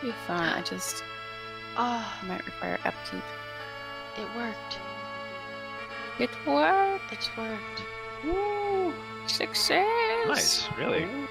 Be fun. I just might require upkeep. It worked. It worked. It's worked. Woo! Success. Nice, really. Ooh.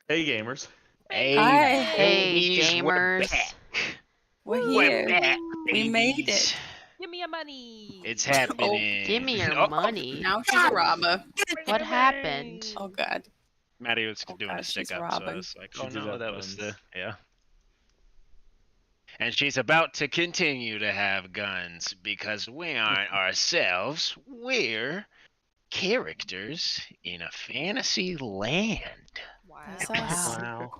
Hey, gamers. Hi. Hey, babies, gamers. We're back. We're We're here. back, We made babies. it. Give me your money. It's happening. Give me your Oh, money. Now she's Rama. What happened? Oh god. Maddie was Oh, doing God, a stick she's up, so I robbing. was like, She oh did no, have that was the guns. yeah. And she's about to continue to have guns because we aren't ourselves. We're characters in a fantasy land What's that? Wow.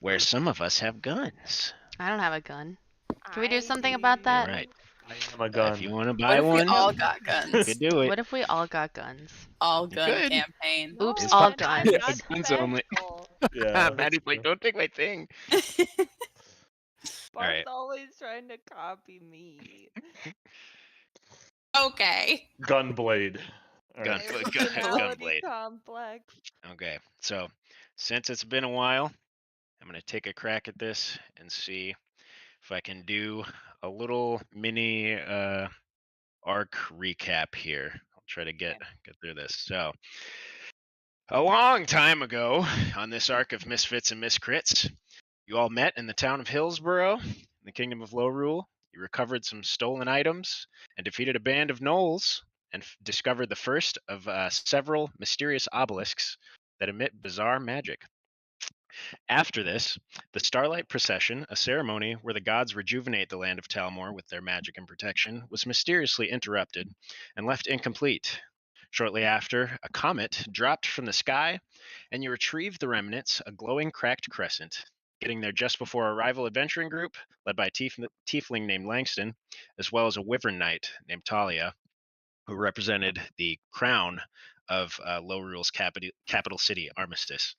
where some of us have guns. I don't have a gun. Can we do something about that? All right. I am a gun. If you want to What buy if we one, all got you guns? could do it. What if we all got guns? All You gun could. campaign. Oops, It's all fine. guns. Yeah, guns only. Yeah. Maddie's like, don't take my thing. All right. Bart's always trying to copy me. Okay. Gunblade. All Gun- right. Personality Gunblade. complex. Okay. So, since it's been a while, I'm going to take a crack at this and see if I can do a little mini arc recap here. I'll try to get through this. So, a long time ago on this arc of Misfits and Miscrits, you all met in the town of Hillsborough, in the kingdom of Lorule. You recovered some stolen items and defeated a band of gnolls and discovered the first of several mysterious obelisks that emit bizarre magic. After this, the Starlight Procession, a ceremony where the gods rejuvenate the land of Talmor with their magic and protection, was mysteriously interrupted and left incomplete. Shortly after, a comet dropped from the sky, and you retrieved the remnants, a glowing cracked crescent. Getting there just before a rival adventuring group, led by a tiefling named Langston, as well as a wyvern knight named Talia, who represented the crown of Lorule's capital city, Armistice.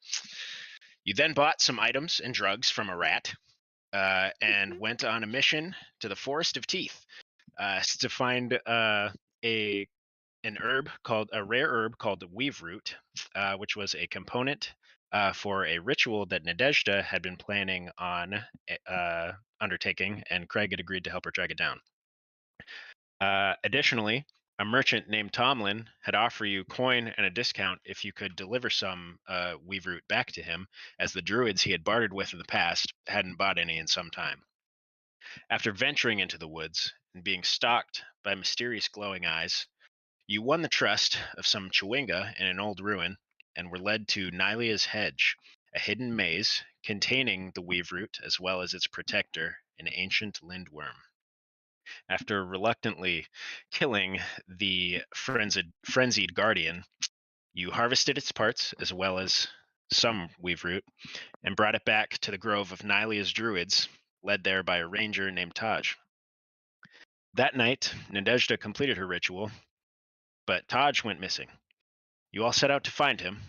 You then bought some items and drugs from a rat and went on a mission to the Forest of Teeth to find a rare herb called weave root, which was a component for a ritual that Nadezhda had been planning on undertaking, and Craig had agreed to help her track it down. Additionally, a merchant named Tomlin had offered you coin and a discount if you could deliver some weave root back to him, as the druids he had bartered with in the past hadn't bought any in some time. After venturing into the woods and being stalked by mysterious glowing eyes, you won the trust of some Chewinga in an old ruin and were led to Nylia's Hedge, a hidden maze containing the weave root as well as its protector, an ancient lindworm. After reluctantly killing the frenzied guardian, you harvested its parts as well as some weave root and brought it back to the grove of Nylia's druids, led there by a ranger named Taj. That night, Nadezhda completed her ritual, but Taj went missing. You all set out to find him,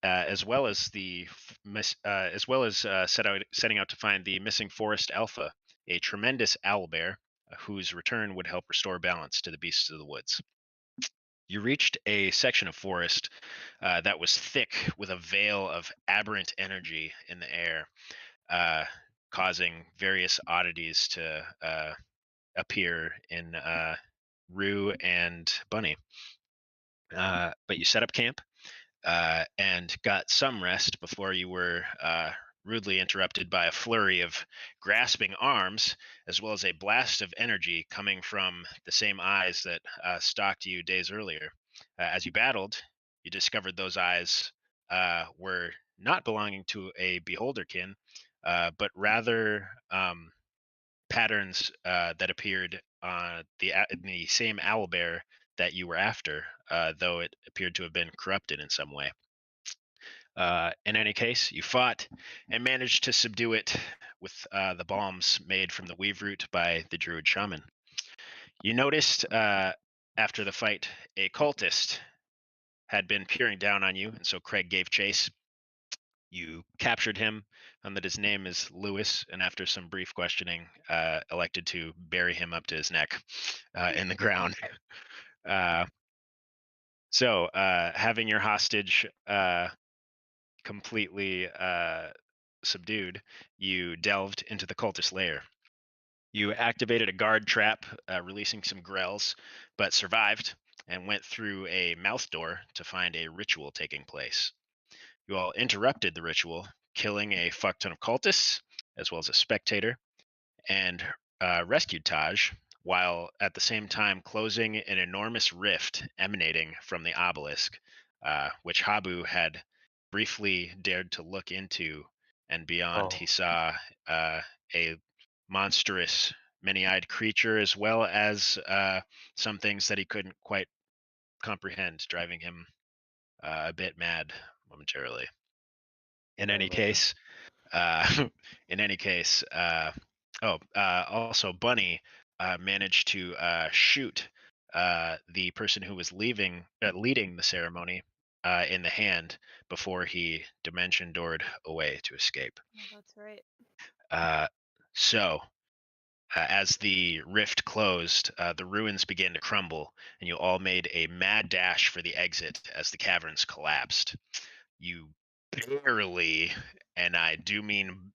setting out to find the missing forest alpha, a tremendous owlbear whose return would help restore balance to the beasts of the woods. You reached a section of forest that was thick with a veil of aberrant energy in the air, causing various oddities to appear in Rue and Bunny. But you set up camp and got some rest before you were rudely interrupted by a flurry of grasping arms, as well as a blast of energy coming from the same eyes that stalked you days earlier. As you battled, you discovered those eyes were not belonging to a beholderkin, but rather patterns that appeared in the same owlbear that you were after, though it appeared to have been corrupted in some way. In any case, you fought and managed to subdue it with the bombs made from the weave root by the druid shaman. You noticed after the fight, a cultist had been peering down on you, and so Craig gave chase. You captured him, and that his name is Lewis, and after some brief questioning, elected to bury him up to his neck in the ground. So, having your hostage completely subdued, you delved into the cultist lair. You activated a guard trap, releasing some grells, but survived and went through a mouth door to find a ritual taking place. You all interrupted the ritual, killing a fuck ton of cultists, as well as a spectator, and rescued Taj, while at the same time closing an enormous rift emanating from the obelisk, which Habu had briefly dared to look into, and beyond he saw a monstrous, many-eyed creature, as well as some things that he couldn't quite comprehend, driving him a bit mad momentarily. In Sorry any about case, uh, in any case, also Bunny managed to shoot the person who was leading the ceremony in the hand before he dimension doored away to escape. Oh, that's right. So, as the rift closed, the ruins began to crumble, and you all made a mad dash for the exit as the caverns collapsed. You barely, and I do mean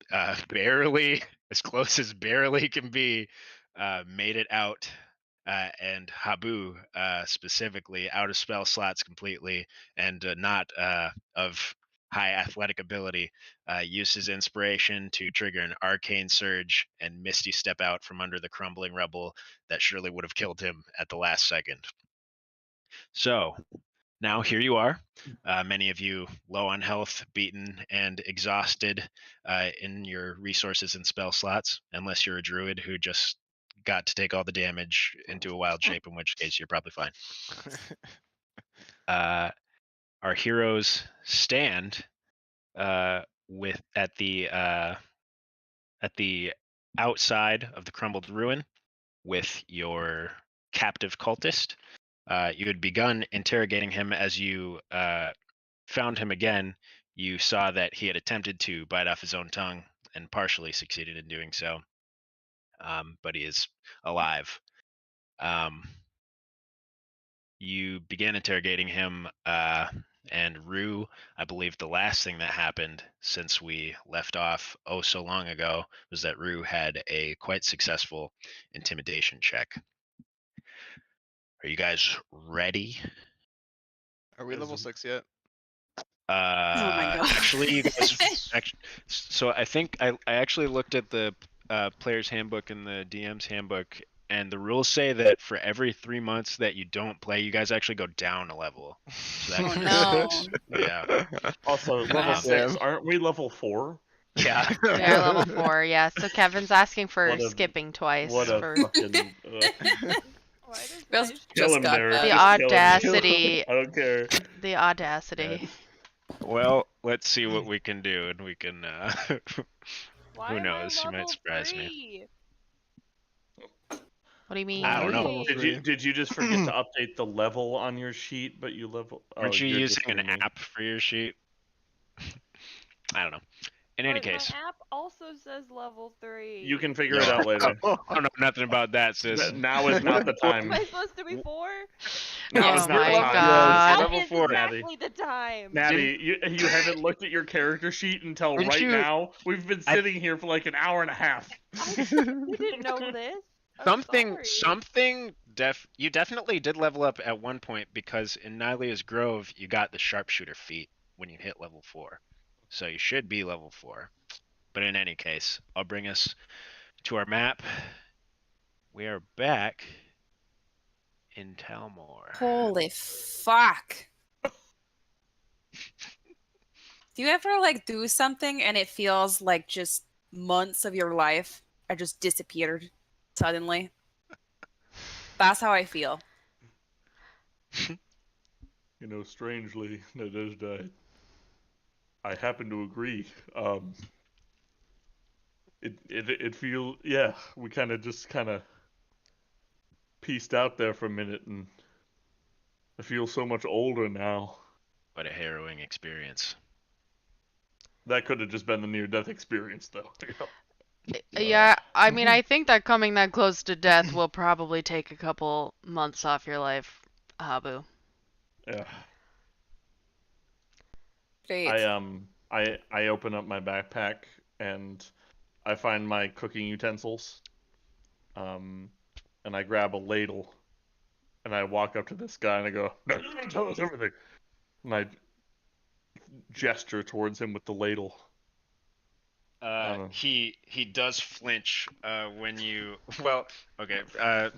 barely, as close as barely can be, made it out. And Habu, specifically, out of spell slots completely, and not of high athletic ability, used his inspiration to trigger an arcane surge and misty step out from under the crumbling rubble that surely would have killed him at the last second. So, now here you are, many of you low on health, beaten, and exhausted in your resources and spell slots, unless you're a druid who just got to take all the damage into a wild shape, in which case you're probably fine. Our heroes stand with at the outside of the crumbled ruin with your captive cultist. You had begun interrogating him. As you found him again, you saw that he had attempted to bite off his own tongue and partially succeeded in doing so, but he is alive. You began interrogating him, and Rue, I believe the last thing that happened since we left off oh so long ago was that Rue had a quite successful intimidation check. Are you guys ready? Are we level 6 yet? Oh my God. Actually, you guys. So I think I actually looked at the player's handbook and the DM's handbook, and the rules say that for every 3 months that you don't play, you guys actually go down a level. So that Oh, kind no. of sucks. Yeah. Also, level 6, aren't we level 4? Yeah. We are level 4, yeah. So Kevin's asking for What a- skipping twice What a for fucking... Why does Just- my kill Just him, got nerd. that. the Just kill him. audacity. I don't care. The audacity. Well, let's see what we can do, and we can. Why Who am knows? I You might level surprise me. 3? What do you mean? I don't know. Level Did 3. you just forget to update the level on your sheet, but you level... Aren't you you're just using an streaming. app for your sheet? I don't know. In any But case. my app also says level 3. You can figure it out later. I don't know nothing about that, sis. Now is not the time. Am I supposed to be 4? Now Oh is not my the time. God. That level is 4. exactly the time. Navi, you haven't looked at your character sheet until Didn't right you- now. We've been sitting here for like an hour and a half. You didn't know this. I'm sorry. You definitely did level up at one point, because in Nylea's Grove you got the sharpshooter feat when you hit level 4. So you should be level 4. But in any case, I'll bring us to our map. We are back in Talmor. Holy fuck. Do you ever like do something and it feels like just months of your life are just disappeared suddenly? That's how I feel. You know, strangely, Nadezhda, I happen to agree. It feel we kind of pieced out there for a minute, and I feel so much older now. What a harrowing experience. That could have just been the near-death experience, though. Yeah, I mean, I think that coming that close to death will probably take a couple months off your life, Habu. Yeah. Great. I open up my backpack and I find my cooking utensils. And I grab a ladle and I walk up to this guy and I go, "No, you didn't tell us everything." And I gesture towards him with the ladle. He does flinch when you. Well, okay.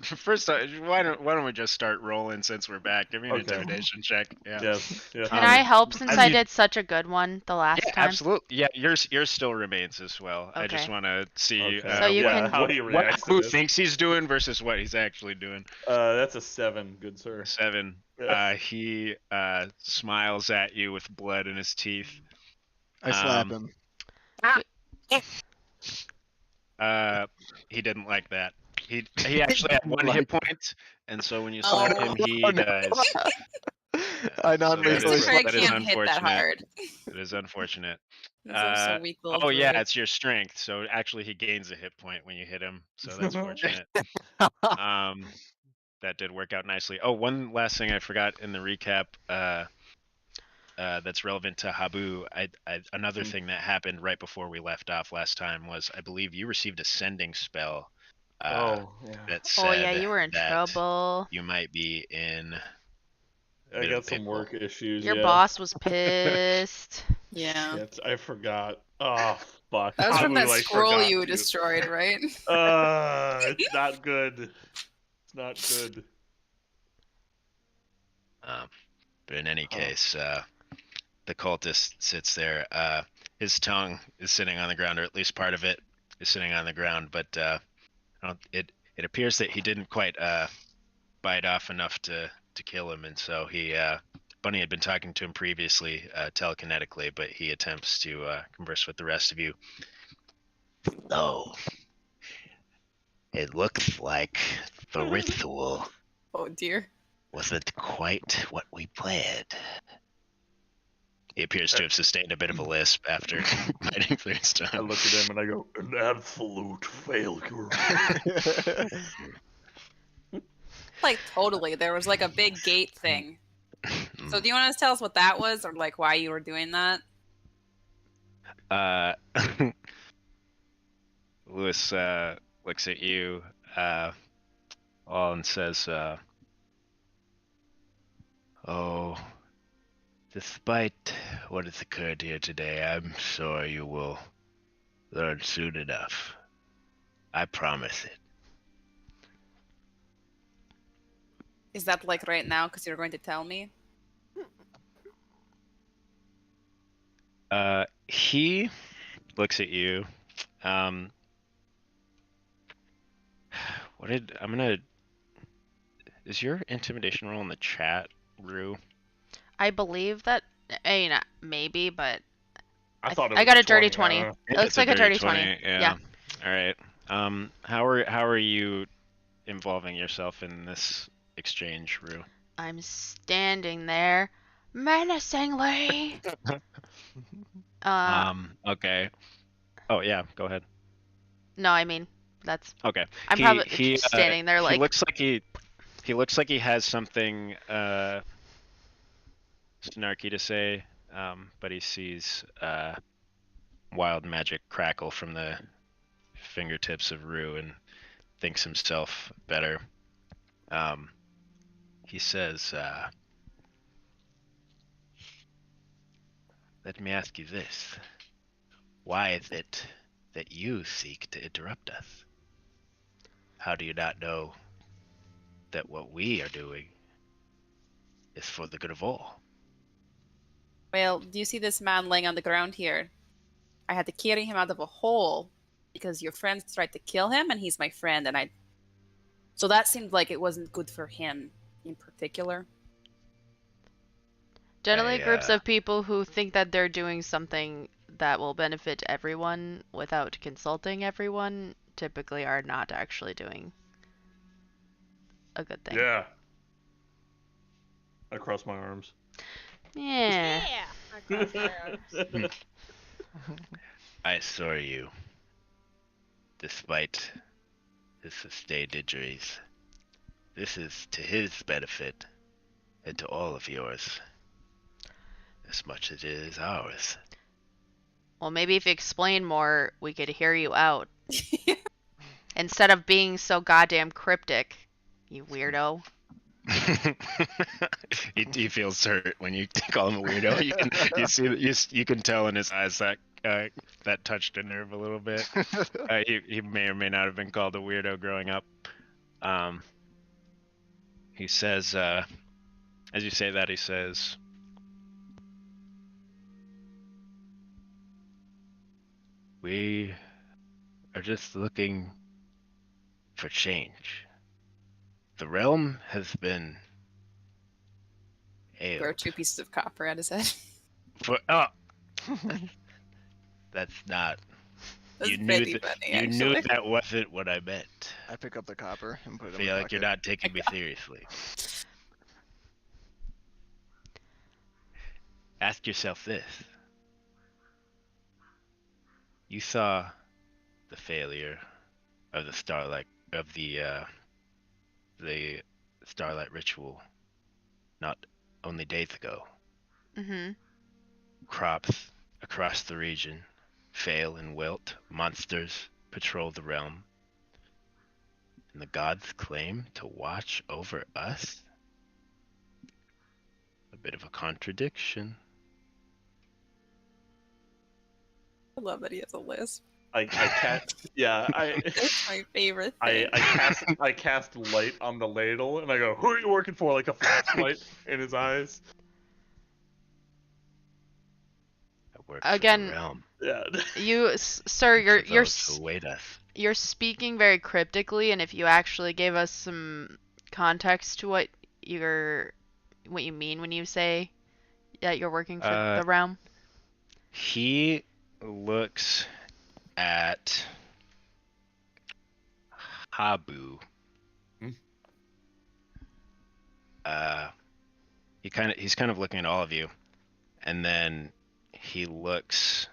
First, why don't we just start rolling since we're back? Give me an Okay. intimidation check. Yeah. Yes. Yeah. Can I help since I I mean- did such a good one the last Yeah, time? absolutely. Yeah, yours still remains as well. I just Okay. want to see Okay. So you can- how he reacts to who this. thinks he's doing versus what he's actually doing. That's a 7, good sir. 7. Yeah. He smiles at you with blood in his teeth. I slap him. He didn't like that. He actually had 1 hit point, and so when you slap him, he Oh, no. dies. I So non-lethally This card that is can't hit that unfortunate. hard. It is unfortunate. Those are so weak little Oh yeah, druids. it's your strength. So actually, he gains a hit point when you hit him. So that's fortunate. That did work out nicely. Oh, one last thing I forgot in the recap. That's relevant to Habu. Another thing that happened right before we left off last time was I believe you received a sending spell. Yeah. That said Oh yeah, you were in that trouble. you might be in. I bit of got some pickle. work issues. Your yeah. boss was pissed. Yeah. Shit, I forgot. Oh fuck. That was from that Totally scroll forgot you to. destroyed, right? It's not good. It's not good. But in any case, the cultist sits there. His tongue is sitting on the ground, or at least part of it is sitting on the ground. But it appears that he didn't quite bite off enough to kill him, and so he. Bunny had been talking to him previously telekinetically, but he attempts to converse with the rest of you. Oh, it looks like the ritual Oh dear. wasn't quite what we planned. He appears to have sustained a bit of a lisp after fighting through his I tongue. look at him and I go, an absolute failure. Like totally. There was like a big gate thing. So do you want to tell us what that was, or like why you were doing that? Lewis looks at you all and says, "Oh, despite what has occurred here today, I'm sure you will learn soon enough. I promise it." Is that like right now because you're going to tell me? He looks at you. Is your intimidation roll in the chat, Rue? I believe that. Maybe, but I thought it I was got a dirty 20. 20. It looks like a dirty 20. Yeah. All right. How are you involving yourself in this exchange, Rue? I'm standing there menacingly. Okay. Oh yeah, go ahead. No, I mean that's. Okay. I'm probably standing there like. He looks like he has something snarky to say, but he sees wild magic crackle from the fingertips of Rue and thinks himself better. He says, "Let me ask you this. Why is it that you seek to interrupt us? How do you not know that what we are doing is for the good of all?" Well, do you see this man laying on the ground here? I had to carry him out of a hole because your friends tried to kill him, and he's my friend, and I. So that seemed like it wasn't good for him in particular. Generally, groups of people who think that they're doing something that will benefit everyone without consulting everyone typically are not actually doing a good thing. Yeah. I cross my arms. Yeah. Yeah. I crossed my arms. I assure you, despite his sustained injuries, this is to his benefit and to all of yours, as much as it is ours. Well, maybe if you explain more, we could hear you out. Instead of being so goddamn cryptic, you weirdo. He feels hurt when you call him a weirdo. You can tell in his eyes that that touched a nerve a little bit. He may or may not have been called a weirdo growing up. He says, as you say that, he says, "We are just looking for change. The realm has been Throw ailed 2 pieces of copper at his head. for that's not. That's You pretty knew funny, you knew actually. that wasn't what I meant. I pick up the copper and put I it in feel my like you're bucket. not taking me seriously. Ask yourself this. You saw the failure of the Starlight ritual not only days ago. Mm-hmm. Crops across the region fail and wilt. Monsters patrol the realm. And the gods claim to watch over us? A bit of a contradiction. I love that he has a lisp. I cast. Yeah, It's my favorite I thing. I cast light on the ladle, and I go, "Who are you working for?" Like a flashlight in his eyes. I work Again, for the realm. Yeah. Sir, For those who await us. you're speaking very cryptically, and if you actually gave us some context to what you mean when you say that you're working for the realm. He looks at Habu. He's kind of looking at all of you, and then he looks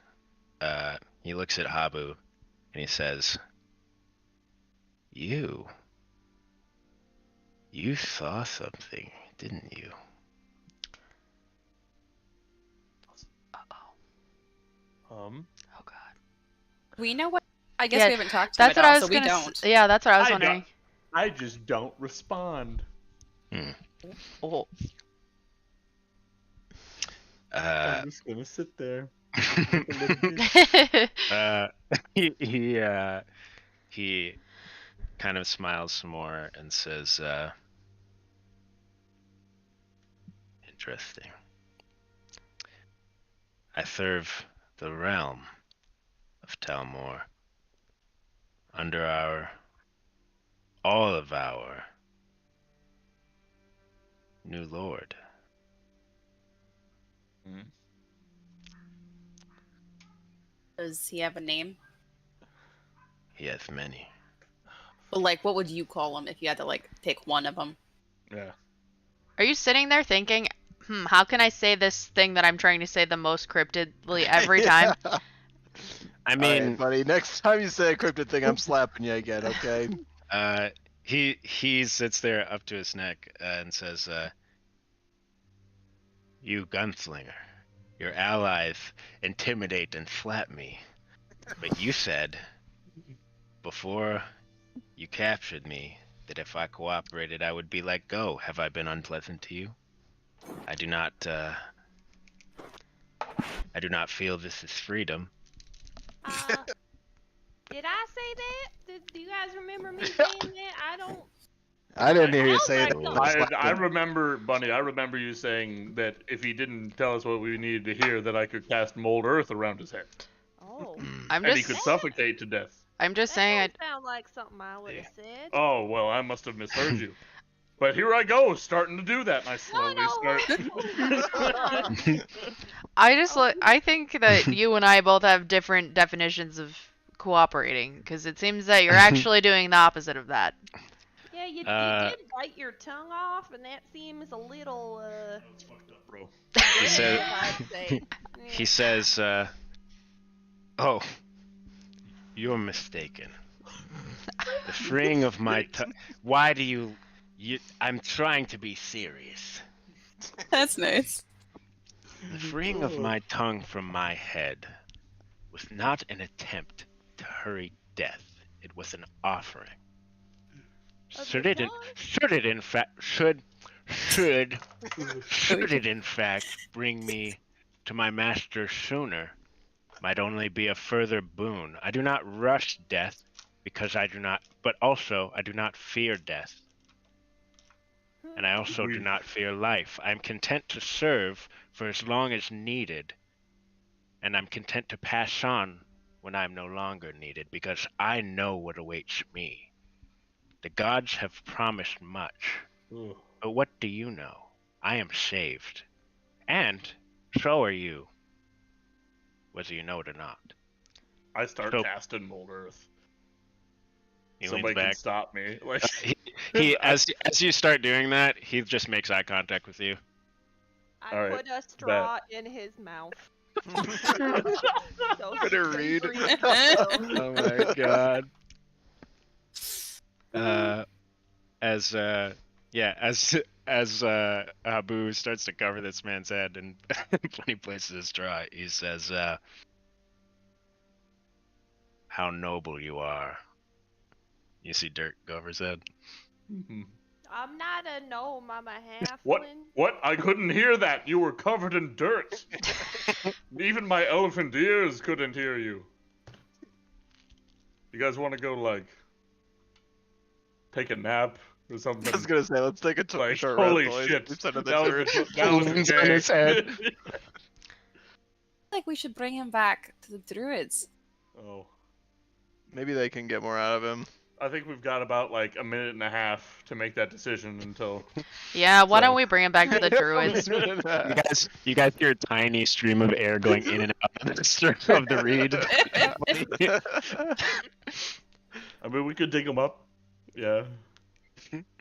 at Habu, and he says, You saw something, didn't you?" Oh God. We know what. I guess Yeah, we haven't talked to him That's at what I all, was so we gonna. don't. Yeah, that's what I was I wondering. I just don't respond. Oh. I'm just gonna sit there. He kind of smiles some more and says, "Interesting. I serve the realm of Talmor under all of our new lord. Does he have a name? He has many." But like, what would you call him if you had to like pick one of them? Yeah. Are you sitting there thinking, how can I say this thing that I'm trying to say the most cryptidly every time? I All mean, right, buddy. Next time you say a cryptid thing, I'm slapping you again. Okay. he sits there up to his neck and says, "You gunslinger, your allies intimidate and slap me. But you said, before you captured me, that if I cooperated, I would be let go. Have I been unpleasant to you? I do not feel this is freedom." Did I say that? Do you guys remember me saying that? I don't. I didn't hear you Sounds say like that. something. I remember, Bunny. I remember you saying that if he didn't tell us what we needed to hear, that I could cast mold earth around his head, Oh. I'm and he just could suffocate to death. I'm just That saying don't sound like something I would have said. Oh well, I must have misheard you. But here I go, starting to do that, and I slowly start. I think that you and I both have different definitions of cooperating, because it seems that you're actually doing the opposite of that. Yeah, you did bite your tongue off, and that seems a little That's fucked up, bro. He said, I'd say. he says, "Oh, you're mistaken. The freeing of my tongue. Why do you? I'm trying to be serious. That's nice. The freeing of my tongue from my head was not an attempt to hurry death. It was an offering. Should should it in fact bring me to my master sooner, might only be a further boon. I do not rush death, because I do not, but also I do not fear death. And I also do not fear life. I am content to serve for as long as needed, and I'm content to pass on when I'm no longer needed, because I know what awaits me. The gods have promised much, but what do you know? I am saved, and so are you, whether you know it or not. I start So- casting Mold Earth. He leans Somebody can back. stop me. Like He as you start doing that, he just makes eye contact with you. I All right, put a straw in his mouth. So Put he a can reed. breathe. Oh my god. As Abu starts to cover this man's head and when he places his straw, he says, "How noble you are." You see dirt go over his head. I'm not a gnome, I'm a halfling. What? I couldn't hear that. You were covered in dirt. Even my elephant ears couldn't hear you. You guys want to go like take a nap or something? I was gonna say, let's take a Like, short holy rest. shit! We've said of the That was, turret. that was Leans gay. on his head. Like we should bring him back to the druids. Oh, Maybe they can get more out of him. I think we've got about like a minute and a half to make that decision until. Yeah, why So- don't we bring him back to the druids? You guys hear a tiny stream of air going in and out of the reed. I mean, we could dig them up. Yeah.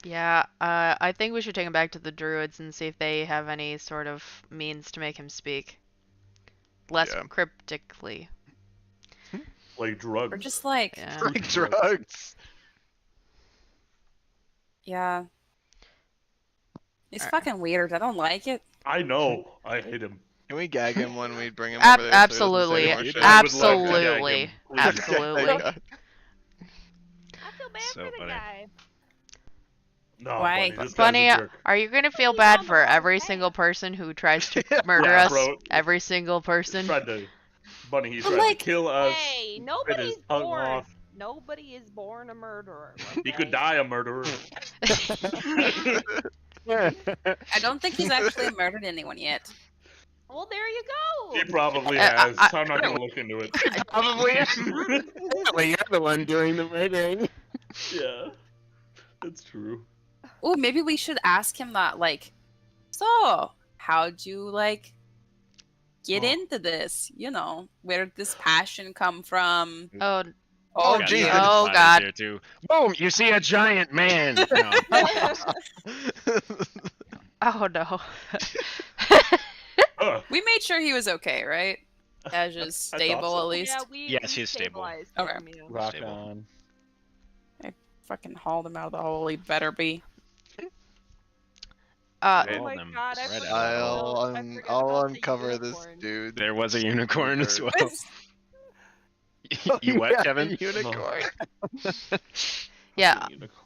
Yeah, I think we should take him back to the druids and see if they have any sort of means to make him speak. Less Yeah. cryptically. Like drugs. Or just like, Yeah. Like drugs. yeah. It's Alright. fucking weird. I don't like it. I know. I hate him. Can we gag him when we bring him over there? Absolutely. So he doesn't say more shit? I would love to gag Absolutely. him, please. Absolutely. Thank God. I feel bad So for the funny. guy. No, Why? Bunny, this guy's Bunny, a jerk. are you gonna feel He's bad on the for wrong every path. single person who tries to murder Yeah, us? bro. Every single He's person? tried to, Bunny, he's But, tried like- to kill us. Hey, bit nobody's his tongue born. off. Nobody is born a murderer. He could okay? die a murderer. I don't think he's actually murdered anyone yet. Well, there you go. He probably I- has. I- I'm not gonna look into it. Probably. Well, you're the one doing the murdering. Yeah, that's true. Oh, maybe we should ask him that, like, so, how'd you, like, get Oh. into this? You know, where did this passion come from? Oh, Oh, Got geez. giant Oh, spiders God. Here too. Boom! You see a giant man. No. oh no. We made sure he was okay, right? As is I thought stable, so. at least. Yeah, we Yes, he's stable. stabilized Okay. him, yeah. Rock Stable. on. Fucking hauled him out of the hole. He better be. Uh, Right. Oh my them god, I right forgot. I'll, I un- forgot I'll about the uncover this unicorn. dude. There was a unicorn as well. Oh, You what, yeah, Kevin? Unicorn. yeah,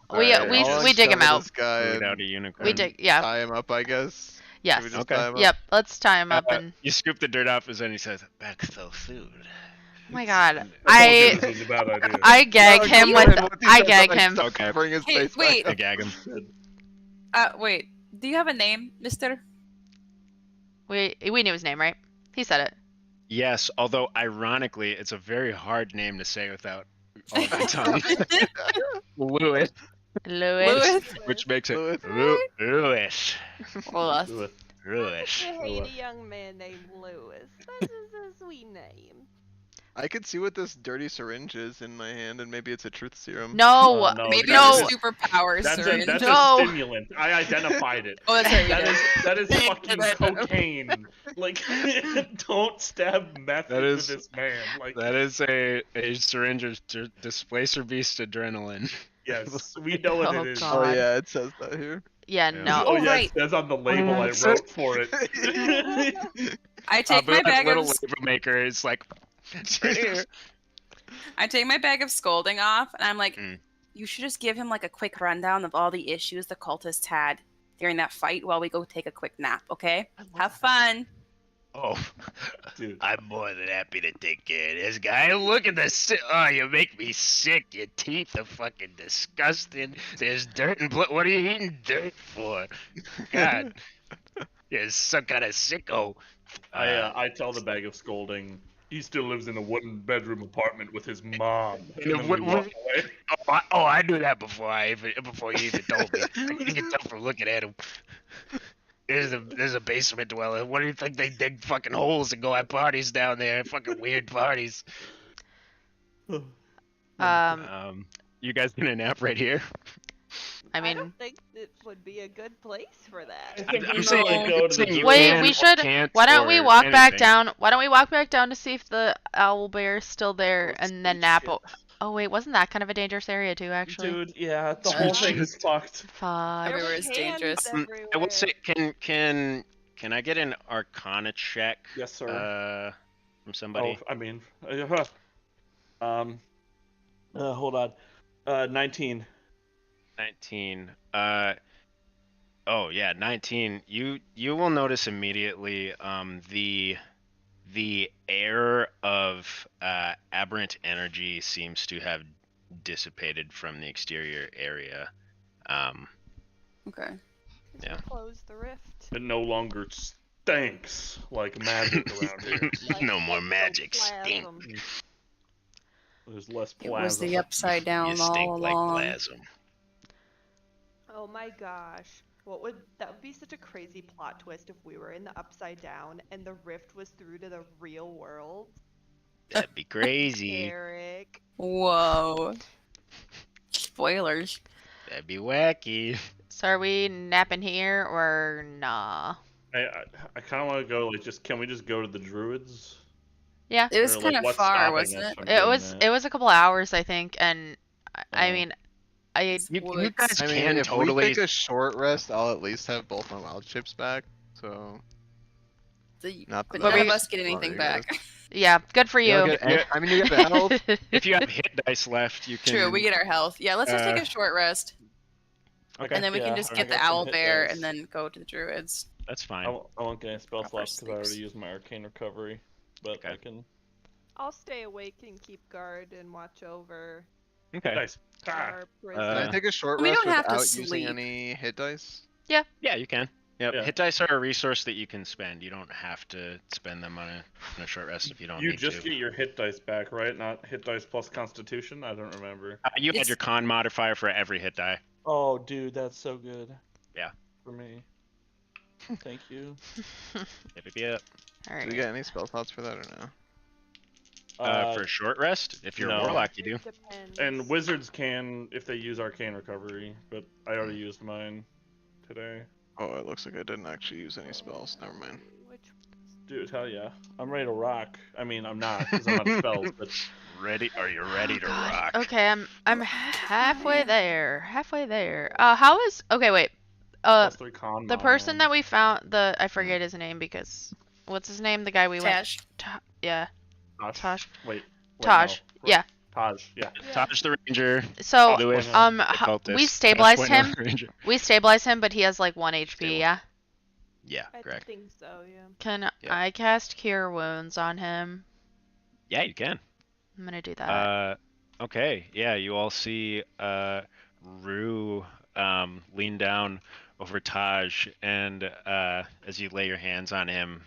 Alright, we dig him uncover out. This guy Food out and a unicorn. We dig, yeah, tie him up, I guess. yes. Should we just Okay. tie him up? Yep, let's tie him up and. You scoop the dirt off his head and he says, "Back so soon." Oh my god, told you I this was a bad idea. I gag No, him go with ahead, once he I says gag that, him. stop Okay. covering his Hey, face back wait. I up. gag him. Wait. Do you have a name, mister? We knew his name, right? He said it. Yes, although ironically, it's a very hard name to say without all my tongue. Louis, Louis. which makes it Louis. Louis. Well, Do it. Louis. I hate a young man named Lewis. That is a sweet name. I could see what this dirty syringe is in my hand, and maybe it's a truth serum. No, No, maybe no. it's superpowers. That's, syringe. that's No. a stimulant. I identified it. Oh, that's right. That you is did. that is fucking cocaine. Like, don't stab meth That into is- this man. Like, That is a syringe of displacer beast adrenaline. yes, we know what Oh, it is. God. Oh yeah, it says that here. yeah, Yeah. no. Oh Oh, yeah, right. it says on the label I So- wrote for it. I take my Abu, bag little of label maker is like, it's right here. I take my bag of scolding off, and I'm like, Mm. you should just give him like a quick rundown of all the issues the cultists had during that fight while we go take a quick nap, okay? Have fun. Oh, Dude. I'm more than happy to take care of this guy. Look at this. Oh, you make me sick. Your teeth are fucking disgusting. There's dirt and blood. What are you eating dirt for? God, you're some kind of sicko. I tell the bag of scolding. He still lives in a one bedroom apartment with his mom. And then we walk away. I knew that before you even told me. You can tell from looking at him. There's a basement dweller. What do you think they dig fucking holes and go at parties down there? Fucking weird parties. You guys gonna nap right here? I I mean, don't think it would be a good place for that. I'm saying, go to the you wait, can we or should. can't Why don't we or walk back anything. down? Why don't we walk back down to see if the owl bear is still there, Oh, and then sweet nap? shit. Oh wait, wasn't that kind of a dangerous area too? Actually, Dude, yeah, the Sweet whole shit. thing is fucked. fuck. There Everywhere was is hands dangerous. everywhere. I will say, can I get an Arcana check? Yes, sir. From somebody. Oh, I mean, hold on. 19. 19. Oh yeah, 19. You will notice immediately the air of aberrant energy seems to have dissipated from the exterior area. Okay. Yeah. Close the rift. It no longer stinks like magic around here. No more magic stink. Ectoplasm. There's less It was plasma. the upside down You stink all like along. plasm. Oh my gosh. That would be such a crazy plot twist if we were in the upside down and the rift was through to the real world. That'd be crazy. Eric. Whoa. Spoilers. That'd be wacky. So are we napping here or nah? I kind of want to go. Can we just go to the druids? Yeah, It was Or, kind of what's far, stopping wasn't us it? from it doing was. that? It was a couple hours, I think, and I Oh. mean, You Woods. guys I mean, can if totally. we take a short rest, I'll at least have both my wild chips back. So not But that none of we- us get anything back. yeah, good for You don't you. get I mean, you get the health. If you have hit dice left, you can. True, we get our health. Yeah, let's just take Uh, a short rest. Okay. And then we Yeah, can just I get the got some owl hit bear dice. and then go to the druids. That's I fine. won't get any spells Proper left because I already sleeps. used my arcane recovery. But Okay. I can. I'll stay awake and keep guard and watch over Okay. Nice. Ah. our Can prisoner. I take a short We rest don't have to without using sleep. any hit dice? Yeah, you can. Yep. Yeah. Hit dice are a resource that you can spend. You don't have to spend them on a short rest if you don't You need just to. get your hit dice back, right? Not hit dice plus Constitution. I don't remember. You had It's- your con modifier for every hit die. Oh, dude, that's so good. Yeah. For me. Thank you. Yep. All Do we right. get any spell slots for that or no? For a short rest, if you're a no. warlock, you do. Depends. And wizards can if they use arcane recovery, but I already used mine today. Oh, it looks like I didn't actually use any spells. Never mind. Which Dude, hell yeah. I'm ready to rock. I mean, I'm not because I'm out of spells, but Ready? Are you ready to rock? Okay, I'm halfway there. Halfway there. How is? Okay, wait. plus 3 con. The mod, person man. that we found, I forget his name because what's his name? The guy we went. Tash. Yeah, Tosh. Tosh. Wait. Taj. No. Yeah. Taj. Yeah. Taj the ranger. So Louis, we cultist. stabilized That's him. one ranger. We stabilized him, but he has like 1 HP. Stable. Yeah. Yeah, I correct. think so, yeah. Can Yeah. I cast Cure Wounds on him? Yeah, you can. I'm gonna do that. Okay. Yeah, you all see Rue lean down over Taj, and as you lay your hands on him,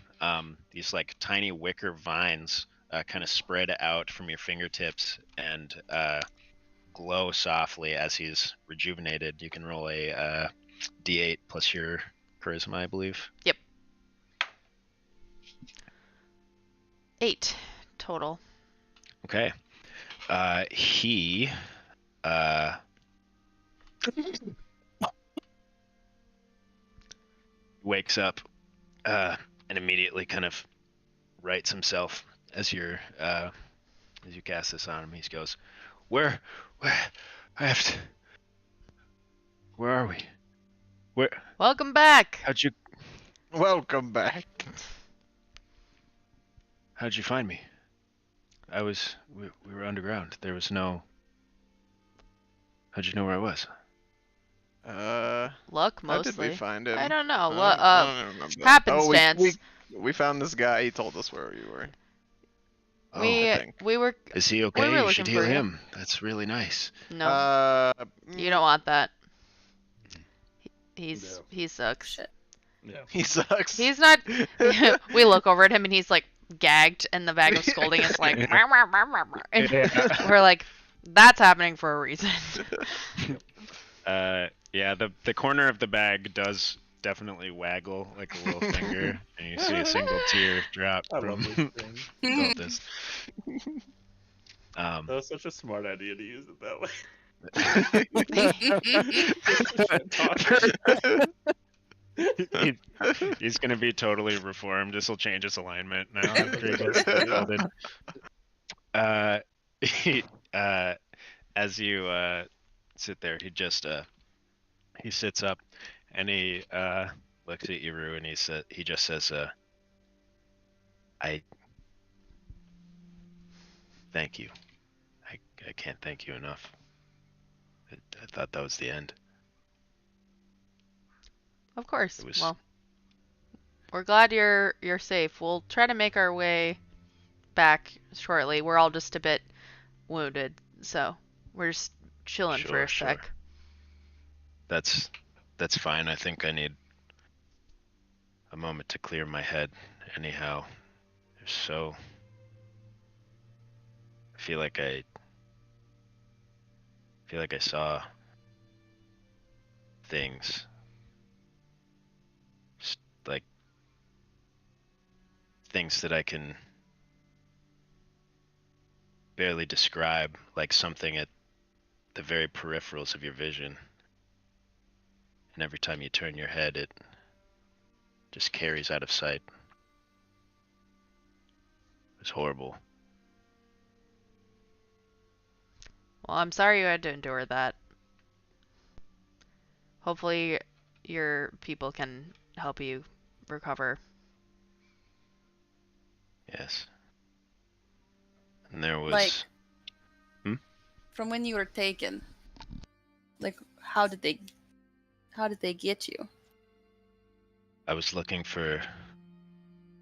these like tiny wicker vines kind of spread out from your fingertips and glow softly as he's rejuvenated. You can roll a D8 plus your charisma, I believe. 8 total. Okay. He wakes up and immediately kind of rights himself as you cast this on him. He goes, where I have to, where are we? Where Welcome back. how'd you Welcome back. find me? We were underground. There was no. How'd you know where I was? Luck How did we mostly. find him? I don't know. I don't remember that. Happenstance. Oh, we found this guy. He told us where you were. Oh, we I think. we were is he we okay? were You looking should heal for you. him. That's really nice. No, you don't want that. He sucks. Shit. Yeah. He sucks. He's not. We look over at him and he's like gagged, and the bag of scolding is like. And we're like, that's happening for a reason. Yeah, the corner of the bag does definitely waggle like a little finger, and you see a single tear drop I from love this thing. Cultist. That was such a smart idea to use it that way. He's gonna be totally reformed. This will change his alignment now after he gets scolded. As you sit there, he sits up and he looks at Iru and he just says, I thank you. I can't thank you enough. I thought that was the end. Of course. It was- Well, we're glad you're safe. We'll try to make our way back shortly. We're all just a bit wounded, so we're just chilling for a Sure. sec. That's fine. I think I need a moment to clear my head. Anyhow, so I feel like I saw things like things that I can barely describe, like something at the very peripherals of your vision. And every time you turn your head, it just carries out of sight. It was horrible. Well, I'm sorry you had to endure that. Hopefully your people can help you recover. Yes. And there was Like, from when you were taken, like, how did they get you? I was looking for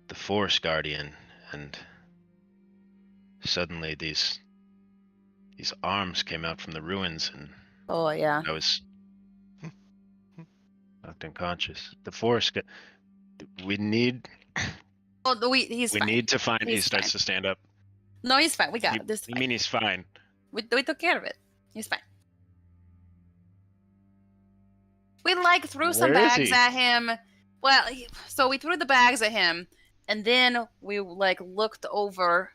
the Forest Guardian, and suddenly these arms came out from the ruins, and Oh yeah. I was knocked unconscious. The Forest. We need. Oh, he's We fine. need to find. He He's starts fine. to stand up. No, he's fine. We got it. This is You fine. mean he's fine? We took care of it. He's fine. We like threw some Where is bags he? at him. Well, so we threw the bags at him, and then we like looked over,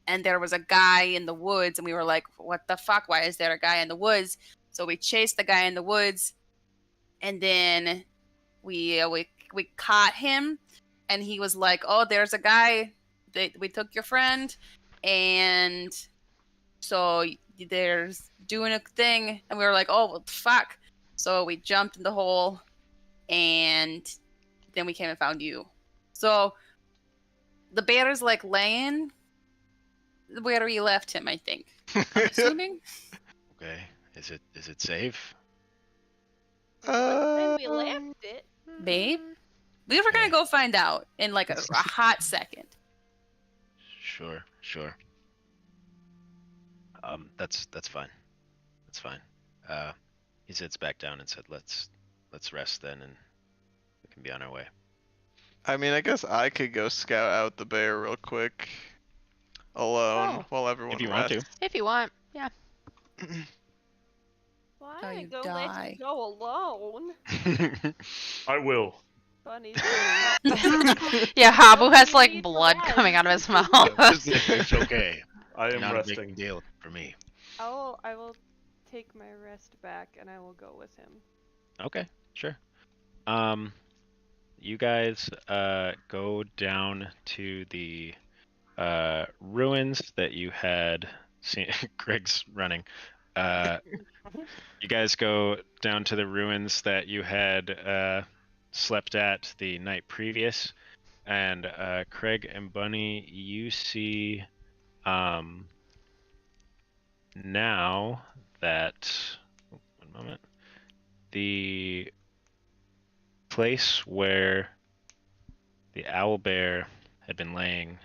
and there was a guy in the woods, and we were like, "What the fuck? Why is there a guy in the woods?" So we chased the guy in the woods, and then we caught him, and he was like, "Oh, there's a guy. We took your friend, and so there's doing a thing," and we were like, "Oh, well, fuck." So we jumped in the hole, and then we came and found you. So the bear is like laying where we left him, I think. I'm assuming. Okay. Is it safe? Then we left it. Babe, we were gonna go find out in like a hot second. Sure. That's fine. That's fine. He sits back down and said, "Let's rest then, and we can be on our way." I mean, I guess I could go scout out the bear real quick, alone, Oh. while everyone If you want to. rests. If you want, yeah. Why Oh, you go die. let you go alone? I will. Funny. Yeah, Habu has You like need blood rest. coming out of his mouth. It's okay. I am Not a resting. big deal for me. I will take my rest back and I will go with him. Okay, sure. You guys go down to the ruins that you had seen. Greg's running. You guys go down to the ruins that you had slept at the night previous, and Craig and Bunny, you see now that one moment. the place where the owlbear had been laying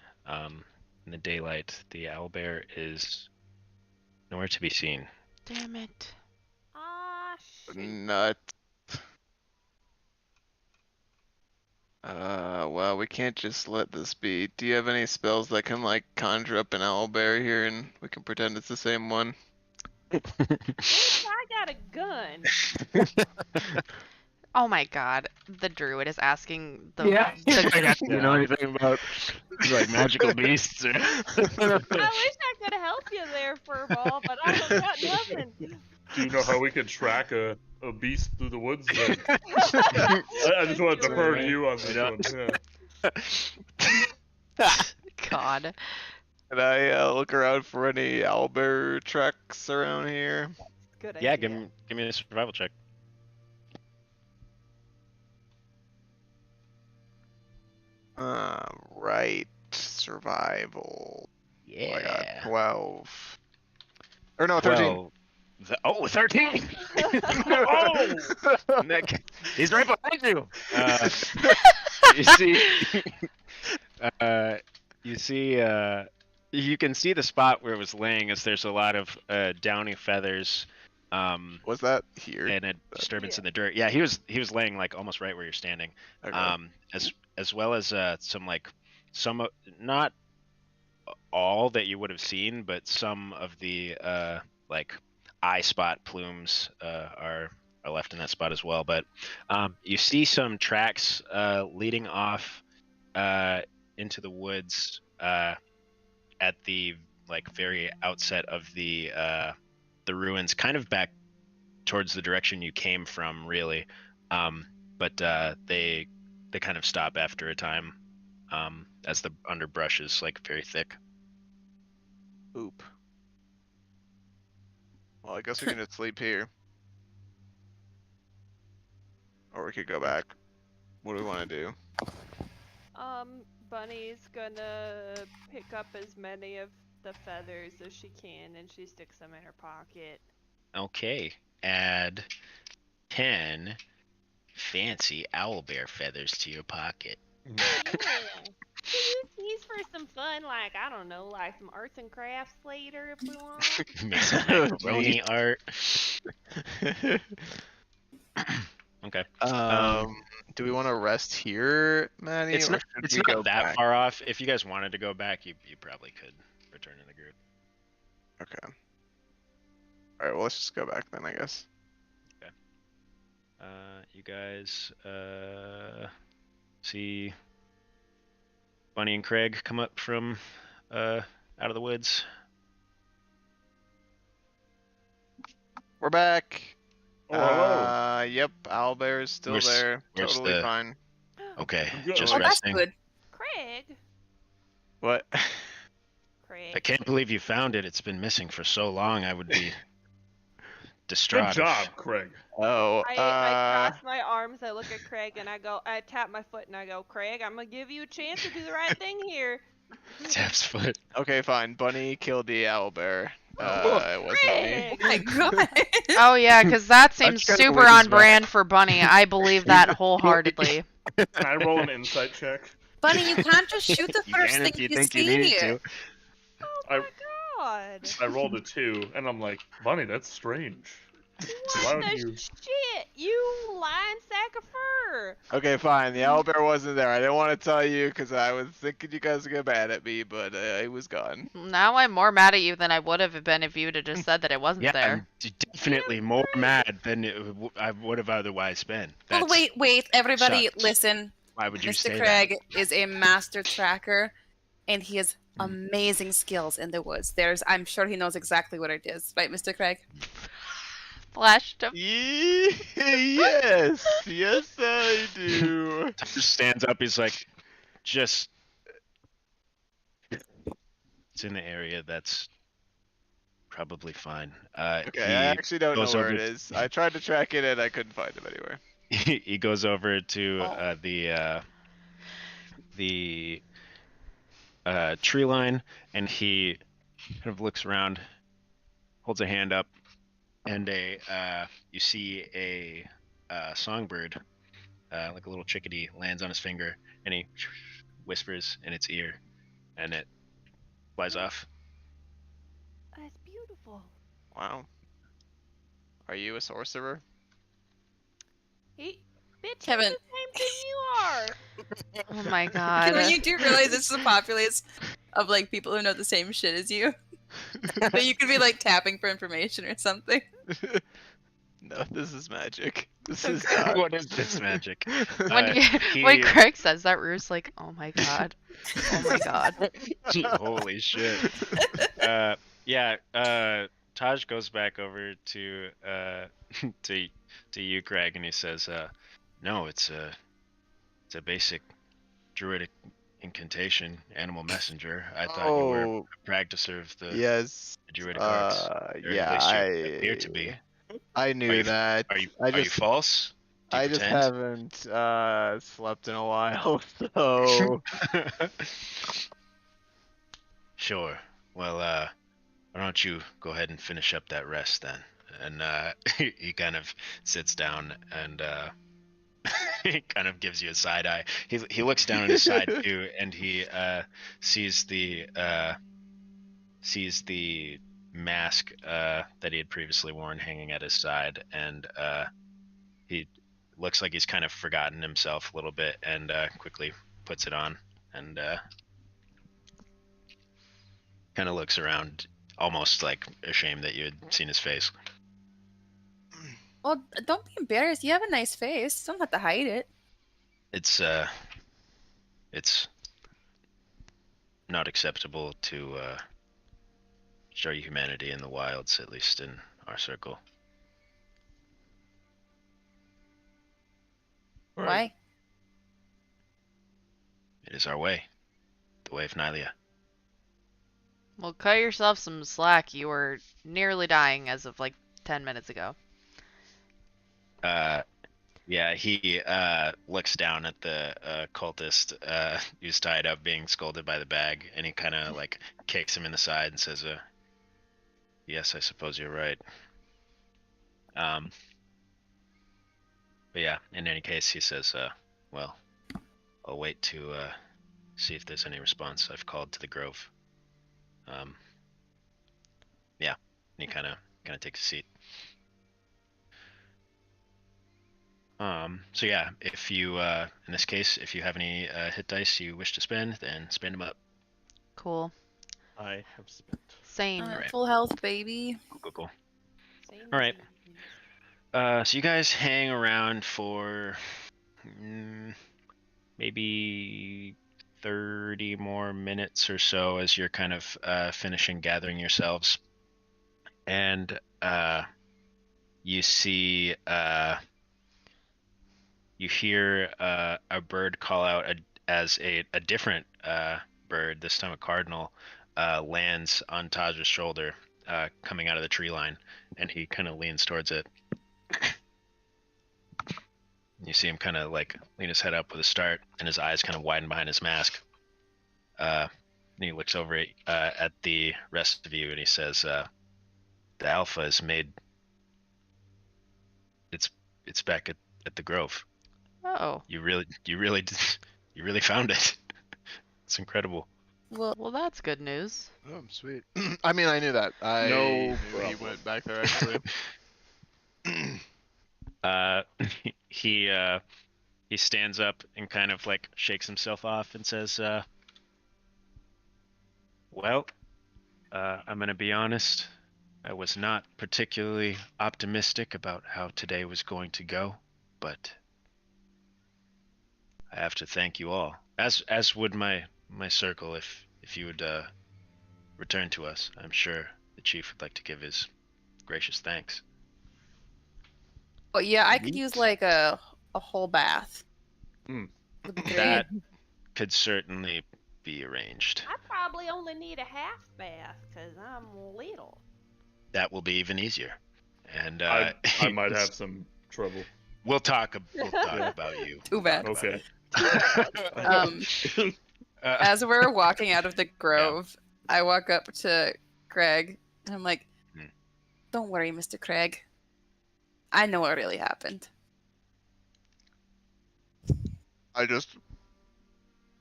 in the daylight, the owlbear is nowhere to be seen. Damn it. Ah, shit. Nut. Well, we can't just let this be. Do you have any spells that can, like, conjure up an owlbear here and we can pretend it's the same one? Bitch, I got a gun. Oh my god. The druid is asking the Yeah. the Do you know anything about like magical beasts? Or... I wish I could help you there, Furball, but I don't got nothing. Do you know how we could track a beast through the woods then? I just want to defer to you on this one. Yeah. God. Can I look around for any owlbear tracks around here? Good Yeah, idea. give me a survival check. Right. Survival. Yeah. Oh, I got 12. Or no, 13. 12. 13! Oh! Nick, he's right behind you! You see... you can see the spot where it was laying as there's a lot of downy feathers. Was that here? And a disturbance in the dirt. Yeah, he was laying like almost right where you're standing. Okay. As well as some not all that you would have seen, but some of the like eye spot plumes are left in that spot as well. But you see some tracks leading off into the woods at the like very outset of the ruins, kind of back towards the direction you came from, really. But they kind of stop after a time as the underbrush is like very thick. Oop. Well, I guess we can just sleep here. Or we could go back. What do we want to do? Bunny's gonna pick up as many of the feathers as she can, and she sticks them in her pocket. Okay, add 10 fancy owlbear feathers to your pocket. Yeah. We use these for some fun, like, I don't know, like some arts and crafts later if we want. Make some macaroni art. Okay. Do we want to rest here, Maddie? It's or not, should it's we not go that back? far off. If you guys wanted to go back, you probably could return to the group. Okay. Alright, well, let's just go back then, I guess. You guys see Bunny and Craig come up from out of the woods. We're back. Oh, hello. Yep, owlbear is still Where's- there. where's Totally the- fine. Okay, Good. just Oh, that's resting. good. Craig. What? Craig. I can't believe you found it. It's been missing for so long. I would be Good distraught. job, Craig. Oh, I cross my arms, I look at Craig, and I tap my foot, and I go, Craig, I'm gonna give you a chance to do the right thing here. Tap's foot. okay, fine. Bunny killed the owlbear. It wasn't me. Craig! Oh my god. Oh yeah, because that seems kinda super weird as on well. brand for Bunny. I believe that wholeheartedly. Can I roll an insight check? Bunny, you can't just shoot the You first can thing if you you think see. you need to. Oh I- my god! I rolled a 2, and I'm like, Bunny, that's strange. Why What would the you? shit? You lying sack of fur! Okay, fine. The owlbear wasn't there. I didn't want to tell you because I was thinking you guys would get mad at me, but it was gone. Now I'm more mad at you than I would have been if you'd have just said that it wasn't Yeah, there. I'm definitely more mad than I would have otherwise been. Well, That's- wait, everybody, sucks. listen. Why would you Mr. say Craig is a master tracker, and he has amazing skills in the woods. I'm sure he knows exactly what it is, right, Mr. Craig? Flashed him. Yes, yes I do. that? Just stands up. He's like, just. It's in the area. That's probably fine. Okay, I actually don't know goes where over- it is. I tried to track it and I couldn't find him anywhere. He goes over to the tree line, and he kind of looks around, holds a hand up, and you see a songbird, like a little chickadee, lands on his finger, and he whispers in its ear, and it flies off. That's beautiful. Wow. Are you a sorcerer? Bitch, he's Kevin. the same thing you are. Oh my When god. you do realize this is a populace of like people who know the same shit as you, that you could be like tapping for information or something. No, this is magic. This Okay. is not. What is this magic? When when Craig says that, Rue's like, "Oh my god, oh my god." Holy shit. Taj goes back over to to you, Craig, and he says, no, it's a basic druidic incantation, animal messenger. I thought you were a Oh, practicer of the yes. druidic arts. Or Yeah, at least you appear to be. I knew that. Are you I are you just false? Do you I just pretend? haven't slept in a while, so Sure. Well, why don't you go ahead and finish up that rest then? And he kind of sits down and he kind of gives you a side eye. He looks down at his side too, and he sees the mask that he had previously worn hanging at his side, and he looks like he's kind of forgotten himself a little bit, and quickly puts it on, and kind of looks around, almost like ashamed that you had seen his face. Well, don't be embarrassed. You have a nice face. Don't have to hide it. It's not acceptable to show humanity in the wilds, at least in our circle. All right. Why? It is our way, the way of Nylia. Well, cut yourself some slack. You were nearly dying as of like 10 minutes ago. Yeah, he looks down at the cultist who's tied up, being scolded by the bag, and he kind of like kicks him in the side and says, "Yes, I suppose you're right." But yeah, in any case, he says, "Well, I'll wait to see if there's any response. I've called to the grove." Yeah, and he kind of takes a seat. So yeah, if you, in this case, if you have any hit dice you wish to spend, then spend them up. Cool. I have spent. Same. Alright. Full health, baby. Cool. Same All right. as So you guys hang around for maybe 30 more minutes or so as you're kind of finishing gathering yourselves, and you see, you hear a bird call out as a different bird, this time a cardinal, lands on Taj's shoulder, coming out of the tree line, and he kind of leans towards it. You see him kind of like lean his head up with a start, and his eyes kind of widen behind his mask. And he looks over at the rest of you, and he says, "The Alpha is made. It's back at the Grove. Oh. You really found it. It's incredible." Well, that's good news. oh, sweet. I mean, I knew that. I No knew he problem. went back there actually. He stands up and kind of like shakes himself off and says, "Well, I'm gonna be honest. I was not particularly optimistic about how today was going to go, but I have to thank you all, as would my circle, if you would return to us. I'm sure the chief would like to give his gracious thanks." But yeah, I could use like a whole bath. Hmm. Would be great. That could certainly be arranged. I probably only need a half bath because I'm little. That will be even easier. And I might have some trouble. We'll talk about you. Too bad. Okay. As we're walking out of the grove, I walk up to Greg and I'm like, Don't worry, Mr. Craig. I know what really happened. I just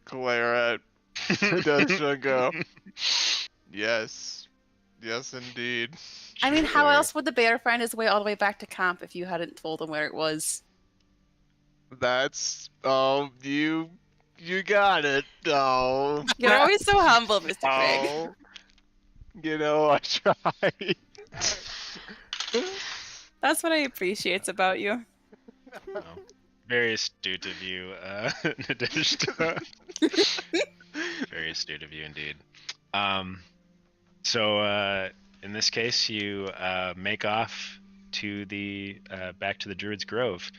glare at Desha and go, yes. Yes, indeed. I mean, how Sure. else would the bear find his way all the way back to camp if you hadn't told him where it was? That's, you got it. Oh. You're always so humble, Mr. Craig. Oh. You know, I try. That's what I appreciate about you. Oh, very astute of you, Nadeshda. Very astute of you indeed. So in this case, you make off to the back to the Druid's Grove.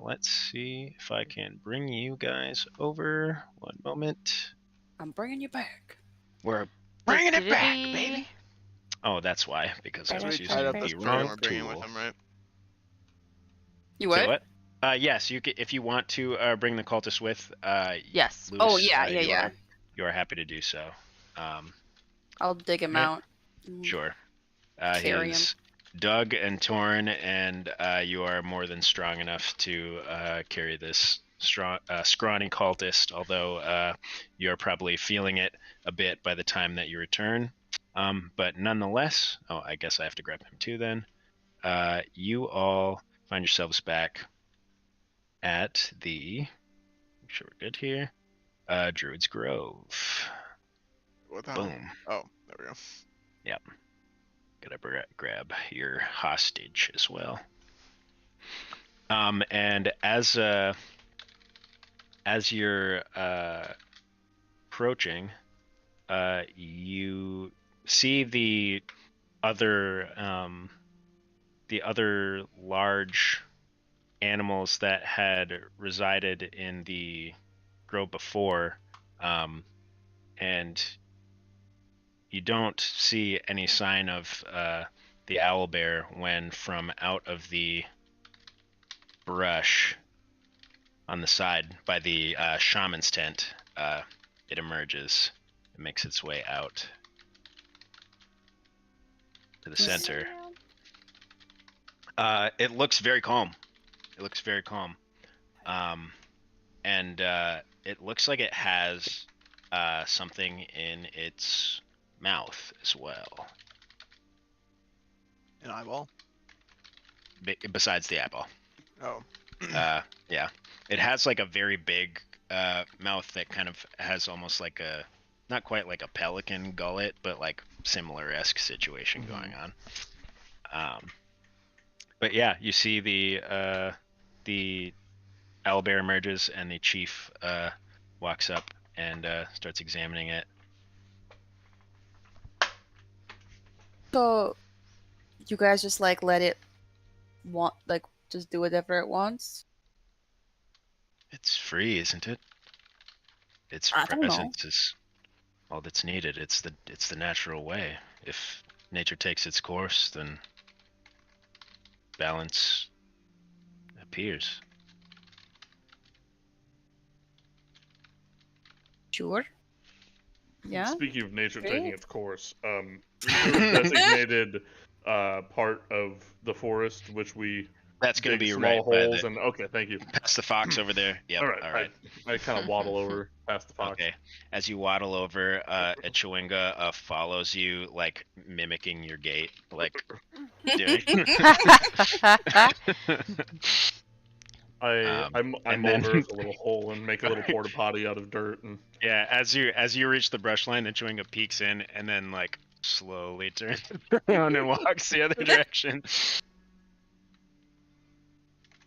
Let's see if I can bring you guys over. One moment. I'm bringing you back. We're bringing it back, Do-do-do-dee. baby. Oh, that's why, because I So was we using tied up this the tree and wrong we're bringing it with tool. him, right? You Say what? what? Yes, you if you want to bring the cultist with. Yes. Luce, Oh, yeah, yeah. You are happy to do so. I'll dig him Yeah. out. Sure. Carry He's dug and torn, and you are more than strong enough to carry this scrawny cultist, although you are probably feeling it a bit by the time that you return. But nonetheless, I guess I have to grab him too then. You all find yourselves back at the, make sure we're good here, Druid's Grove. What the hell? Boom. Oh, there we go. Yep. Gotta grab your hostage as well. And as you're approaching, you see the other large animals that had resided in the grove before, and you don't see any sign of the owlbear when from out of the brush on the side by the shaman's tent, it emerges. It makes its way out to the center. It looks very calm. And it looks like it has something in its mouth as well, An eyeball? besides the eyeball. Oh. Yeah, it has like a very big mouth that kind of has almost like a, not quite like a pelican gullet, but like similar-esque situation going on. But yeah, you see the owlbear emerges, and the chief walks up and starts examining it. So, you guys just like let it just do whatever it wants? It's free, isn't it? Its I don't know. presence is all that's needed. It's the natural way. If nature takes its course, then balance appears. Sure. Yeah. Speaking of nature Great. taking its course, is there a designated part of the forest which we That's going to dig be small right by holes the, and okay, thank you. past the fox over there. Yep. All right, All right. I kind of waddle over past the fox. Okay. As you waddle over, a Chewinga follows you, like mimicking your gait, like doing. I and mold then- earth a little hole and make a little porta potty out of dirt and Yeah, as you reach the brush line, the Chewinga peeks in and then like slowly turns around and walks the other direction.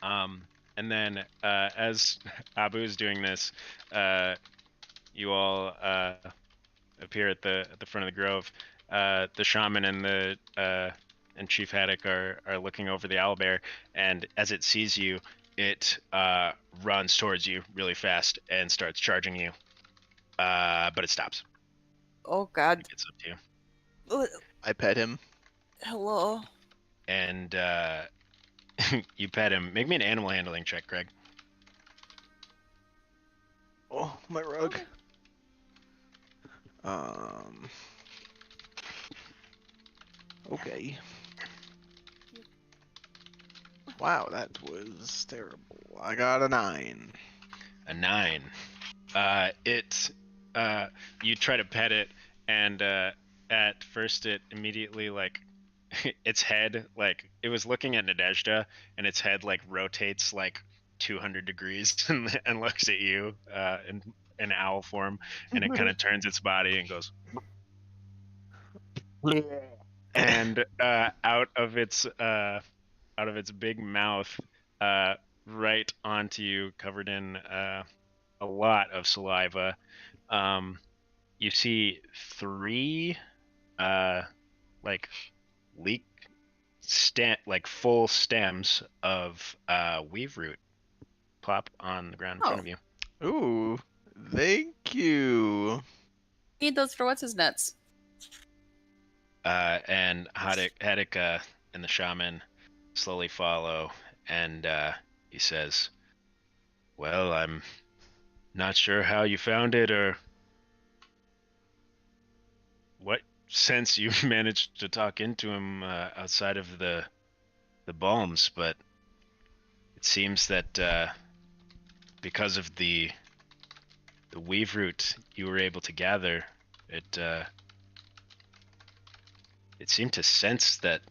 And then as Abu is doing this, you all appear at the front of the grove. The shaman and the and Chief Haddock are looking over the owlbear, and as it sees you, it runs towards you really fast and starts charging you. But it stops. Oh God. It gets up to you. I pet him. Hello. And you pet him. Make me an animal handling check, Craig. Oh, my rug. Okay. Okay. Wow, that was terrible. I got a 9. A 9. You try to pet it, and at first it immediately like its head, like it was looking at Nadezhda, and its head like rotates like 200 degrees and looks at you in owl form, and it kind of turns its body and goes, and out of its big mouth, right onto you, covered in a lot of saliva. You see 3 like like full stems of weave root plop on the ground in front of you. Ooh, thank you. Need those for what's his nuts. And Haddock and the shaman slowly follow, and he says, "Well, I'm not sure how you found it or what sense you managed to talk into him outside of the balms, but it seems that because of the weave root you were able to gather, it seemed to sense that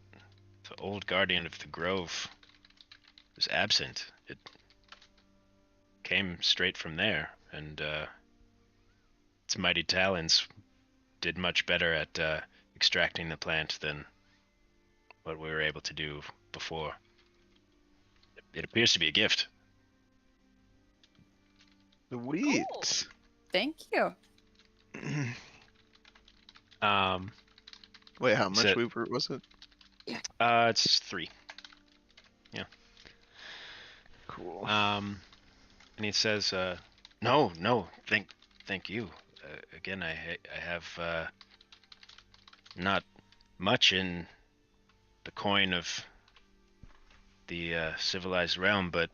the old guardian of the grove was absent. It came straight from there, and its mighty talons did much better at extracting the plant than what we were able to do before. It appears to be a gift." Sweet. Thank you. Wait, how much said- weave root was it? It's 3. Cool. And he says, "No, thank you. Again, I have not much in the coin of the civilized realm, but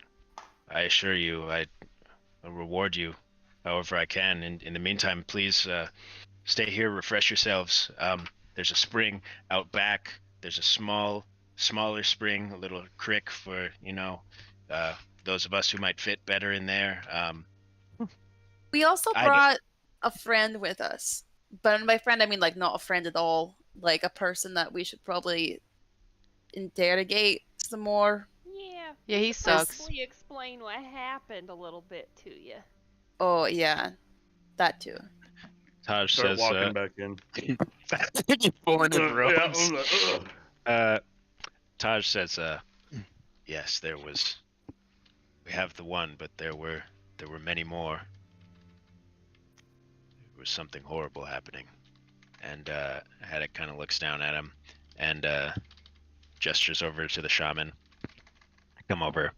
I assure you, I'll reward you however I can. In the meantime, please stay here, refresh yourselves. There's a spring out back. There's a smaller spring, a little creek for those of us who might fit better in there. We also I brought a friend with us. But by friend, I mean like not a friend at all. Like a person that we should probably interrogate some more. Yeah. Yeah, he sucks. Possibly explain what happened a little bit to you. Oh yeah, that too. Taj Start says, walking back in. "You're pulling his Yeah, I robes." was like, ugh. Taj says, "Yes, there was. We have the one, but there were many more. There was something horrible happening." And Haddock kind of looks down at him and gestures over to the shaman. "Come over."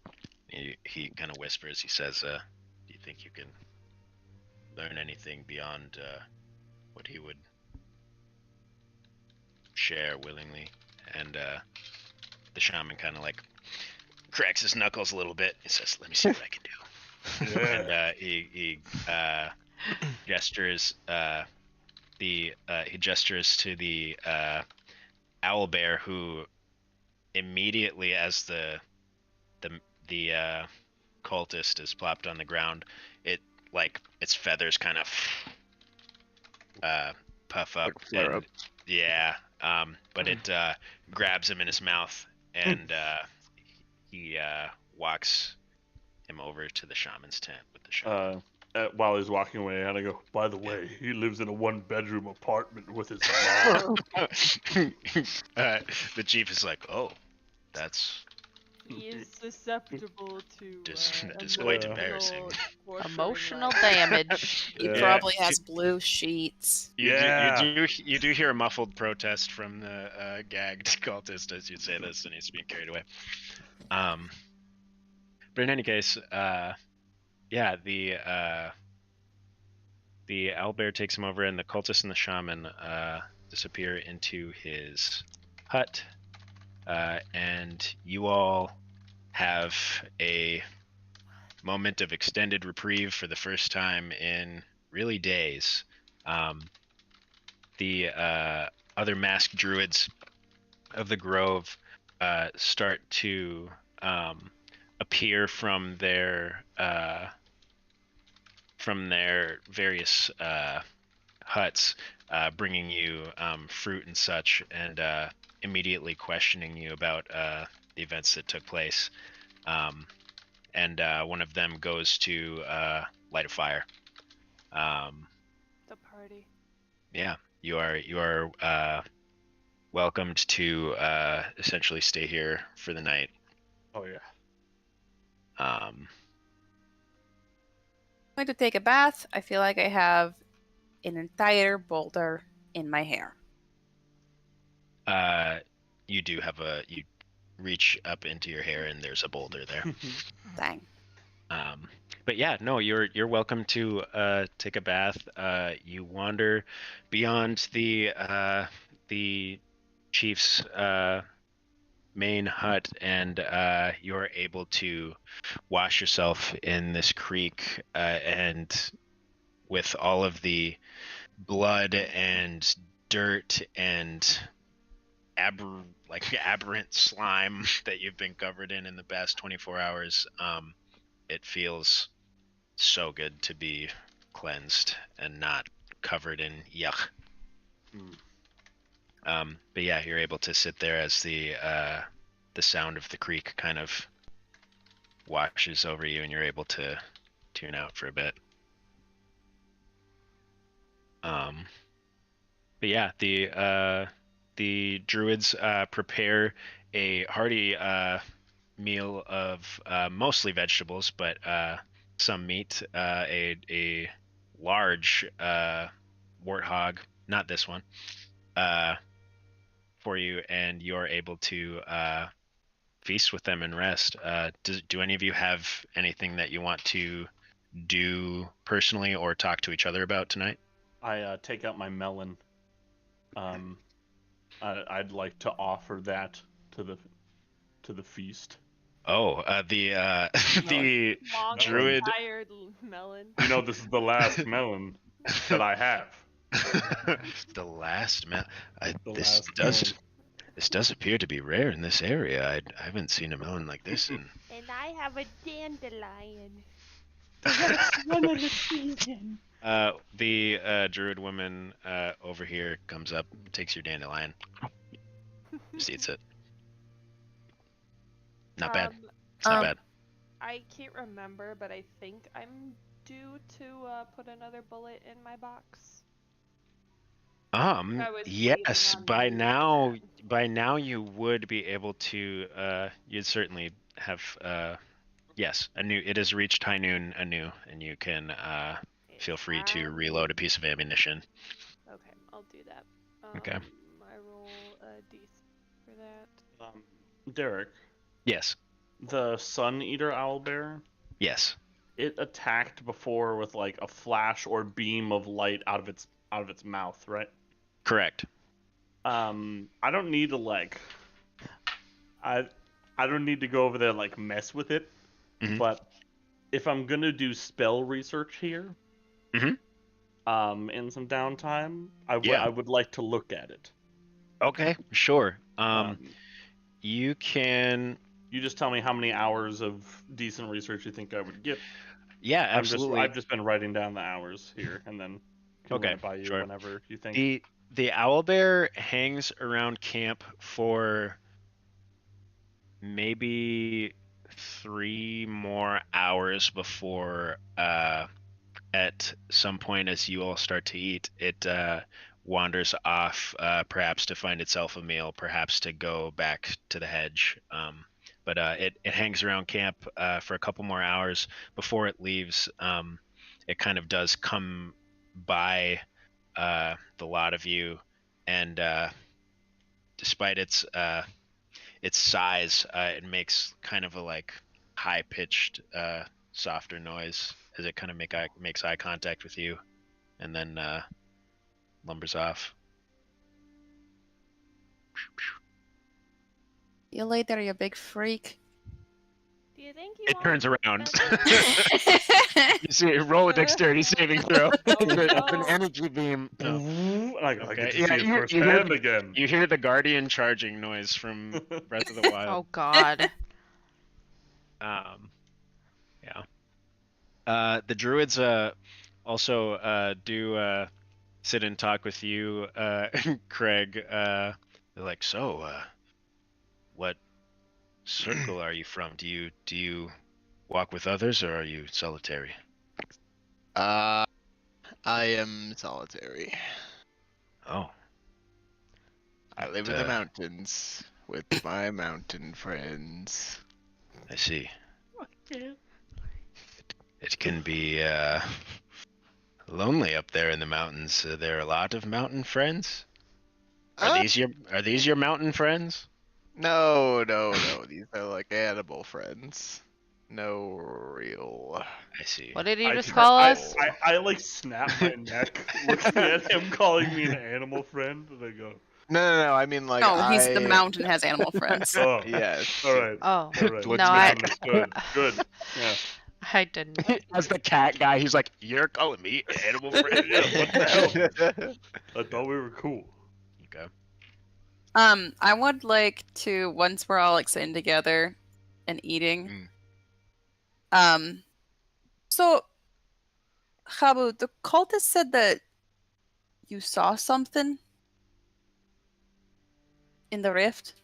He kind of whispers. He says, "Do you think you can learn anything beyond what he would share willingly?" And the shaman kind of like cracks his knuckles a little bit. He says, "Let me see what I can do." Yeah. And he gestures he gestures to the owl bear, who immediately, as the cultist is plopped on the ground, it like its feathers kind of puff up, Like flare and up. yeah, but it grabs him in his mouth, and he walks him over to the shaman's tent with the shaman. While he's walking away, and I go, by the way, he lives in a 1-bedroom apartment with his mom. The chief is like, "Oh, that's He is susceptible to It's quite embarrassing." Emotional damage. He Yeah. probably has blue sheets. Yeah. You do hear a muffled protest from the gagged cultist as you say this, and he's being carried away. But in any case, yeah, the owlbear takes him over, and the cultist and the shaman disappear into his hut, and you all have a moment of extended reprieve for the first time in really days. The other masked druids of the grove start to appear from their various huts, bringing you fruit and such, and immediately questioning you about the events that took place. And one of them goes to light a fire. The party. Yeah, you are welcomed to essentially stay here for the night. Oh yeah. I'm going to take a bath. I feel like I have an entire boulder in my hair. You do have you reach up into your hair and there's a boulder there. Dang. But yeah, no, you're welcome to take a bath. You wander beyond the chief's main hut, and you're able to wash yourself in this creek, and with all of the blood and dirt and aberrant slime that you've been covered in the past 24 hours, it feels so good to be cleansed and not covered in yuck. But yeah, you're able to sit there as the sound of the creek kind of washes over you, and you're able to tune out for a bit. But yeah, the druids prepare a hearty meal of mostly vegetables, but some meat. A large warthog, not this one, for you, and you're able to feast with them and rest. Do any of you have anything that you want to do personally or talk to each other about tonight? I take out my melon. I'd like to offer that to the feast. Oh, the Long druid. tired melon. You know, this is the last melon that I have. The last melon. The This last does melon. this does appear to be rare in this area. I haven't seen a melon like this in. And I have a dandelion. One of the season. The druid woman over here comes up, takes your dandelion, just eats it. Not bad. It's not bad. I can't remember, but I think I'm due to put another bullet in my box. I was Yes. waiting on By now you would be able to. You'd certainly have. Yes, it has reached high noon anew, and you can feel free to reload a piece of ammunition. Okay, I'll do that. Okay. I roll a d6 for that. Derek, Yes. the Sun Eater owlbear, Yes. it attacked before with like a flash or beam of light out of its mouth, right? Correct. I don't need to I don't need to go over there and like mess with it. Mhm. But if I'm gonna do spell research here, Mhm. in some downtime, I Yeah. would like to look at it. Okay. Sure. You can. You just tell me how many hours of decent research you think I would get. Yeah, absolutely. I've just been writing down the hours here, and then can Okay, run it by you sure. whenever you think. The owlbear hangs around camp for maybe 3 more hours before at some point as you all start to eat, it wanders off, perhaps to find itself a meal, perhaps to go back to the hedge. But it hangs around camp for a couple more hours before it leaves. It kind of does come by the lot of you, and despite its size, it makes kind of a like high-pitched, softer noise as it kind of makes eye contact with you, and then lumbers off. See you later, you big freak. Do you think you It want turns around. that- You see, roll a dexterity saving throw. It's an energy beam. I get Okay. to Yeah, see it you firsthand hear again. You hear the guardian charging noise from Breath of the Wild. Oh God. Yeah. The druids also do sit and talk with you, Craig. They're like, so, what circle are you from? Do you walk with others, or are you solitary? I am solitary. Oh, I live in the mountains with my mountain friends. I see. Yeah. It can be lonely up there in the mountains. Are there a lot of mountain friends? Are Uh, these your mountain friends? no. These are like animal friends. No real. I see. What did you I just try- call I, us? I like snap my neck looking at him calling me an animal friend, and I go, No. I mean, like, No, he's the mountain has animal friends. oh, Yes. all right, Oh, all right, What's no, I. misunderstood. Good, yeah. I didn't. As the cat guy, he's like, You're calling me an animal friend? Yeah, what the hell? I thought we were cool. Okay. I would like to, once we're all like sitting together and eating. So Habu, the cultist said that you saw something in the rift.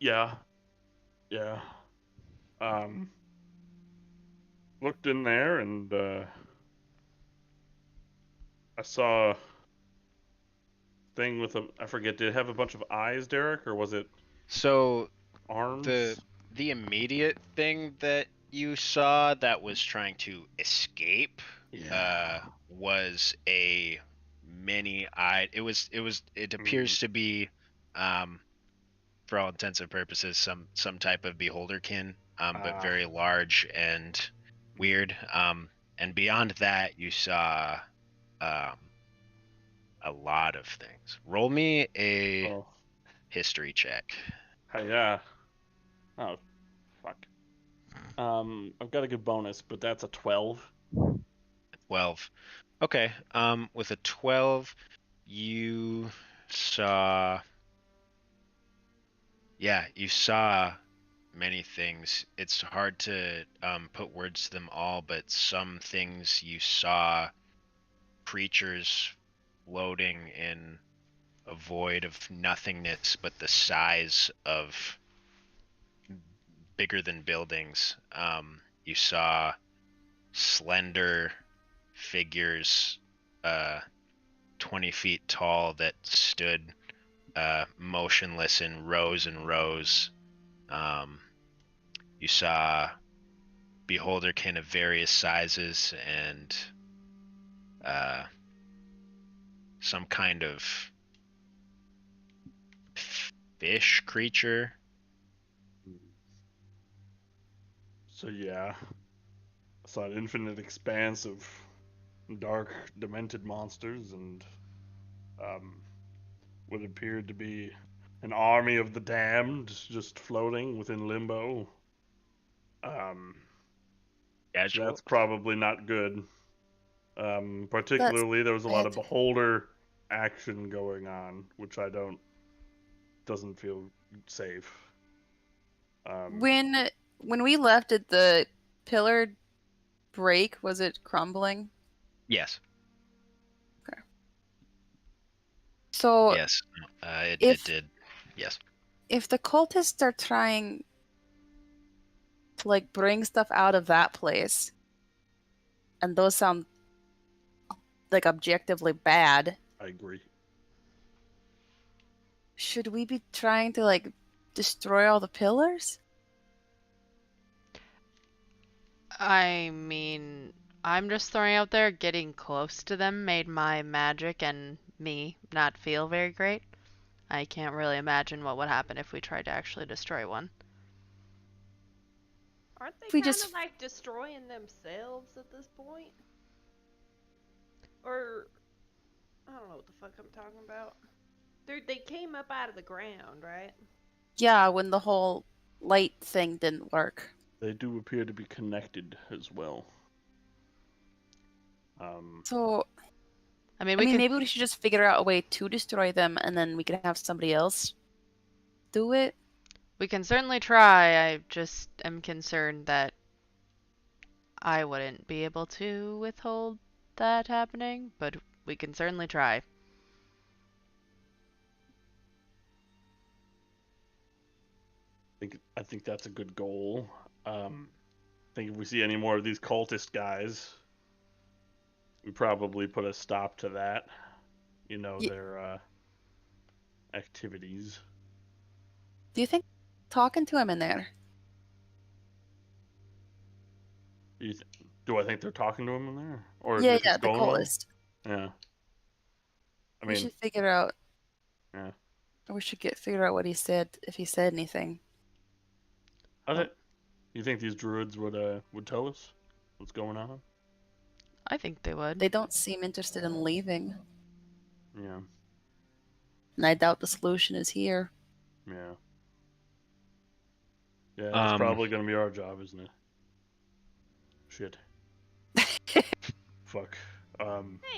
Yeah. Looked in there and I saw a thing with I forget, did it have a bunch of eyes, Derek, or was it So arms? the immediate thing that you saw that was trying to escape was a many-eyed. It appears to be for all intents and purposes some type of beholderkin, but very large and weird. And beyond that, you saw a lot of things. Roll me a Oh, history check. yeah. Oh, fuck. I've got a good bonus, but that's a 12. 12. Okay. With a 12, you saw. Yeah, you saw many things. It's hard to put words to them all, but some things you saw creatures floating in a void of nothingness, but the size of bigger than buildings. You saw slender figures, 20 feet tall, that stood motionless in rows and rows. You saw beholderkin of various sizes and some kind of fish creature. So yeah, I saw an infinite expanse of dark, demented monsters, and what appeared to be an army of the damned just floating within limbo. So that's probably not good. Particularly, there was a lot of beholder action going on, which doesn't feel safe. When we left, did the pillar break? Was it crumbling? Yes. So Yes. It did. Yes. if the cultists are trying to like bring stuff out of that place, and those sound like objectively bad, I agree. should we be trying to like destroy all the pillars? I mean, I'm just throwing out there, getting close to them made my magic and me not feel very great. I can't really imagine what would happen if we tried to actually destroy one. Aren't they If we kind just- of like destroying themselves at this point? Or I don't know what the fuck I'm talking about. They came up out of the ground, right? Yeah, when the whole light thing didn't work. They do appear to be connected as well. So I mean, I mean, could. maybe we should just figure out a way to destroy them, and then we could have somebody else do it. We can certainly try. I just am concerned that I wouldn't be able to withhold that happening, but we can certainly try. I think that's a good goal. I think if we see any more of these cultist guys, we probably put a stop to that. You know, Ye- their activities. Do you think talking to him in there? Do I think they're talking to him in there, or Yeah, if it's the going well? coolest. Yeah. I We mean, should figure out. yeah. We should figure out what he said, if he said anything. You think these druids would tell us what's going on? I think they would. They don't seem interested in leaving, Yeah. and I doubt the solution is here. Yeah. Yeah, that's Um, probably gonna be our job, isn't it? Shit. Fuck. Hey,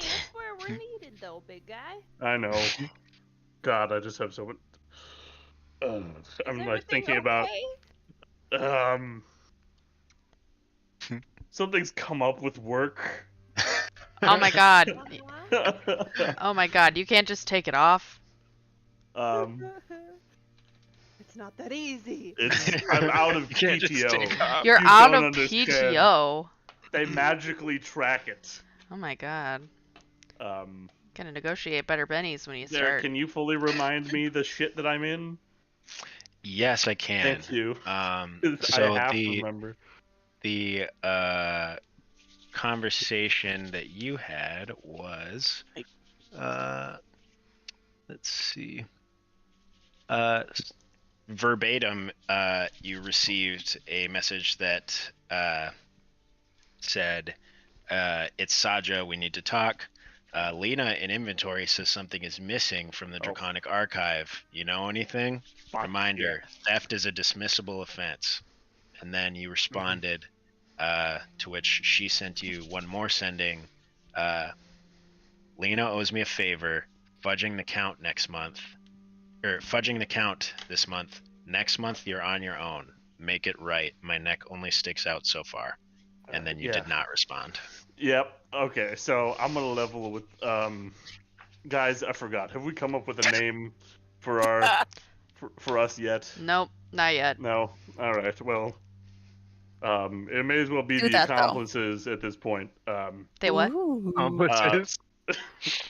that's where we're needed, though, big guy. I know. God, I just have so much. Is I'm like everything thinking about okay? something's come up with work. Oh my god. Uh-huh. Oh my god, you can't just take it off. It's not that easy. I'm out of You can't just PTO. take off. You're You out don't of understand. PTO. They magically track it. Oh my god. Um, Gonna negotiate better bennies when you Derek, start. can you fully remind me the shit that I'm in? Yes, I can. Thank you. So I have to remember. the conversation that you had was, let's see, verbatim. You received a message that said, "It's Saja. We need to talk." Lena in inventory says something is missing from the Draconic Archive. You know anything? Fuck Reminder: theft is a dismissible offense. And then you responded, to which she sent you one more sending. Lena owes me a favor, fudging the count next month, or fudging the count this month. Next month you're on your own. Make it right. My neck only sticks out so far. And then you did not respond. Yep. Okay, so I'm gonna level with guys. I forgot. Have we come up with a name for our for us yet? Nope, not yet. No. All right. Well, it may as well be Do the that, though. accomplices at this point. They what? Ooh.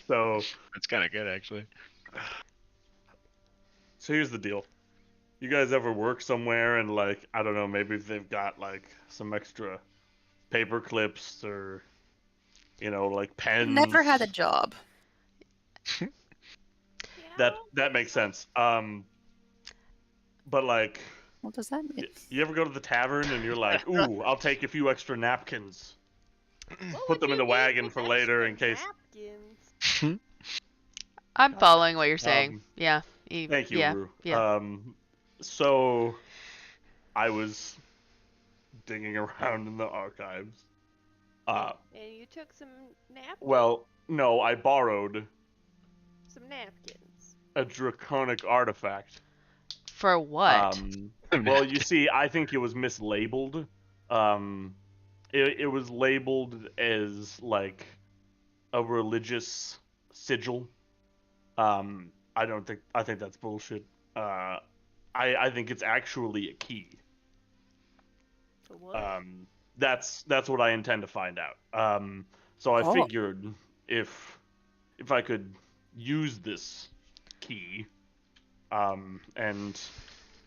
So That's kind of good, actually. So here's the deal. You guys ever work somewhere and like, I don't know, maybe if they've got like some extra paper clips or, you know, like pens. Never had a job. That makes sense. But like, What does that mean? you ever go to the tavern and you're like, ooh, I'll take a few extra napkins. Put them in the wagon for later in case. Napkins? I'm following what you're saying. Yeah. Thank you, yeah, Rue. Yeah. So I was digging around in the archives. And you took some napkins? Well, no, I borrowed Some napkins. a draconic artifact. For what? Well, you see, I think it was mislabeled. It was labeled as like a religious sigil. I think that's bullshit. I think it's actually a key. So what? That's what I intend to find out. So I figured if I could use this key, and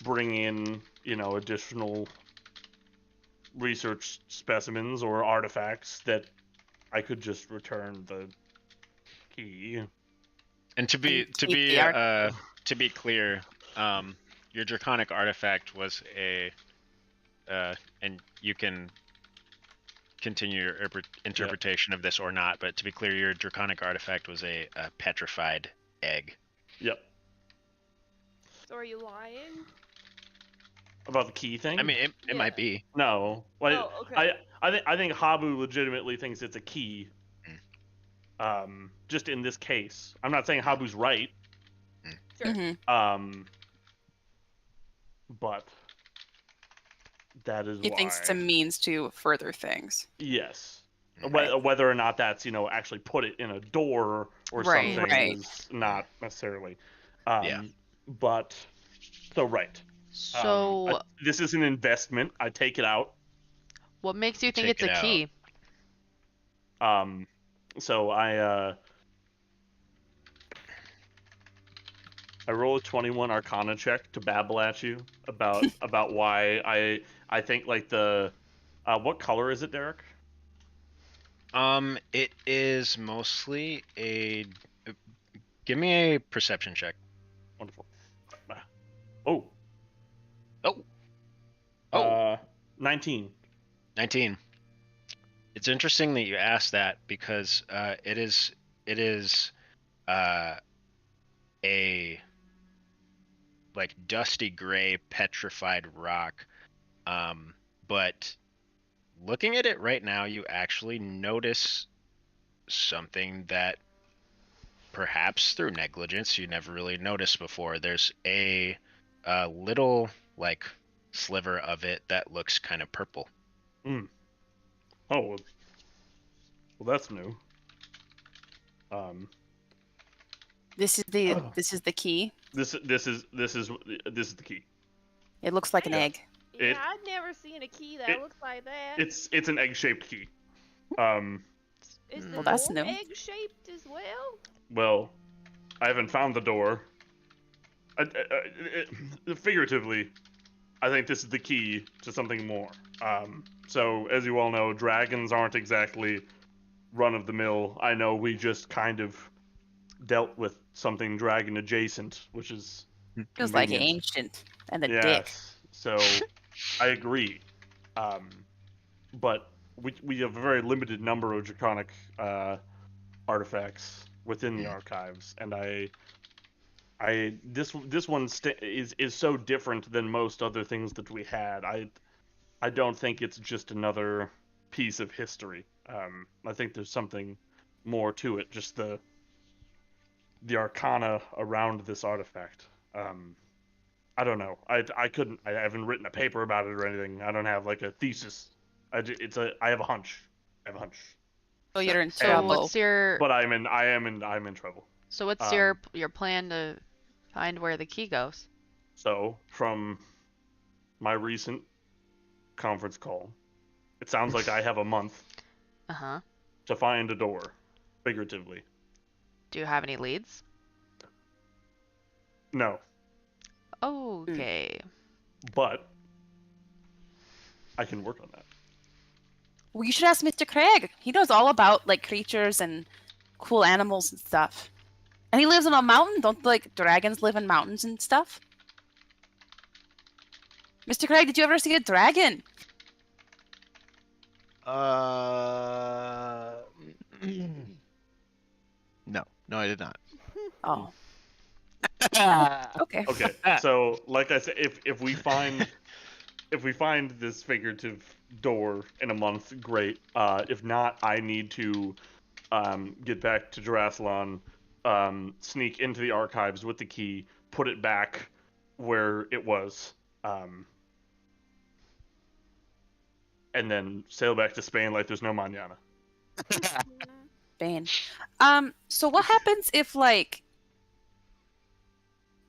bring in, you know, additional research specimens or artifacts, that I could just return the key. And to be clear, your draconic artifact was a, and you can continue your interpretation of this or not, but to be clear, your draconic artifact was a petrified egg. Yep. So are you lying? About the key thing? I mean, it might be. No. Like, Oh, okay. I think Habu legitimately thinks it's a key. Just in this case. I'm not saying Habu's right. Sure. Mm-hmm. but that is He why. thinks it's a means to further things. Yes. Right. Whether or not that's actually put it in a door or Right. something Right. is not necessarily. Yeah. But so right. So, This is an investment. I take it out. what makes you think Take it's it a out. key? So I roll a 21 Arcana check to babble at you about why I think like the what color is it, Derek? It is mostly a. Give me a perception check. Wonderful. Oh. Oh. 19. 19. It's interesting that you asked that because it is a like dusty gray petrified rock. But looking at it right now, you actually notice something that perhaps through negligence you never really noticed before. There's a little like sliver of it that looks kind of purple. Oh, well, that's new. This is the key. This is the key. It looks like an Yeah. egg. Yeah, I've never seen a key that looks like that. It's an egg-shaped key. Is the Well, that's door new. egg-shaped as well? Well, I haven't found the door. Figuratively, I think this is the key to something more. So as you all know, dragons aren't exactly run-of-the-mill. I know we just kind of dealt with something dragon adjacent, which is It was like convenient. ancient and a dick. Yes. So I agree. But we have a very limited number of draconic artifacts within the archives, and this one is so different than most other things that we had. I don't think it's just another piece of history. I think there's something more to it. Just the arcana around this artifact. I don't know. I haven't written a paper about it or anything. I don't have like a thesis. I have a hunch. I have a hunch. So you're in So trouble. what's your But I'm in trouble. so what's um, your plan to find where the key goes? So from my recent conference call, it sounds like I have a month Uh-huh. to find a door, figuratively. Do you have any leads? No, Okay. but I can work on that. Well, you should ask Mr. Craig. He knows all about like creatures and cool animals and stuff. And he lives on a mountain. Don't like dragons live in mountains and stuff? Mr. Craig, did you ever see a dragon? No, I did not. Oh. Okay. Okay, so like I said, if we find this figurative door in a month, great. If not, I need to get back to Jarasalon, sneak into the archives with the key, put it back where it was, and then sail back to Spain like there's no mañana. Bane. So what happens if like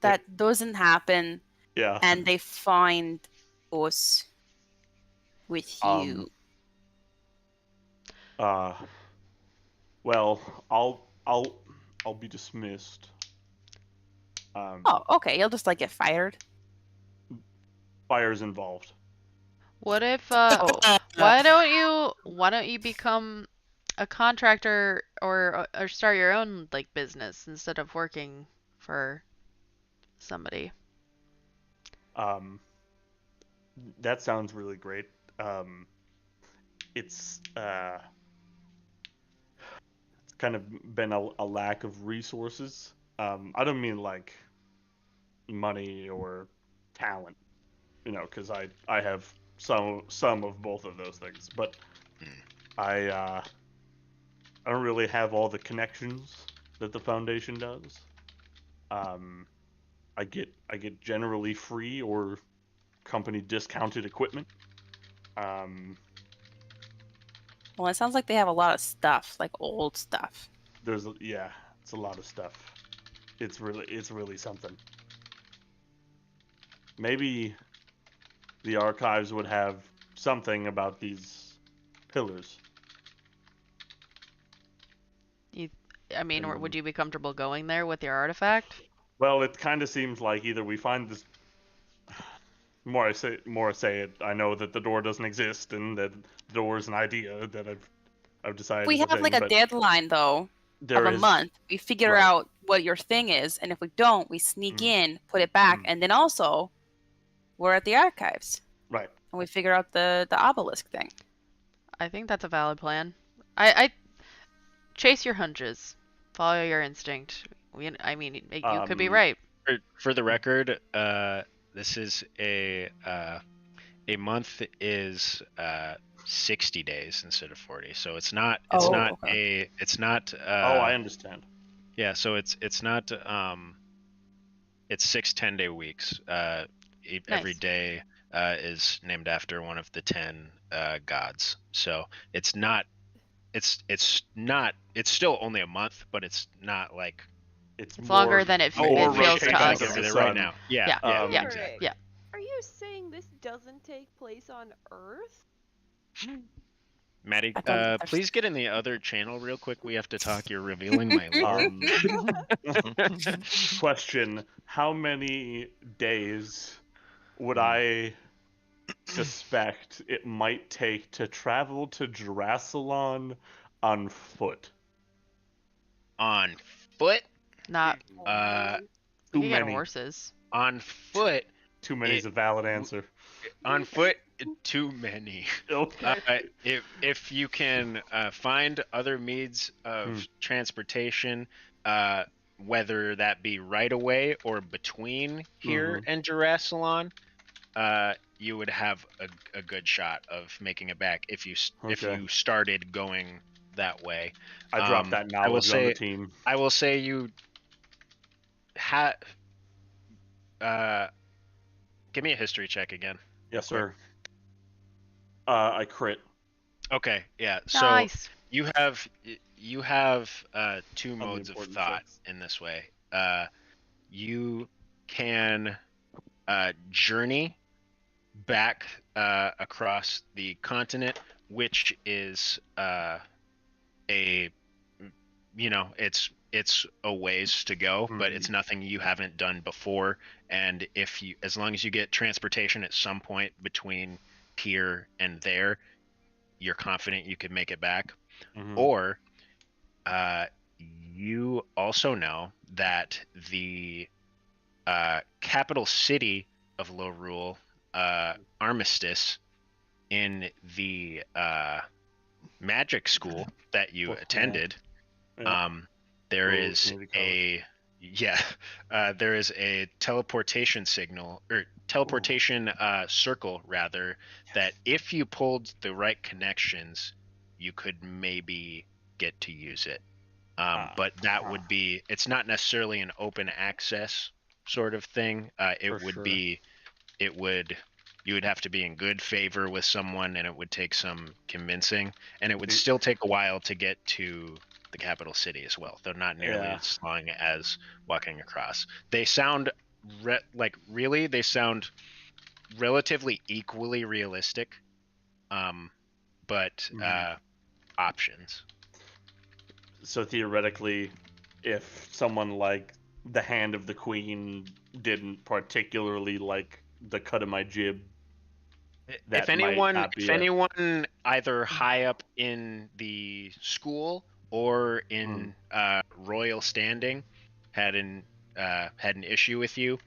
that doesn't happen Yeah. and they find us with you? Well, I'll be dismissed. Oh, okay. You'll just like get fired. Fire's involved. What if Oh. why don't you become a contractor or start your own like business instead of working for somebody? That sounds really great. It's kind of been a lack of resources. I don't mean like money or talent, because I have some of both of those things, but I don't really have all the connections that the foundation does. I get generally free or company discounted equipment. Well, it sounds like they have a lot of stuff, like old stuff. It's a lot of stuff. It's really something. Maybe the archives would have something about these pillars. I mean, And, would you be comfortable going there with your artifact? well, it kind of seems like either we find this. More I say it, I know that the door doesn't exist, and that the door is an idea that I've decided. We is a have like thing, a but deadline though there of a is month. We figure right. out what your thing is, and if we don't, we sneak in, put it back, and then also we're at the archives. Right. And we figure out the obelisk thing. I think that's a valid plan. I chase your hunches, follow your instinct. I mean, you could be right. For the record, this is a month is 60 days instead of 40, so it's not okay. I understand. Yeah, so it's not it's 6 10-day weeks. Every Nice. day is named after one of the 10 gods. So it's not it's still only a month, but it's not like It's longer more, than it more feels to rotation gotta us. get of over the there right sun. now. Yeah, Yeah. yeah, Yeah. exactly. Yeah. Are you saying this doesn't take place on Earth? Maddie, I don't understand. please get in the other channel real quick. We have to talk. You're revealing my lore. Question: how many days would I suspect it might take to travel to Jurasalon on foot? On foot? Not. Too We can get many. horses. On foot? Too many is a valid answer. On foot? Too many. Okay. If you can find other means of transportation, whether that be right away or between here and Jurasalon, you would have a good shot of making it back if you started going that way. I dropped that knowledge on the team. I will say you give me a history check again. Yes, sir. I crit. Okay, yeah. So Nice. you have two modes of thought in this way. You can journey back across the continent, which is it's a ways to go, but it's nothing you haven't done before. And as long as you get transportation at some point between here and there, you're confident you could make it back. Or you also know that the capital city of Low Rule, Armistice, in the magic school that you attended, there is a teleportation signal, or teleportation circle rather, that if you pulled the right connections, you could maybe get to use it. But that would be, it's not necessarily an open access sort of thing. You would have to be in good favor with someone, and it would take some convincing, and it would still take a while to get to the capital city as well. They're not nearly as long as walking across. They sound they sound relatively equally realistic, but options. So theoretically, if someone like the Hand of the Queen didn't particularly like the cut of my jib, if anyone either high up in the school or in royal standing had an issue with you,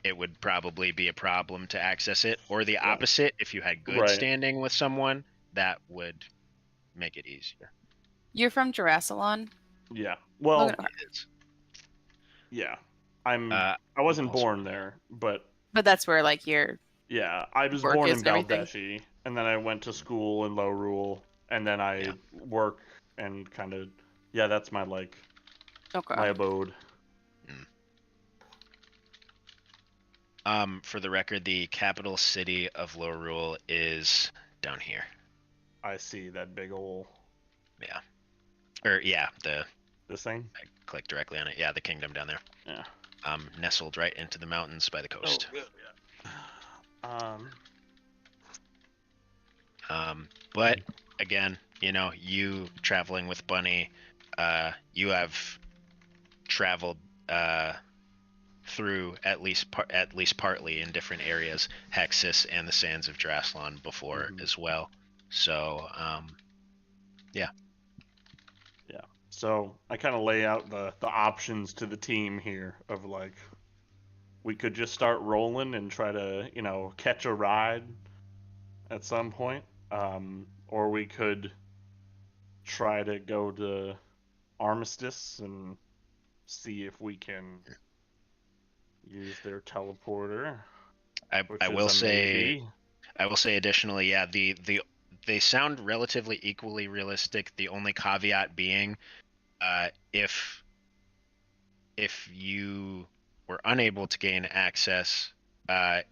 it would probably be a problem to access it. Or the opposite, if you had good standing with someone, that would make it easier. You're from Jurasalon? Yeah. Well, yeah. I wasn't born there, but that's where like your I was born in Baldeshi, and then I went to school in Low Rule, and then I work and kind of that's my my abode. For the record, the capital city of Lorule is down here. I see that big ol' Yeah. Or yeah, this thing. I clicked directly on it. Yeah, the kingdom down there. Yeah. Nestled right into the mountains by the coast. good. Yeah. But again, you traveling with Bunny, you have traveled through at least partly in different areas, Hexus and the sands of Draslan before as well. So, yeah. Yeah. So I kind of lay out the options to the team here of like, we could just start rolling and try to catch a ride at some point, or we could try to go to Armistice and see if we can use their teleporter. I will say additionally, yeah, they sound relatively equally realistic. The only caveat being, if you were unable to gain access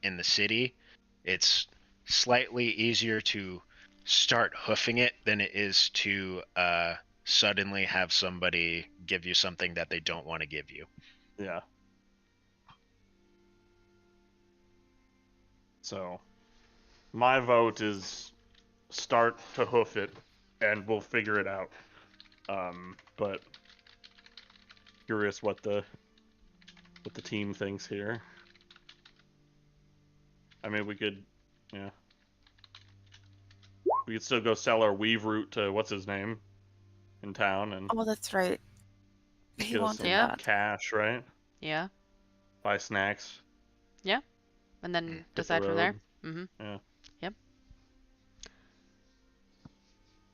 in the city, it's slightly easier to start hoofing it than it is to suddenly have somebody give you something that they don't want to give you. Yeah. So my vote is start to hoof it, and we'll figure it out. But curious what the team thinks here. I mean, we could still go sell our weave route to what's his name in town and Oh, that's right. He get us wanted some Yeah. cash, right? Yeah. Buy snacks. And then Hit the decide from there. road. Mm-hmm. Yeah. Yep.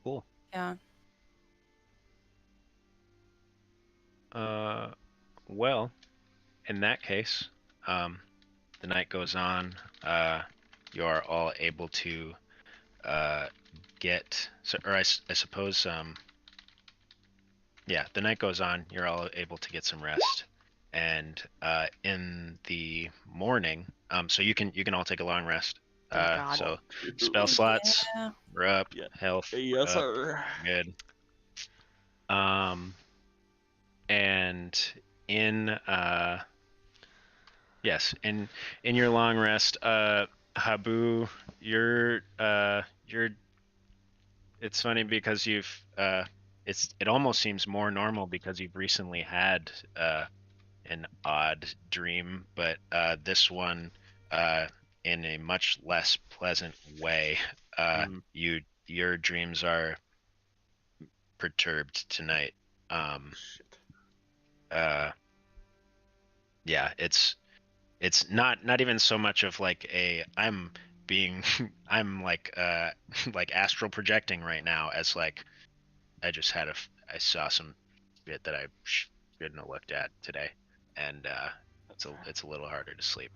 Cool. Yeah. Well, in that case, the night goes on. You are all able to get, or I suppose, yeah, the night goes on. You're all able to get some rest, and in the morning, so you can all take a long rest. Thank God. So spell slots, Yeah. we're up. Yeah. Health, Yes, up. sir. Good. And in yes, in your long rest, Habu, you're it's funny because you've it almost seems more normal because you've recently had an odd dream, but this one in a much less pleasant way. Your dreams are perturbed tonight. Shit. Yeah, it's not even so much of like I'm like like astral projecting right now as like I saw some bit that I shouldn't have looked at today, and it's a little harder to sleep.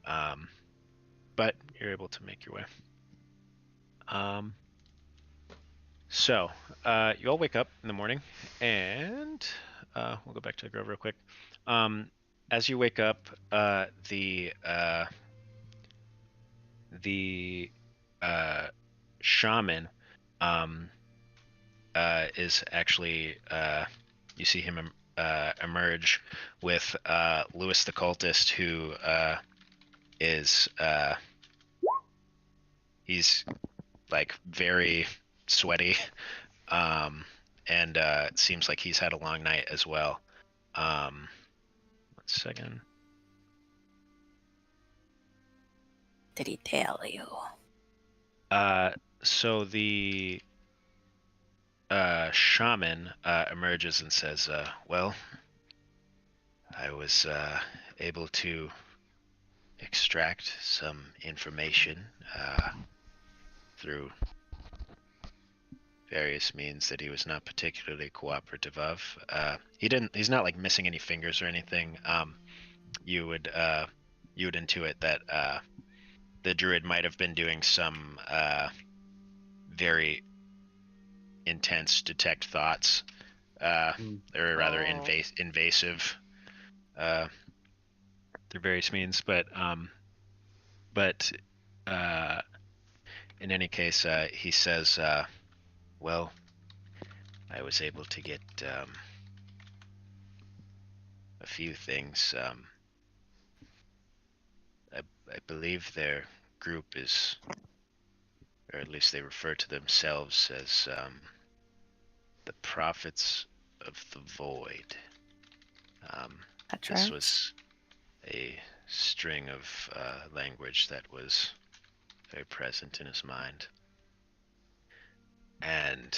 Yeah. But you're able to make your way. So you all wake up in the morning, and we'll go back to the grove real quick. As you wake up, the shaman is actually you see him emerge with Louis the cultist, who is he's like very sweaty, and it seems like he's had a long night as well. 1 second. Did he tell you? So the shaman emerges and says, well, I was able to extract some information through various means that he was not particularly cooperative of. He's not like missing any fingers or anything. You would intuit that the druid might have been doing some very intense detect thoughts, or rather invasive through various means, but in any case, he says, well, I was able to get a few things. I believe their group is, or at least they refer to themselves as the Prophets of the Void. That's This right. was a string of language that was very present in his mind. And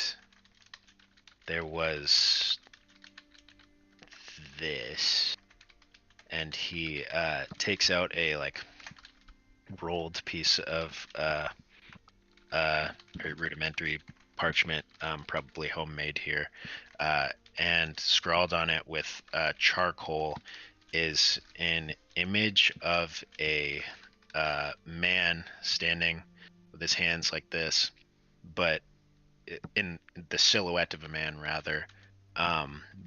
there was this, and he takes out a rolled piece of rudimentary parchment, probably homemade here, and scrawled on it with charcoal is an image of a man standing with his hands like this, but in the silhouette of a man rather,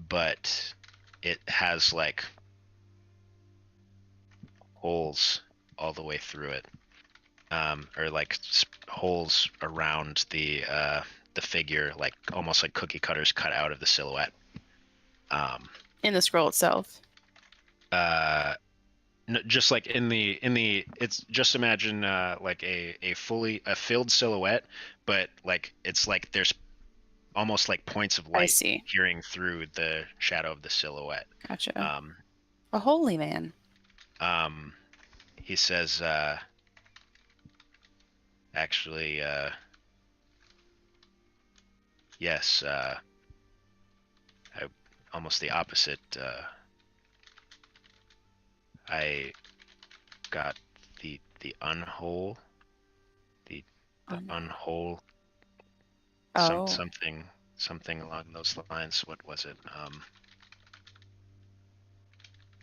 but it has like holes all the way through it, or like holes around the figure, like almost like cookie cutters cut out of the silhouette. In the scroll itself. Just like in the it's just imagine like a filled silhouette, but like it's like there's almost like points of I light see. peering through the shadow of the silhouette. Gotcha. A holy man. He says, actually, yes, I almost the opposite. I got the unwhole, the unwhole, Oh. something along those lines. What was it?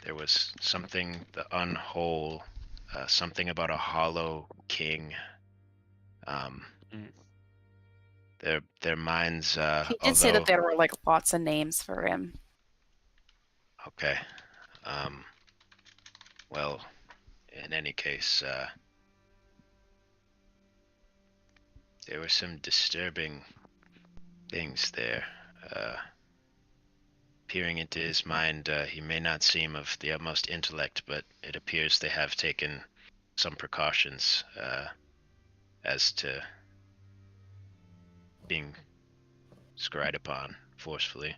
There was something, the unwhole, something about a hollow king. Their minds. He did say that there were like lots of names for him. Okay. Well, in any case, there were some disturbing things there. Peering into his mind, he may not seem of the utmost intellect, but it appears they have taken some precautions as to being scryed upon forcefully.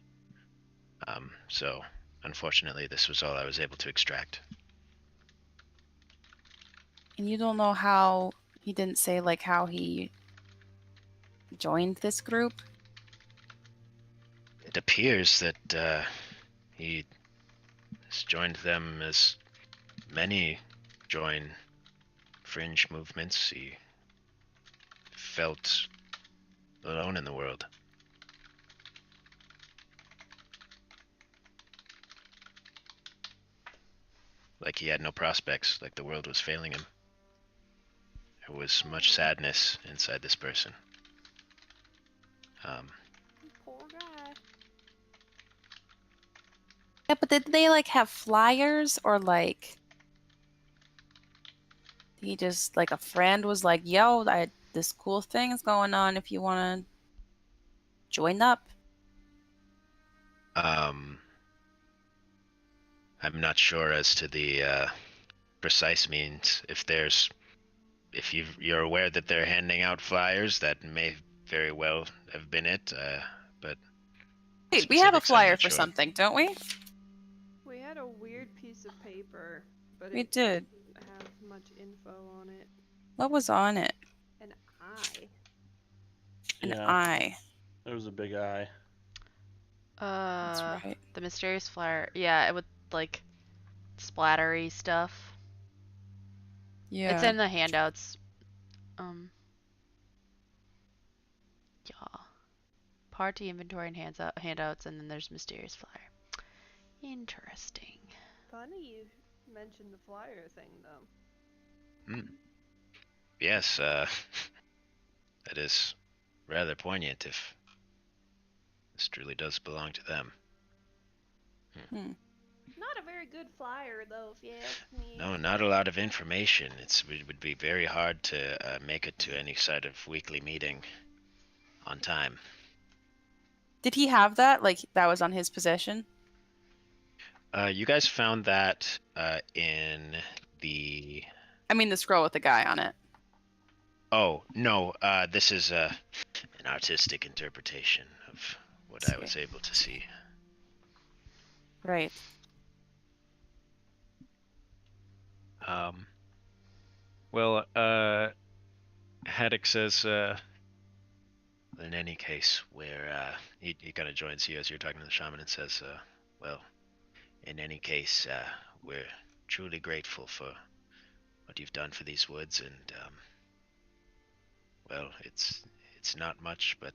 So, unfortunately, this was all I was able to extract. And you don't know how he didn't say like how he joined this group? It appears that he has joined them as many join fringe movements. He felt alone in the world. Like he had no prospects, like the world was failing him. There was much sadness inside this person. Poor guy. Yeah, but did they like have flyers or like he just like a friend was like, yo, this cool thing is going on if you want to join up? I'm not sure as to the precise means. If you're aware that they're handing out flyers, that may very well have been it. But Wait, we have a specifics, I'm flyer not for sure. something, don't we? We had a weird piece of paper, but We it did. didn't have much info on it. What was on it? An eye. An Yeah. eye. There was a big eye. That's right. The mysterious flyer. Yeah, it would like splattery stuff. Yeah. It's in the handouts. Yeah. Party inventory and handouts, and then there's mysterious flyer. Interesting. Funny you mentioned the flyer thing, though. Yes, that is rather poignant if this truly does belong to them. Not a very very good flyer, though, if you ask me. No, not a lot of information. It would be very hard to make it to any sort of weekly meeting on time. Did he have that? Like, that was on his possession? You guys found that in the... I mean, the scroll with the guy on it. Oh, no, this is an artistic interpretation of what I was able to see. Right. Well, Haddock says, in any case, he kind of joins you as you're talking to the shaman and says, well, in any case, we're truly grateful for what you've done for these woods, and, well, it's not much, but,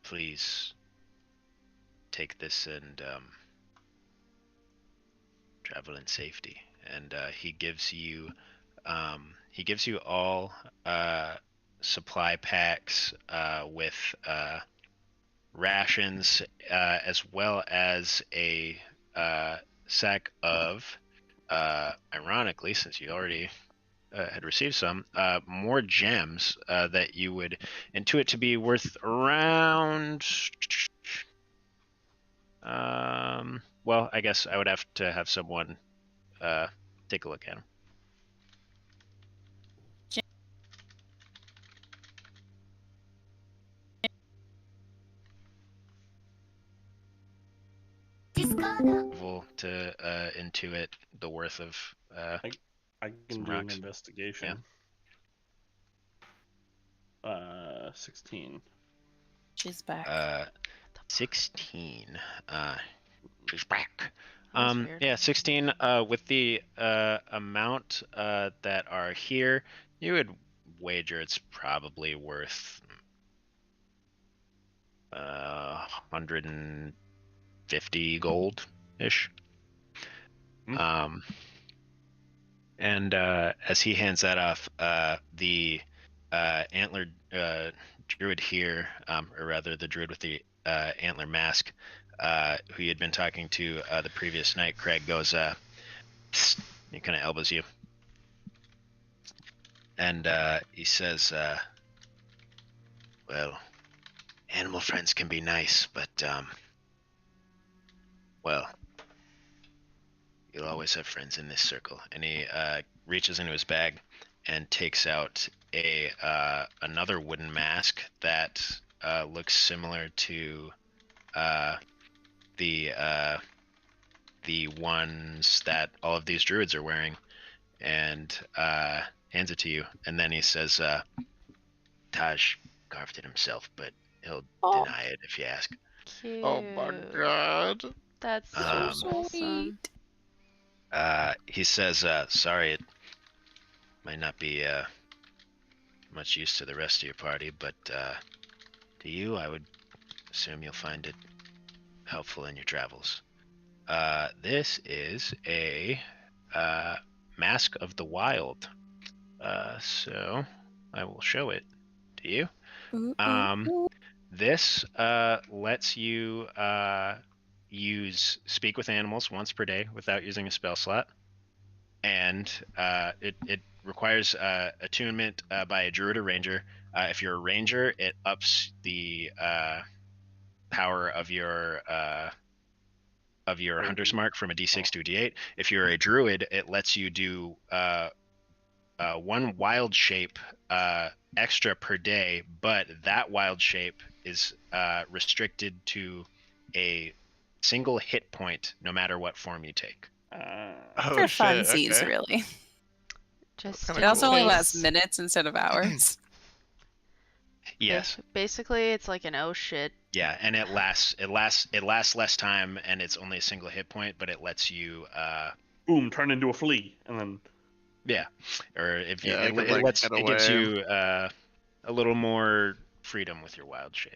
please take this and, travel in safety. And, he gives you all, supply packs, with, rations, as well as a sack of, ironically, since you already had received some, more gems that you would intuit to be worth around. Well, I guess I would have to have someone take a look at them. To intuit the worth of I can some do an rocks. investigation. 16. She's back. 16. She's back. That's weird. Yeah, 16. With the amount that are here, you would wager it's probably worth 150 gold ish. And as he hands that off, the antlered druid here, or rather the druid with the antler mask, who you had been talking to the previous night, Craig, goes, psst, he kind of elbows you. And he says, well, animal friends can be nice, but, well, you'll always have friends in this circle. And he reaches into his bag and takes out another wooden mask that looks similar to the ones that all of these druids are wearing, and hands it to you. And then he says, Taj carved it himself, but he'll deny it if you ask. Cute. Oh my god. That's so Um, wholesome. He says, sorry, it might not be much use to the rest of your party, but to you, I would assume you'll find it helpful in your travels. This is a Mask of the Wild. So I will show it to you. This lets you speak with animals once per day without using a spell slot, and it requires attunement by a druid or ranger. If you're a ranger, it ups the power of your hunter's mark from a d6 to a d8. If you're a druid, it lets you do one wild shape extra per day, but that wild shape is restricted to a single hit point no matter what form you take. Oh For shit, funsies, okay. really. Just kinda It also cool. only lasts minutes instead of hours. Yes. Basically, it's like an oh shit. Yeah, and it lasts less time, and it's only a single hit point, but it lets you Boom, turn into a flea, and then yeah, or if you Yeah, I could, it like, get gives away. you a little more freedom with your wild shape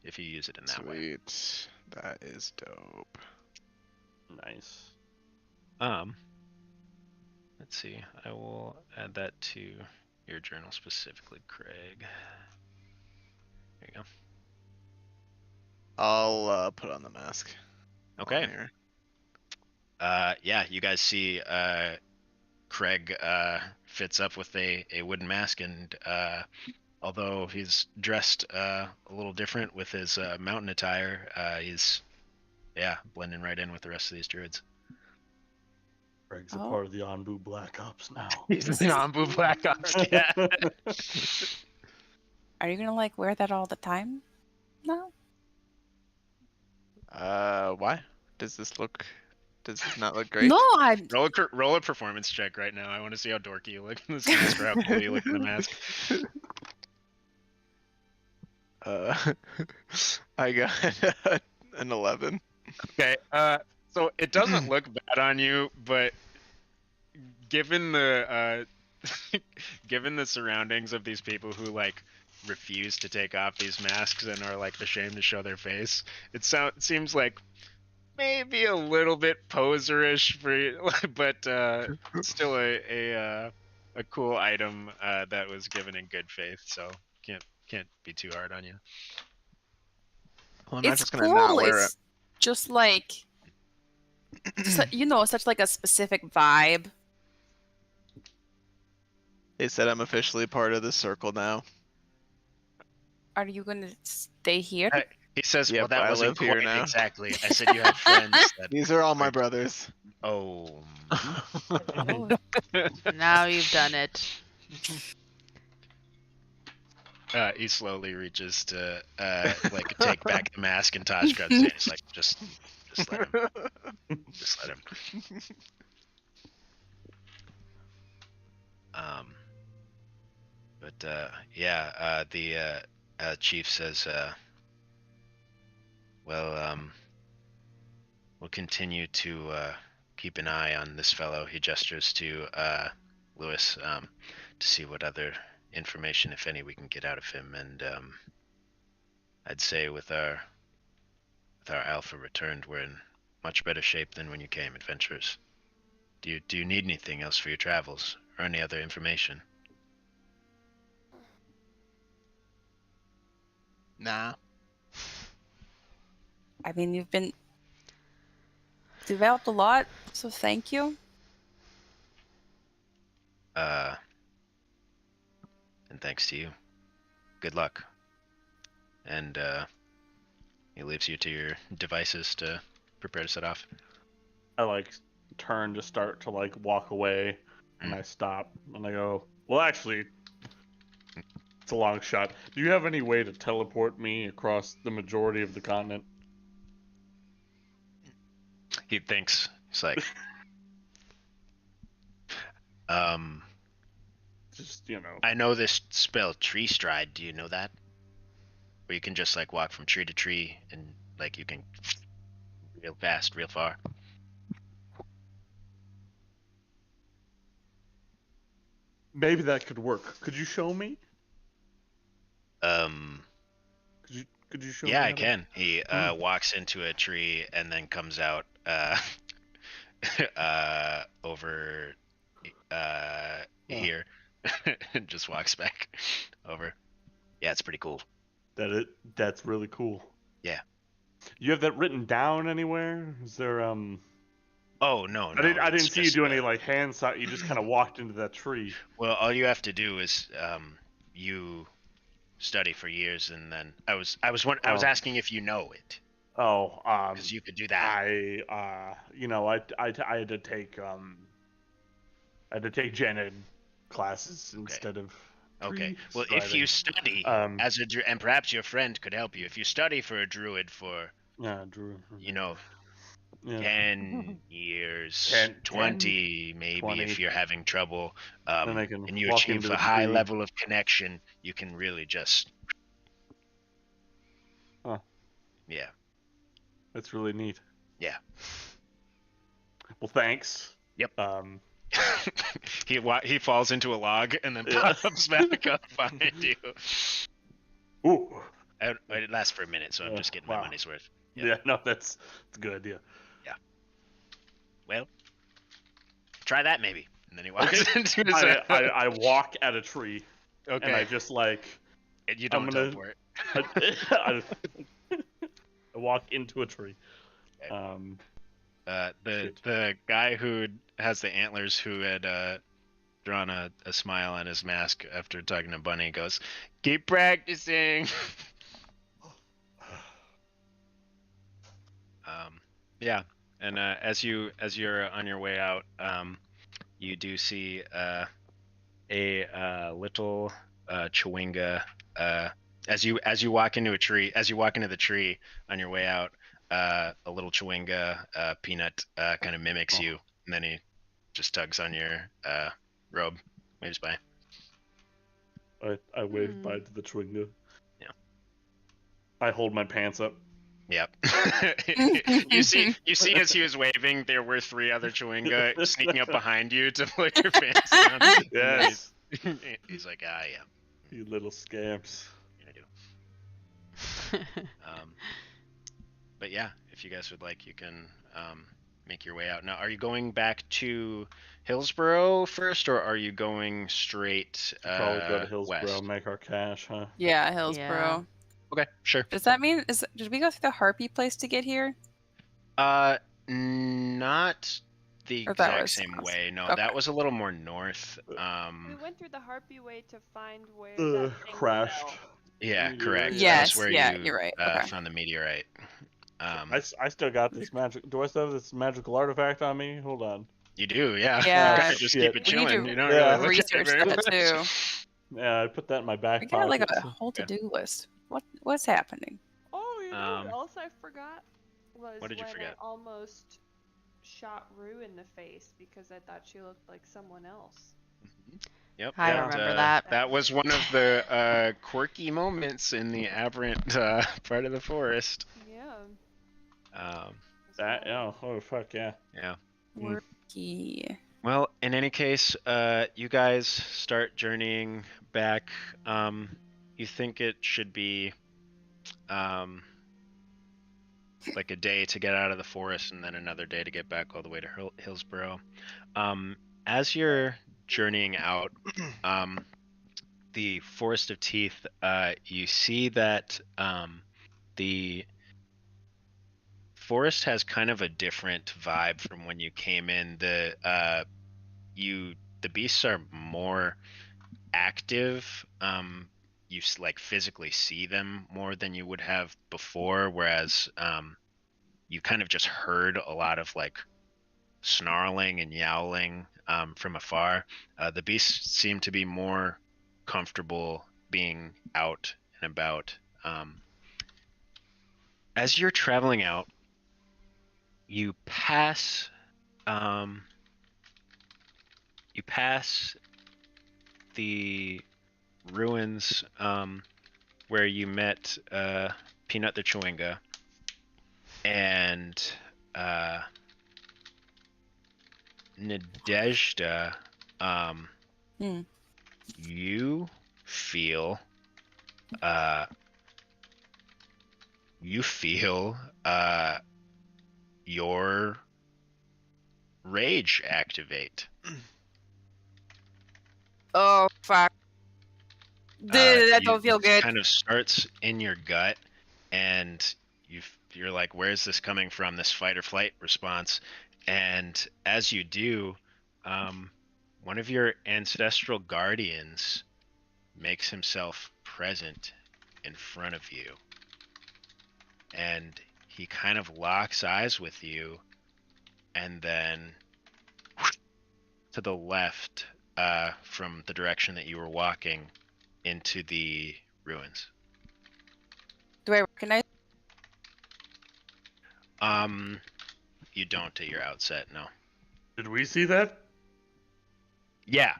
if you use it in that way. Sweet. That is dope. nice. Let's see. I will add that to your journal specifically, Craig. There you go. I'll put on the mask. Okay. On here. Yeah, you guys see Craig fits up with a wooden mask, and although he's dressed a little different with his mountain attire, he's blending right in with the rest of these druids. Greg's a Oh. part of the Anbu Black Ops now. He's an Anbu Black Ops. Yeah. Are you gonna like wear that all the time? No. Why? Does this not look great? No, I. Roll a performance check right now. I want to see how dorky you look in this mask, or how cool you look in the mask. I got an 11. Okay. So it doesn't look bad on you, but given the given the surroundings of these people who like refuse to take off these masks and are like ashamed to show their face, it seems like maybe a little bit poserish for you, but still a cool item that was given in good faith. So can't be too hard on you. Well, I'm not It's just gonna not cool. wear it. It's just like, such like a specific vibe. They said I'm officially part of the circle now. Are you gonna stay here? He says, Yep, "Well, that I wasn't live here quite now." exactly. I said you had friends that." These are all my brothers. Oh. Oh, Now you've done it. He slowly reaches to like take back the mask, and Taj grabs it. He's like, just let him. Just let him. The chief says, well, we'll continue to keep an eye on this fellow. He gestures to Lewis to see what other information, if any, we can get out of him. And I'd say with our alpha returned, we're in much better shape than when you came, adventurers. Do you need anything else for your travels, or any other information? Nah. I mean, you've been developed a lot, so thank you. And thanks to you. Good luck. And he leaves you to your devices to prepare to set off. I like turn to start to like walk away, and I stop and I go, well, actually, it's a long shot. Do you have any way to teleport me across the majority of the continent? He thinks. He's like, Just, I know this spell, Tree Stride. Do you know that? Where you can just like walk from tree to tree, and like you can real fast, real far. Maybe that could work. Could you show me? Could you show me? Yeah, how I to- can. He walks into a tree and then comes out over here and just walks back over. Yeah, it's pretty cool. That's really cool. Yeah. You have that written down anywhere? Is there Oh no, I didn't it's see you just, do any like hand sign. You just kind of walked into that tree. Well, all you have to do is you study for years, and then I was asking if you know it, Oh, because you could do that. I had to take gen ed classes instead of Okay. tree Well, if you striding. study as a and perhaps your friend could help you. If you study for a druid for Yeah, Drew. 10 years, 10, 20 maybe, 20. if you're having trouble, Then I can and you walk achieve into a the high tree. level of connection, you can really just. Huh. Yeah. That's really neat. Yeah. Well, thanks. Yep. Um, He falls into a log and then Yeah. pops back up behind you. ooh. It lasts for a minute, so I'm just getting my Wow. money's worth. Yeah, no, that's good. Yeah. Well, try that maybe. And then he walks into his. I walk at a tree, Okay. and I just like And you don't I'm gonna- teleport. I walk into a tree. Okay. The guy who has the antlers, who had drawn a smile on his mask after talking to Bunny, goes, "Keep practicing." Yeah, and as you're on your way out, you do see a little chewinga. As you walk into the tree on your way out, a little chewinga peanut kind of mimics you, and then he just tugs on your robe, waves by. I wave bye to the chewinga. Yeah. I hold my pants up. Yep. you see as he was waving, there were 3 other chewinga sneaking up behind you to put your pants down. Yes. He's like, yeah. You little scamps. I do. But yeah, if you guys would like, you can make your way out. Now, are you going back to Hillsborough first, or are you going straight Probably go to Hillsborough, west? make our cash, huh? Yeah, Hillsborough. Okay, sure. Does that mean did we go through the Harpy place to get here? Not the Or that exact was same awesome. way. No, Okay. that was a little more north. We went through the Harpy way to find where that thing Crashed. fell. Yeah, correct. Yes, That's where yeah, you you're right. Okay. found the meteorite. I still got this magic. Do I still have this magical artifact on me? Hold on. You do, yeah. Yeah. You just keep it We need chilling. to You don't Yeah. really look at it research very that much. too. Yeah, I put that in my back We got like pocket. a whole to-do list. What's happening? Oh, you know what else I forgot? Was What did you when forget? I almost shot Rue in the face because I thought she looked like someone else. Yep. I remember that. That was one of the quirky moments in the aberrant part of the forest. Yeah. Oh fuck yeah. Yeah. Worky. Well, in any case, you guys start journeying back. You think it should be like a day to get out of the forest and then another day to get back all the way to Hillsborough. As you're journeying out, the Forest of Teeth, you see that the forest has kind of a different vibe from when you came in. The beasts are more active. You like physically see them more than you would have before, whereas you kind of just heard a lot of like snarling and yowling from afar. The beasts seem to be more comfortable being out and about. As you're traveling out, you pass the ruins where you met Peanut the Chewinga, and Nadezhda. You feel your rage activate. Oh fuck. That don't feel good. Kind of starts in your gut, and you're like, where's this coming from, this fight or flight response? And as you do, one of your ancestral guardians makes himself present in front of you, and he kind of locks eyes with you, and then to the left from the direction that you were walking into the ruins. Do I recognize? You don't at your outset, no. Did we see that? Yeah,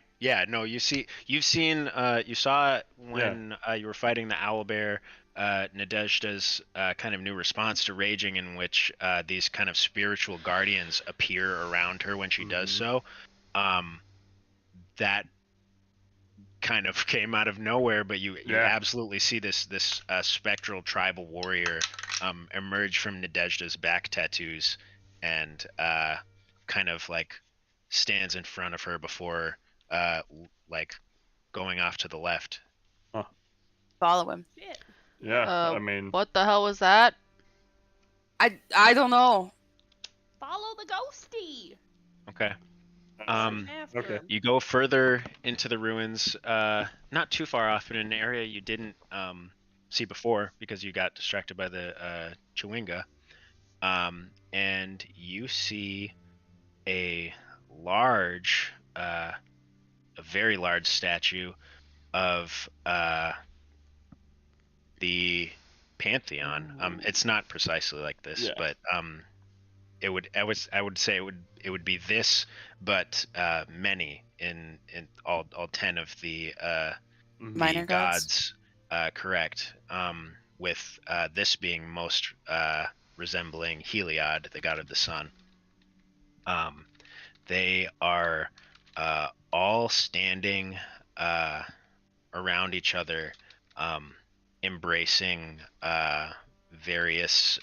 no, you saw it when you were fighting the owlbear, Nadezhda's kind of new response to raging, in which these kind of spiritual guardians appear around her when she does so. That kind of came out of nowhere, but you absolutely see this spectral tribal warrior emerge from Nadezhda's back tattoos and kind of like stands in front of her before like going off to the left. Follow him. Shit. Yeah, I mean, What the hell was that? I don't know. Follow the ghosty. Okay. Run after okay. him. You go further into the ruins, not too far off, in an area you didn't see before because you got distracted by the Chewinga. And you see a very large statue of the Pantheon. It's not precisely like this, Yeah. but I would say it would be this, but many in all 10 of the Minor gods? correct. With this being most resembling Heliod, the god of the sun. They are all standing around each other, embracing various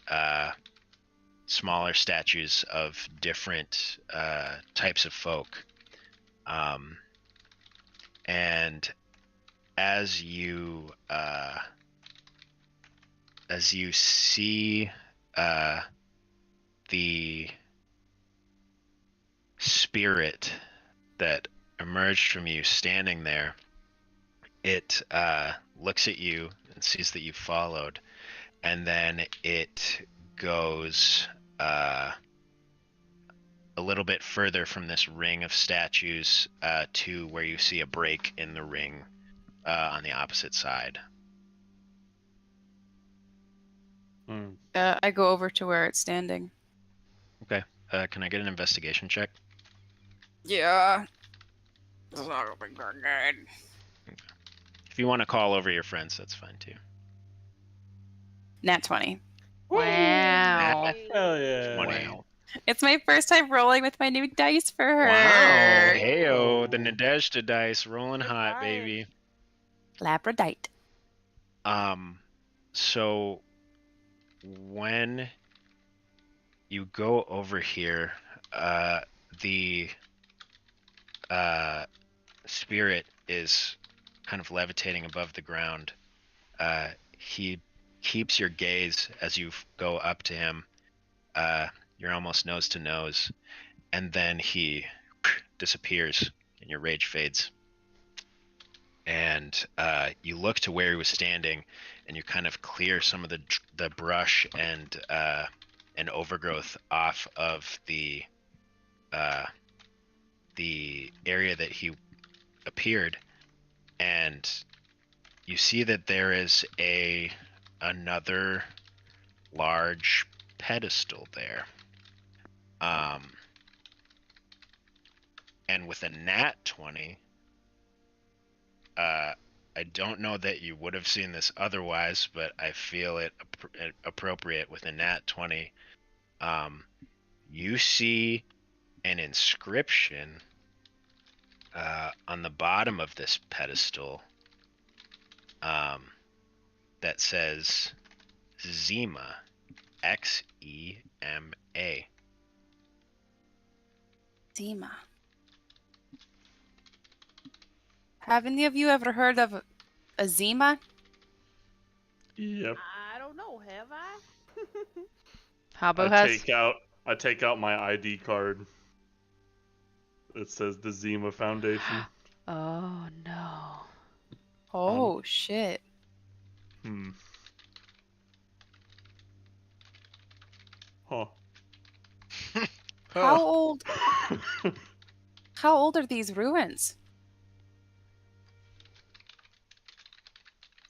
smaller statues of different types of folk. And as you see the spirit that emerged from you standing there, it looks at you and sees that you followed, and then it goes a little bit further from this ring of statues to where you see a break in the ring on the opposite side. I go over to where it's standing. Okay. Can I get an investigation check? Yeah. This is not gonna be good. If you want to call over your friends, that's fine too. Nat 20. Wow. Hell yeah. 20. It's my first time rolling with my new dice for her. Wow. Heyo, the Nadezhda dice rolling hot, Nice. baby. Labradite. So when you go over here, the spirit is kind of levitating above the ground. He keeps your gaze as you go up to him. You're almost nose to nose, and then he disappears and your rage fades. And you look to where he was standing, and you kind of clear some of the brush and overgrowth off of the area that he appeared, and you see that there is another large pedestal there. And with a nat 20, I don't know that you would have seen this otherwise, but I feel it appropriate with a nat 20. You see an inscription on the bottom of this pedestal that says Xema, Xema. Xema. Have any of you ever heard of a Xema? Yep. I don't know, have I? Habu I has. take out my ID card. It says the Xema Foundation. Oh no. Oh, shit. Huh. How old? How old are these ruins?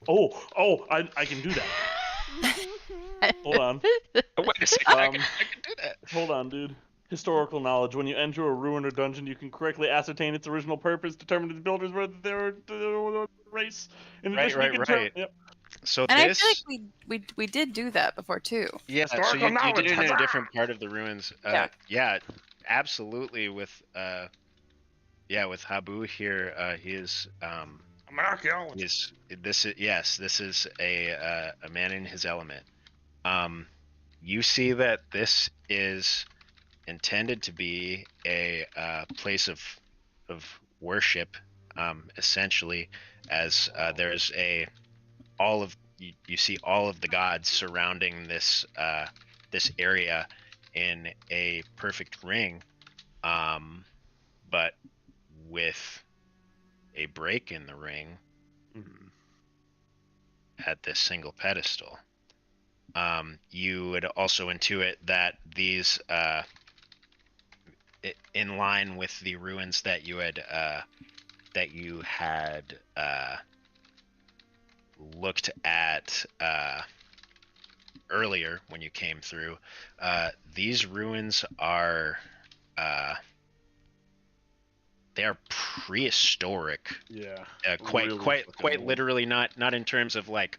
I can do that. Hold on. Wait a second, I Um, can do that. Hold on, dude. Historical knowledge. When you enter a ruin or dungeon, you can correctly ascertain its original purpose, determine the builders whether they were race. In addition, you can Right. Yep. So And this, I feel like we did do that before too. yeah. So Historical you knowledge, did it in a huzzah! different part of the ruins. Yeah, absolutely. With with Habu here, he is I'm an archaeologist. this is a man in his element. You see that this is intended to be a place of worship, essentially, as there's you see all of the gods surrounding this area in a perfect ring, but with a break in the ring at this single pedestal. You would also intuit that these, in line with the ruins that you had looked at earlier when you came through, these ruins are they are prehistoric. Yeah. Quite really quite fucking quite old. literally, not in terms of like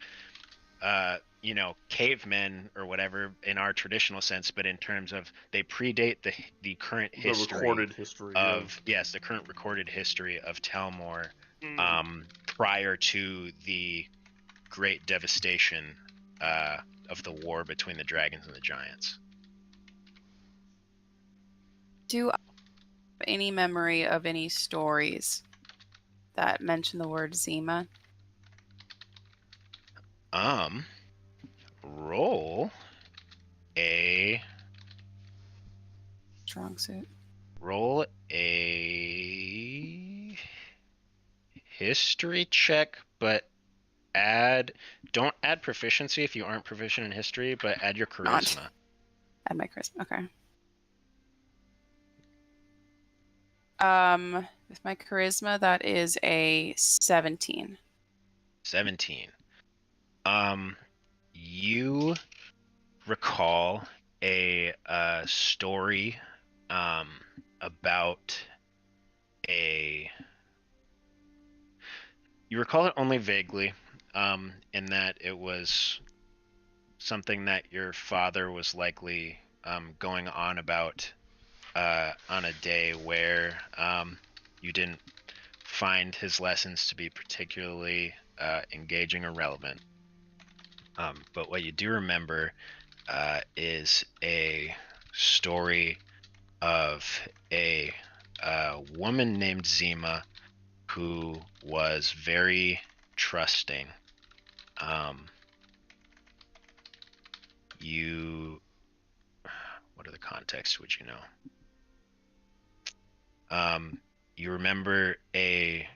cavemen or whatever in our traditional sense, but in terms of they predate the current The history recorded history of yes, the current recorded history of Telmor, Mm. prior to the great devastation of the war between the dragons and the giants. Do I have any memory of any stories that mention the word Zima? Roll a Strong suit. roll a history check, but don't add proficiency if you aren't proficient in history, but add your charisma. Add my charisma. Okay. With my charisma, that is a 17. 17. You recall a story about you recall it only vaguely, in that it was something that your father was likely going on about on a day where you didn't find his lessons to be particularly engaging or relevant. But what you do remember is a story of a woman named Zima who was very trusting. What are the contexts would you know? You remember a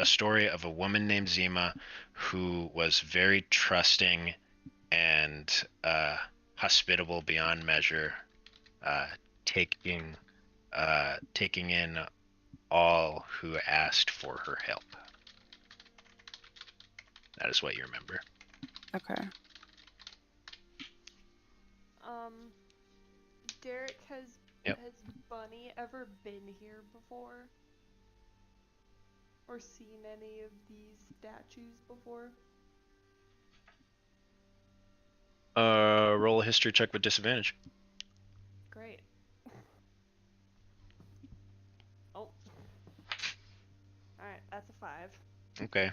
story of a woman named Zima who was very trusting and hospitable beyond measure, taking in all who asked for her help. That is what you remember. Okay. Derek, has Yep. Bunny ever been here before? Or seen any of these statues before? Roll a history check with disadvantage. Great. Oh. Alright, that's a 5. Okay.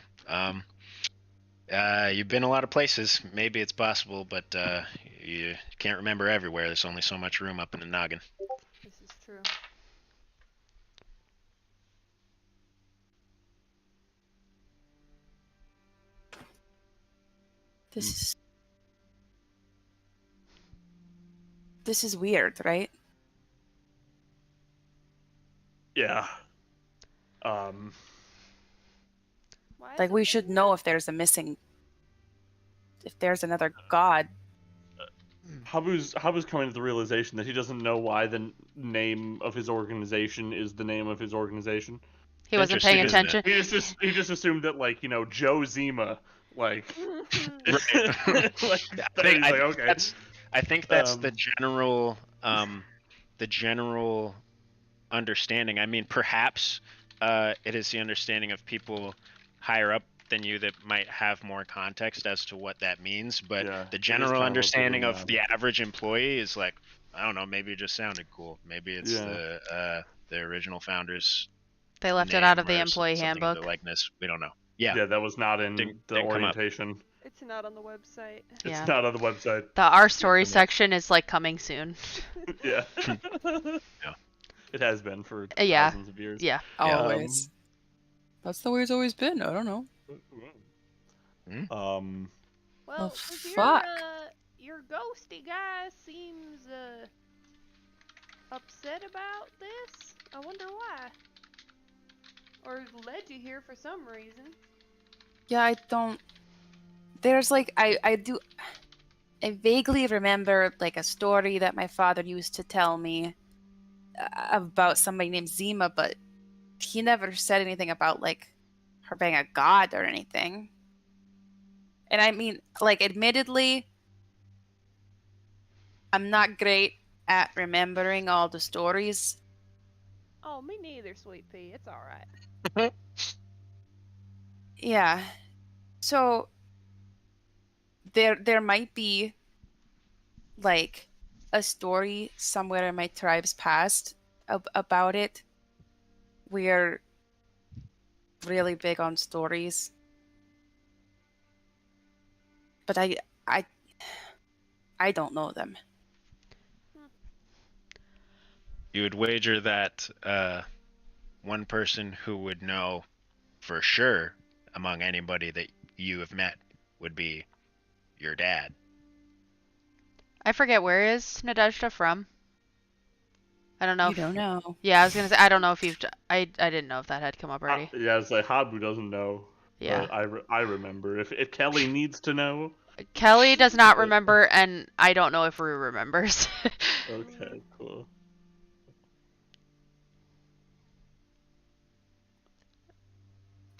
You've been a lot of places. Maybe it's possible, but you can't remember everywhere. There's only so much room up in the noggin. This is true. This is weird, right? Yeah. Why is Like it we should know if there's another god. Habu's coming to the realization that he doesn't know why the name of his organization is the name of his organization. He wasn't paying Interesting, isn't attention. He just assumed that Joe Zima Right. okay. I think that's the general understanding. I mean, perhaps it is the understanding of people higher up than you that might have more context as to what that means, but Yeah, the it is general kind of understanding open, of the average employee is like, I don't know, maybe it just sounded cool. Maybe it's the original founders. They left it name out of the or employee something of handbook. their likeness. We don't know. Yeah. Yeah, that was not in Didn't the come up. orientation. It's not on the website. Yeah. It's not on the website. The Our Story section is like coming soon. Yeah. Yeah. It has been for Yeah. thousands of years. Yeah. Always. That's the way it's always been. I don't know. Well, fuck. your ghosty guy seems upset about this? I wonder why. Or led you here for some reason. Yeah, I don't. There's like I vaguely remember like a story that my father used to tell me about somebody named Zima, but he never said anything about like her being a god or anything. And I mean, like, admittedly, I'm not great at remembering all the stories. Oh, me neither, Sweet Pea. It's alright. Yeah. So there might be like a story somewhere in my tribe's past about it. We're really big on stories. But I I don't know them. You would wager that one person who would know for sure among anybody that you have met would be your dad. I forget, where is Nadezhda from? I don't know. You don't know. Yeah, I was gonna say, I don't know if you've. I didn't know if that had come up already. Yeah, it's like Habu doesn't know. Yeah. But I remember. If Kelly needs to know. Kelly does not remember, and I don't know if Rue remembers. Okay, cool.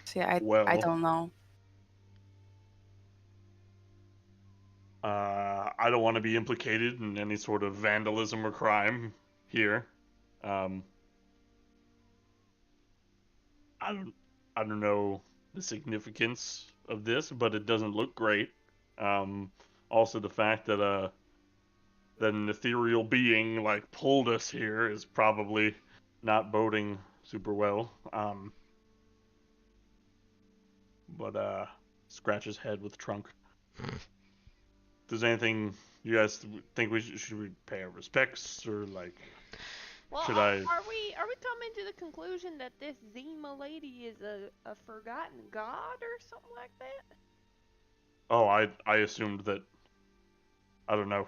See, I Well, don't know. I don't want to be implicated in any sort of vandalism or crime here. I don't know the significance of this, but it doesn't look great. Also the fact that that an ethereal being like pulled us here is probably not boding super well. But scratch his head with trunk. Does anything you guys think should we pay our respects or like? Well, Should are we coming to the conclusion that this Zima lady is a forgotten god or something like that? Oh, I assumed that. I don't know.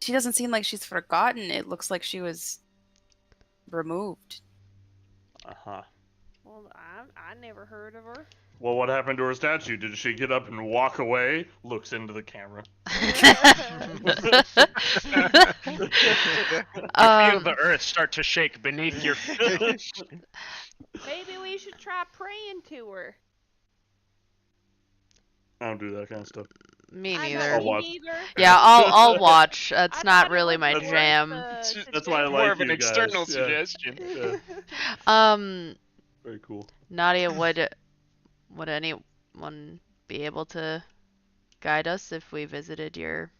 She doesn't seem like she's forgotten. It looks like she was removed. Uh-huh. Well, I never heard of her. Well, what happened to her statue? Did she get up and walk away? Looks into the camera. You feel the earth start to shake beneath your feet. Maybe we should try praying to her. I don't do that kind of stuff. Me I know, neither. I'll me watch. neither. Yeah, I'll watch. That's I not thought it really was my worth jam. the That's why I suggestion. like More of an you guys. external Yeah. suggestion. Yeah. Very cool. Nadia, would anyone be able to guide us if we visited your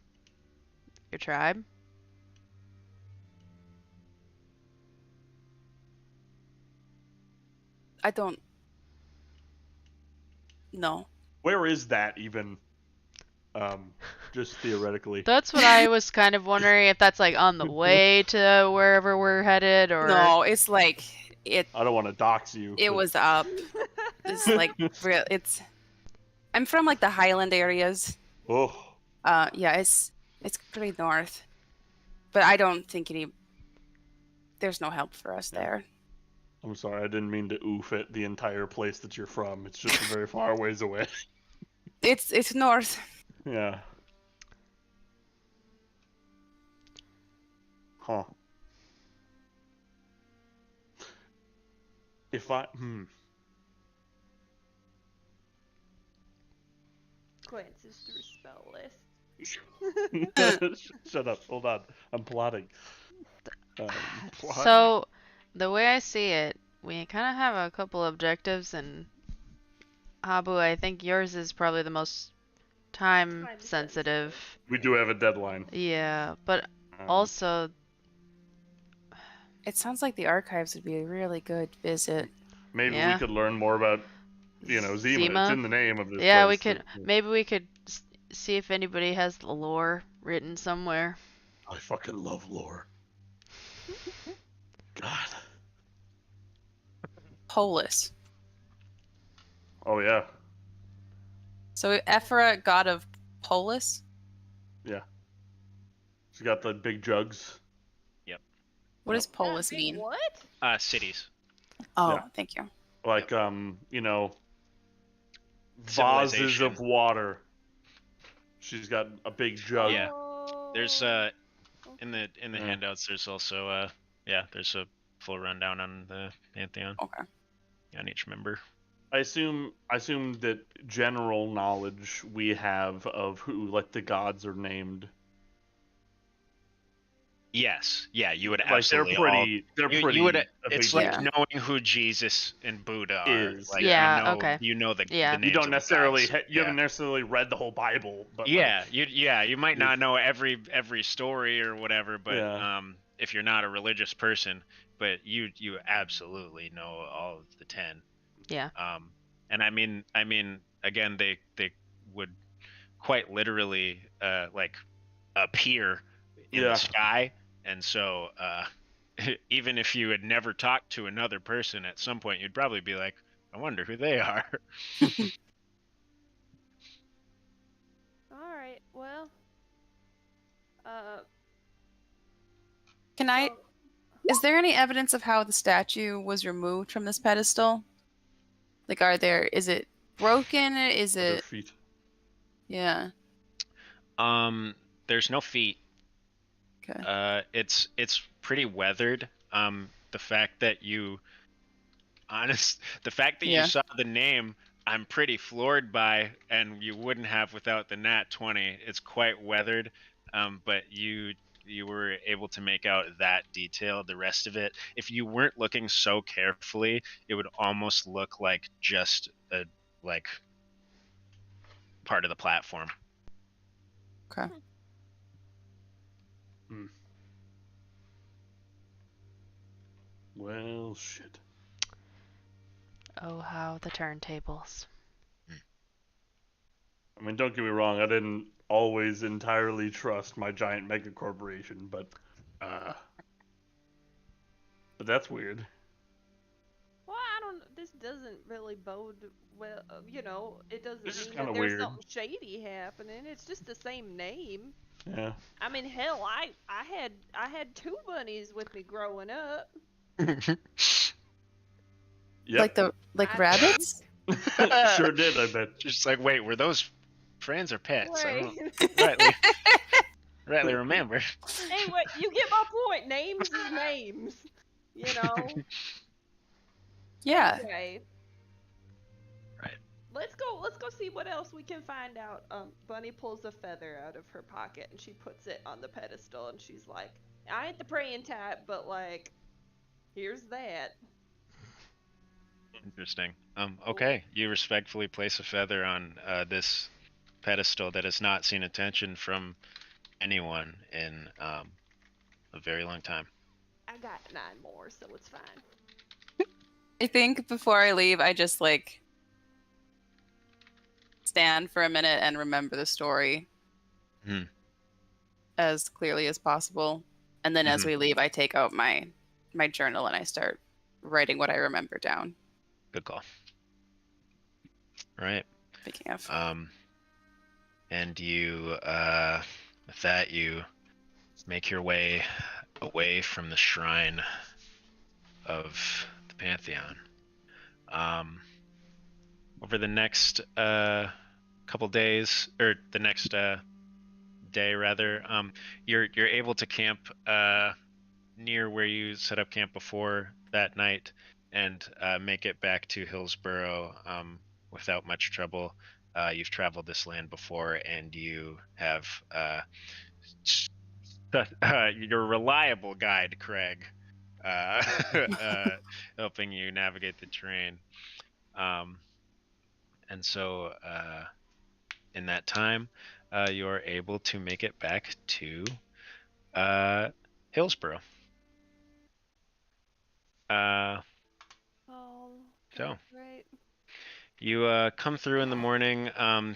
tribe? I don't know. Where is that even? Just theoretically. That's what I was kind of wondering, if that's like on the way to wherever we're headed, or No, it's like it I don't want to dox you. it but- was up. It's like real. It's. I'm from like the Highland areas. Oh. Yeah, it's pretty north, but I don't think there's no help for us there. I'm sorry, I didn't mean to oof at the entire place that you're from. It's just very far ways away. It's north. Yeah. Huh. If I Glances through spell list. Shut up. Hold on. I'm plotting. So, the way I see it, we kind of have a couple objectives, and Habu, I think yours is probably the most time sensitive. We do have a deadline. Yeah, but Um, also, It sounds like the archives would be a really good visit. maybe yeah. we could learn more about, Zima. It's in the name of this Yeah, place. we could. Maybe we could see if anybody has the lore written somewhere. I fucking love lore. God. Polis. Oh yeah. So Ephra, god of Polis. She's got the big jugs. What does That polis big mean? what? Cities. Oh, Yeah. thank you. Like, you know, vases Civilization. of water. She's got a big jug. Yeah. There's Oh, in the Yeah. handouts. There's also there's a full rundown on the Pantheon Okay. on each member. I assume that general knowledge we have of who like the gods are named. Yes, yeah, you would Like absolutely they're you would. a It's big like deal. knowing who Jesus and Buddha are. Is, Like yeah. Okay. you know the Yeah. names you don't of the necessarily gods. you haven't necessarily read the whole Bible, but Yeah, like, you might not know every story or whatever, but Yeah. if you're not a religious person, but you absolutely know all of the 10. Yeah. And I mean again, they would quite literally like appear in Yeah. the sky, and so even if you had never talked to another person, at some point you'd probably be like, I wonder who they are. all right. Well, Can I? so- Is there any evidence of how the statue was removed from this pedestal? Like, is it broken? Is Their it? feet. Yeah. There's no feet. Okay. It's pretty weathered. The fact that you Yeah. saw the name, I'm pretty floored by, and you wouldn't have without the nat 20. It's quite weathered, but you were able to make out that detail. The rest of it, if you weren't looking so carefully, it would almost look like just a part of the platform. Okay. Well, shit. Oh, how the turntables. I mean, don't get me wrong. I didn't always entirely trust my giant mega corporation, but that's weird. well, I don't. This doesn't really bode well. It doesn't This is mean kinda that there's weird. something shady happening. It's just the same name. Yeah. I mean, hell, I had 2 bunnies with me growing up. Yep. Like I rabbits? Sure did. I bet. Just like, wait, were those friends or pets? I Wait. don't rightly remember. Hey, what? You get my point. Names is names. Yeah. Okay. Right. Let's go see what else we can find out. Bunny pulls a feather out of her pocket and she puts it on the pedestal and she's like, I ain't the praying type, but like, here's that. Interesting. Okay, you respectfully place a feather on this pedestal that has not seen attention from anyone in a very long time. I got 9 more, so it's fine. I think before I leave, I just like stand for a minute and remember the story as clearly as possible. And then as we leave, I take out my journal and I start writing what I remember down. Good call. Right. Speaking of. And you, with that, you make your way away from the shrine of the Pantheon. Over the next couple days, or the next day rather, you're able to camp near where you set up camp before that night, and make it back to Hillsborough without much trouble. You've traveled this land before, and you have your reliable guide, Craig, helping you navigate the terrain. And so in that time, you're able to make it back to Hillsborough. So Great. you come through in the morning.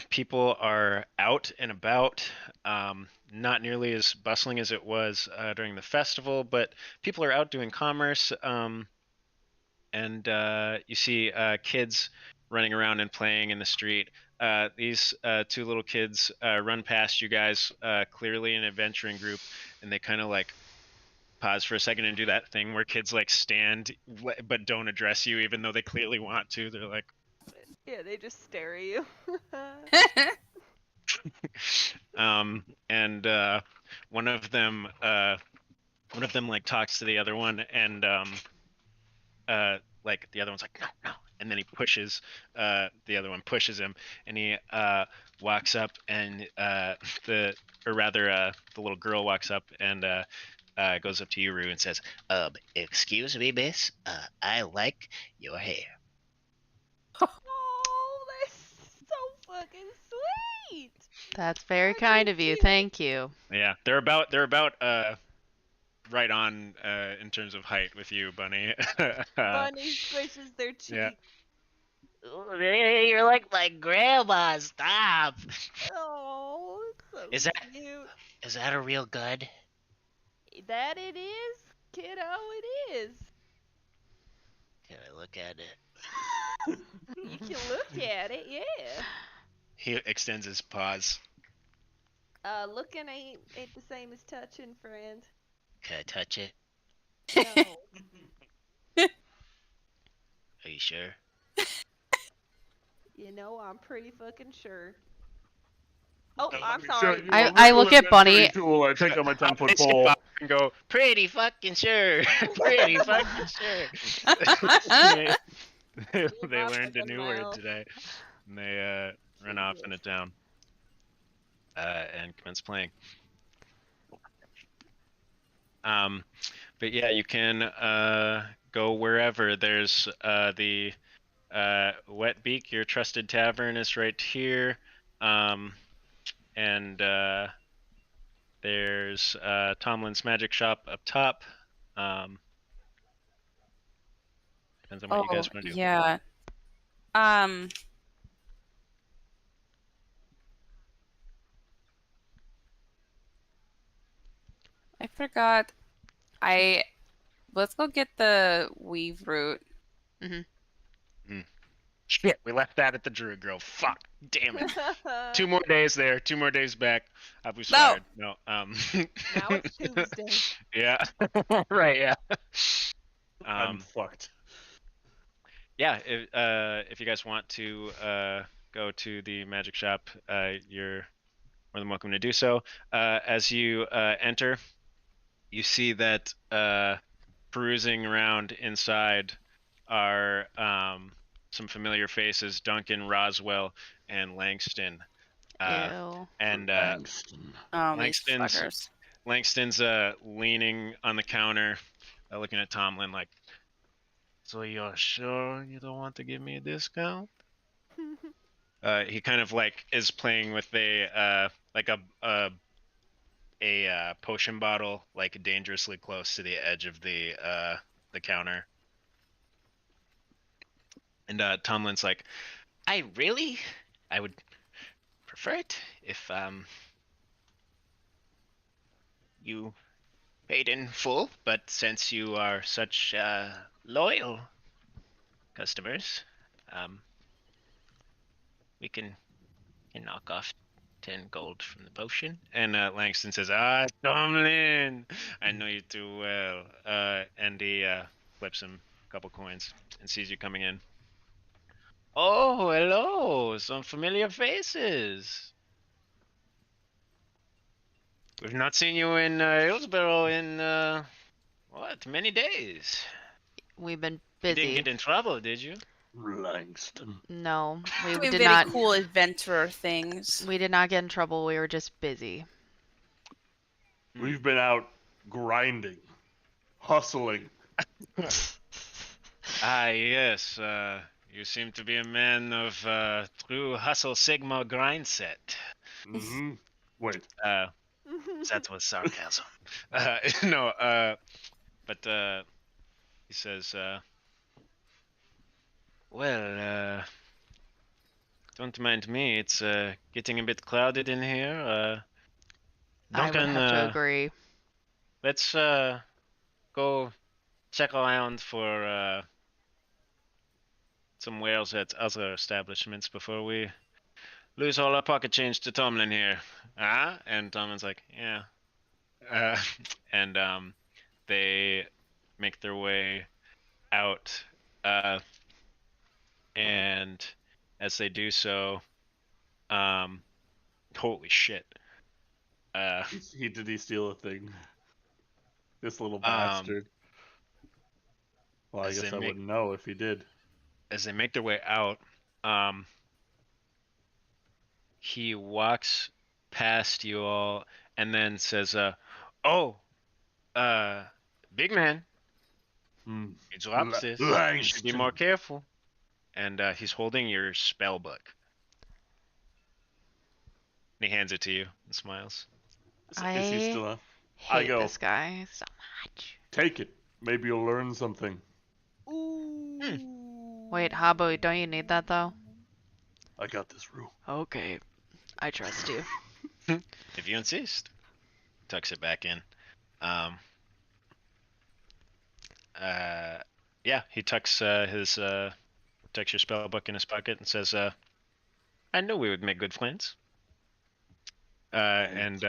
People are out and about. Not nearly as bustling as it was during the festival, but people are out doing commerce. And you see kids running around and playing in the street. these two little kids run past you guys, clearly an adventuring group, and they kind of like pause for a second and do that thing where kids like stand but don't address you even though they clearly want to. They're like, Yeah, they just stare at you. and one of them like talks to the other one, and like the other one's like, no, and then he pushes the other one pushes him, and he walks up, and the little girl walks up and goes up to Yuru and says, excuse me, miss, I like your hair. Oh, that's so fucking sweet. That's very That's kind so of you. cute. Thank you. Yeah, they're about right on in terms of height with you, Bunny. Bunny squishes their cheek. Yeah. You're like my grandma. Stop. Oh, it's so Is that- cute. Is that a real gun? That it is, kiddo, it is. Can I look at it? You can look at it, yeah. He extends his paws. Looking ain't the same as touching, friend. Can I touch it? No. Are you sure? You know, I'm pretty fucking sure. Oh, I'm Sure, sorry. you know, I little look at Bunny. adventuring Tool, I take out my 10-foot Raise your pole. paw and go, Pretty fucking sure. Pretty fucking sure. they my learned a fucking new word mouth. today, and they run off in a town and commence playing. But yeah, you can go wherever. There's the Wet Beak, your trusted tavern, is right here, and there's Tomlin's Magic Shop up top. Depends on what you guys want to do. Yeah. I forgot. Let's go get the weave root. Shit, we left that at the Druid Grove. Fuck, damn it. 2 more days there, 2 more days back. I'll be fired. No. Now it's Tuesday. Yeah. Right. Yeah. I'm fucked. Yeah. If you guys want to go to the magic shop, you're more than welcome to do so. As you enter, you see that perusing around inside are some familiar faces: Duncan, Roswell, and Langston. Ew. And Langston. Oh, these fuckers. Langston's leaning on the counter, looking at Tomlin like, "So you're sure you don't want to give me a discount?" He kind of like is playing with a potion bottle, like dangerously close to the edge of the counter. And Tomlin's like, I would prefer it if you paid in full, but since you are such loyal customers, we can knock off 10 gold from the potion. And Langston says, Tomlin, I know you too well. And he flips him a couple coins and sees you coming in. Oh, hello, some familiar faces. We've not seen you in Hillsborough in, many days? We've been You didn't busy. get in trouble, did you? Langston. No, we Doing did very not. cool adventurer things. We did not get in trouble. We were just busy. We've been out grinding, hustling. Yes, you seem to be a man of true hustle sigma grind set. Mm-hmm. Wait. That was sarcasm. No, but he says, well, don't mind me. It's getting a bit clouded in here. I would Duncan, have to agree. let's go check around for some whales at other establishments before we lose all our pocket change to Tomlin here. Ah? And Tomlin's like, yeah. And they make their way out. And as they do so, holy shit. Did he steal a thing? This little bastard. Well, I as guess they I make- wouldn't know if he did. As they make their way out, he walks past you all and then says, "Oh, big man, Hmm. you dropped this. You should be Langston. more careful." And he's holding your spell book. And he hands it to you and smiles. Is he I still a... hate go. this guy so much. Take it. Maybe you'll learn something. Ooh. Wait, Habbo, don't you need that though? I got this, Rue. Okay, I trust you. If you insist. Tucks it back in. Yeah, he tucks tucks your spell book in his pocket and says, "I knew we would make good friends." And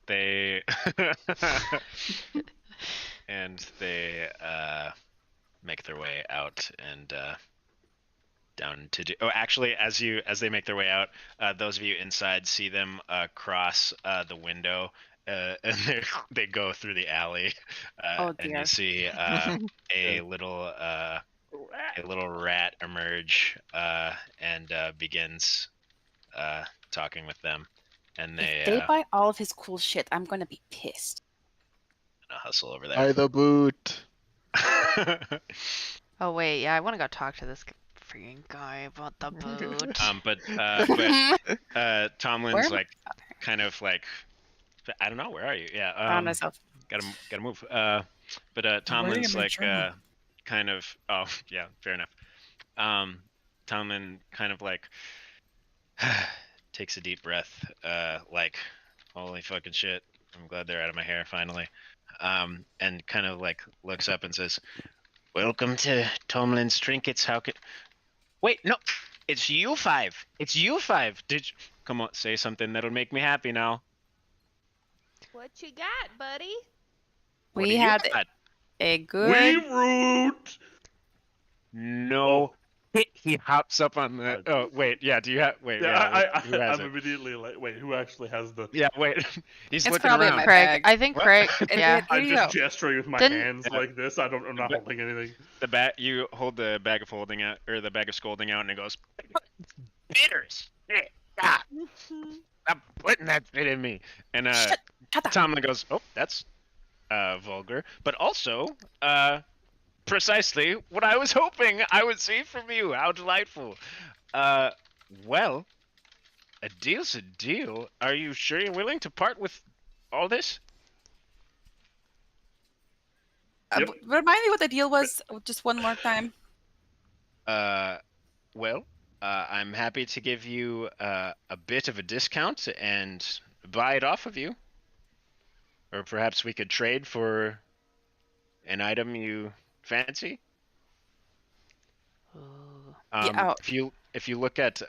they and they make their way out and down to do. Oh, actually, as they make their way out, those of you inside see them cross the window, and they go through the alley, Oh, and dear. you see a little rat emerge and begins talking with them, and If they buy all of his cool shit, I'm gonna be pissed. hustle over By there. the boot. Oh wait, yeah, I want to go talk to this freaking guy about the boot. But Tomlin's Where am I? like kind of like, I don't know, where are you? Yeah, Found myself. gotta move. But I'm writing Tomlin's in my like journal. kind of, oh yeah, fair enough. Tomlin kind of like takes a deep breath, like, holy fucking shit, I'm glad they're out of my hair finally. And kind of like looks up and says, "Welcome to Tomlin's Trinkets. How could? Wait, no, it's you five. It's you five. Come on, say something that'll make me happy now. What you got, buddy? What do We you had got? a We good. root. No. He hops up on the. Oh wait, yeah. Do you have? Wait, Yeah, who has I'm it? immediately like, wait, who actually has the? Yeah, wait. He's It's looking probably in around. my Craig, bag. I think What? Craig, And yeah. I'm here you just go. gesturing with my Didn't- hands Yeah. like this. I'm not But- holding anything. You hold the bag of holding out, or the bag of scolding out, and it goes. Bitters. Ah, stop putting that shit in me. And Shut up. Tomlin goes, "Oh, that's vulgar, but also precisely what I was hoping I would see from you. How delightful. Well, a deal's a deal. Are you sure you're willing to part with all this?" Yep. Remind me what the deal was just one more time. Well, I'm happy to give you a bit of a discount and buy it off of you. Or perhaps we could trade for an item you fancy. Ooh. Yeah, If you look at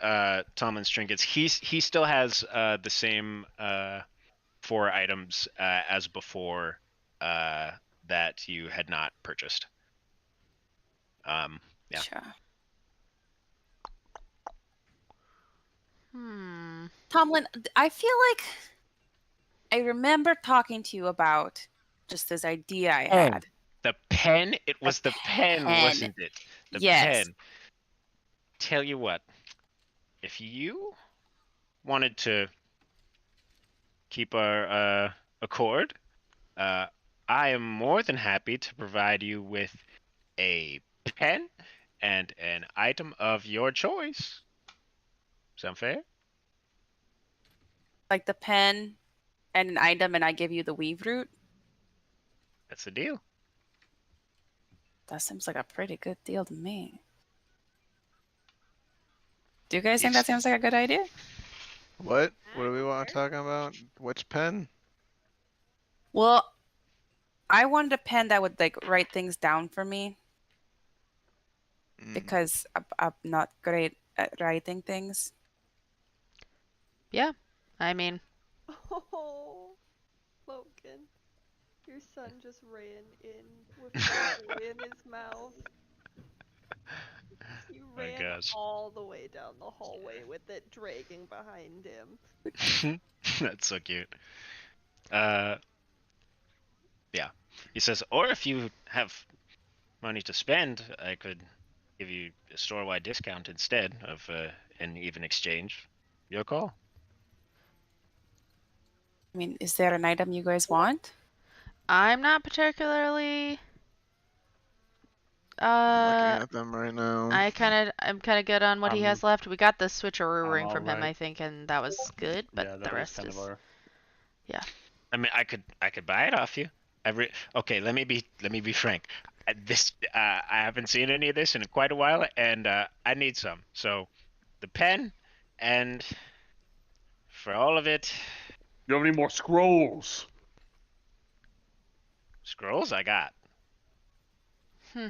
Tomlin's trinkets, he still has the same 4 items as before that you had not purchased. Yeah. Sure. Tomlin, I feel like I remember talking to you about just this idea I had. The pen? It was the pen, pen. wasn't it? The Yes. pen. Tell you what, if you wanted to keep our accord, I am more than happy to provide you with a pen and an item of your choice. Sound fair? Like the pen and an item, and I give you the weave root. That's the deal. That seems like a pretty good deal to me. Do you guys think that seems like a good idea? What? What do we want to talk about? Which pen? Well, I wanted a pen that would like write things down for me Mm. because I'm not great at writing things. Yeah. I mean, Oh, Logan, your son just ran in with a toy in his mouth. You Oh, ran gosh. all the way down the hallway with it dragging behind him. That's so cute. Yeah. He says, or if you have money to spend, I could give you a store-wide discount instead of an even exchange. Your call. I mean, is there an item you guys want? I'm not particularly. I'm looking Uh, at them right now. I'm kind of good on what he has left. We got the switcheroo I'm ring from him, alright. I think, and that was good. But Yeah, the that was rest kind of is. our. I mean, I could buy it off you. Okay, let me be frank. I haven't seen any of this in quite a while, and I need some. So, the pen, and for all of it, You have any more scrolls? scrolls I got.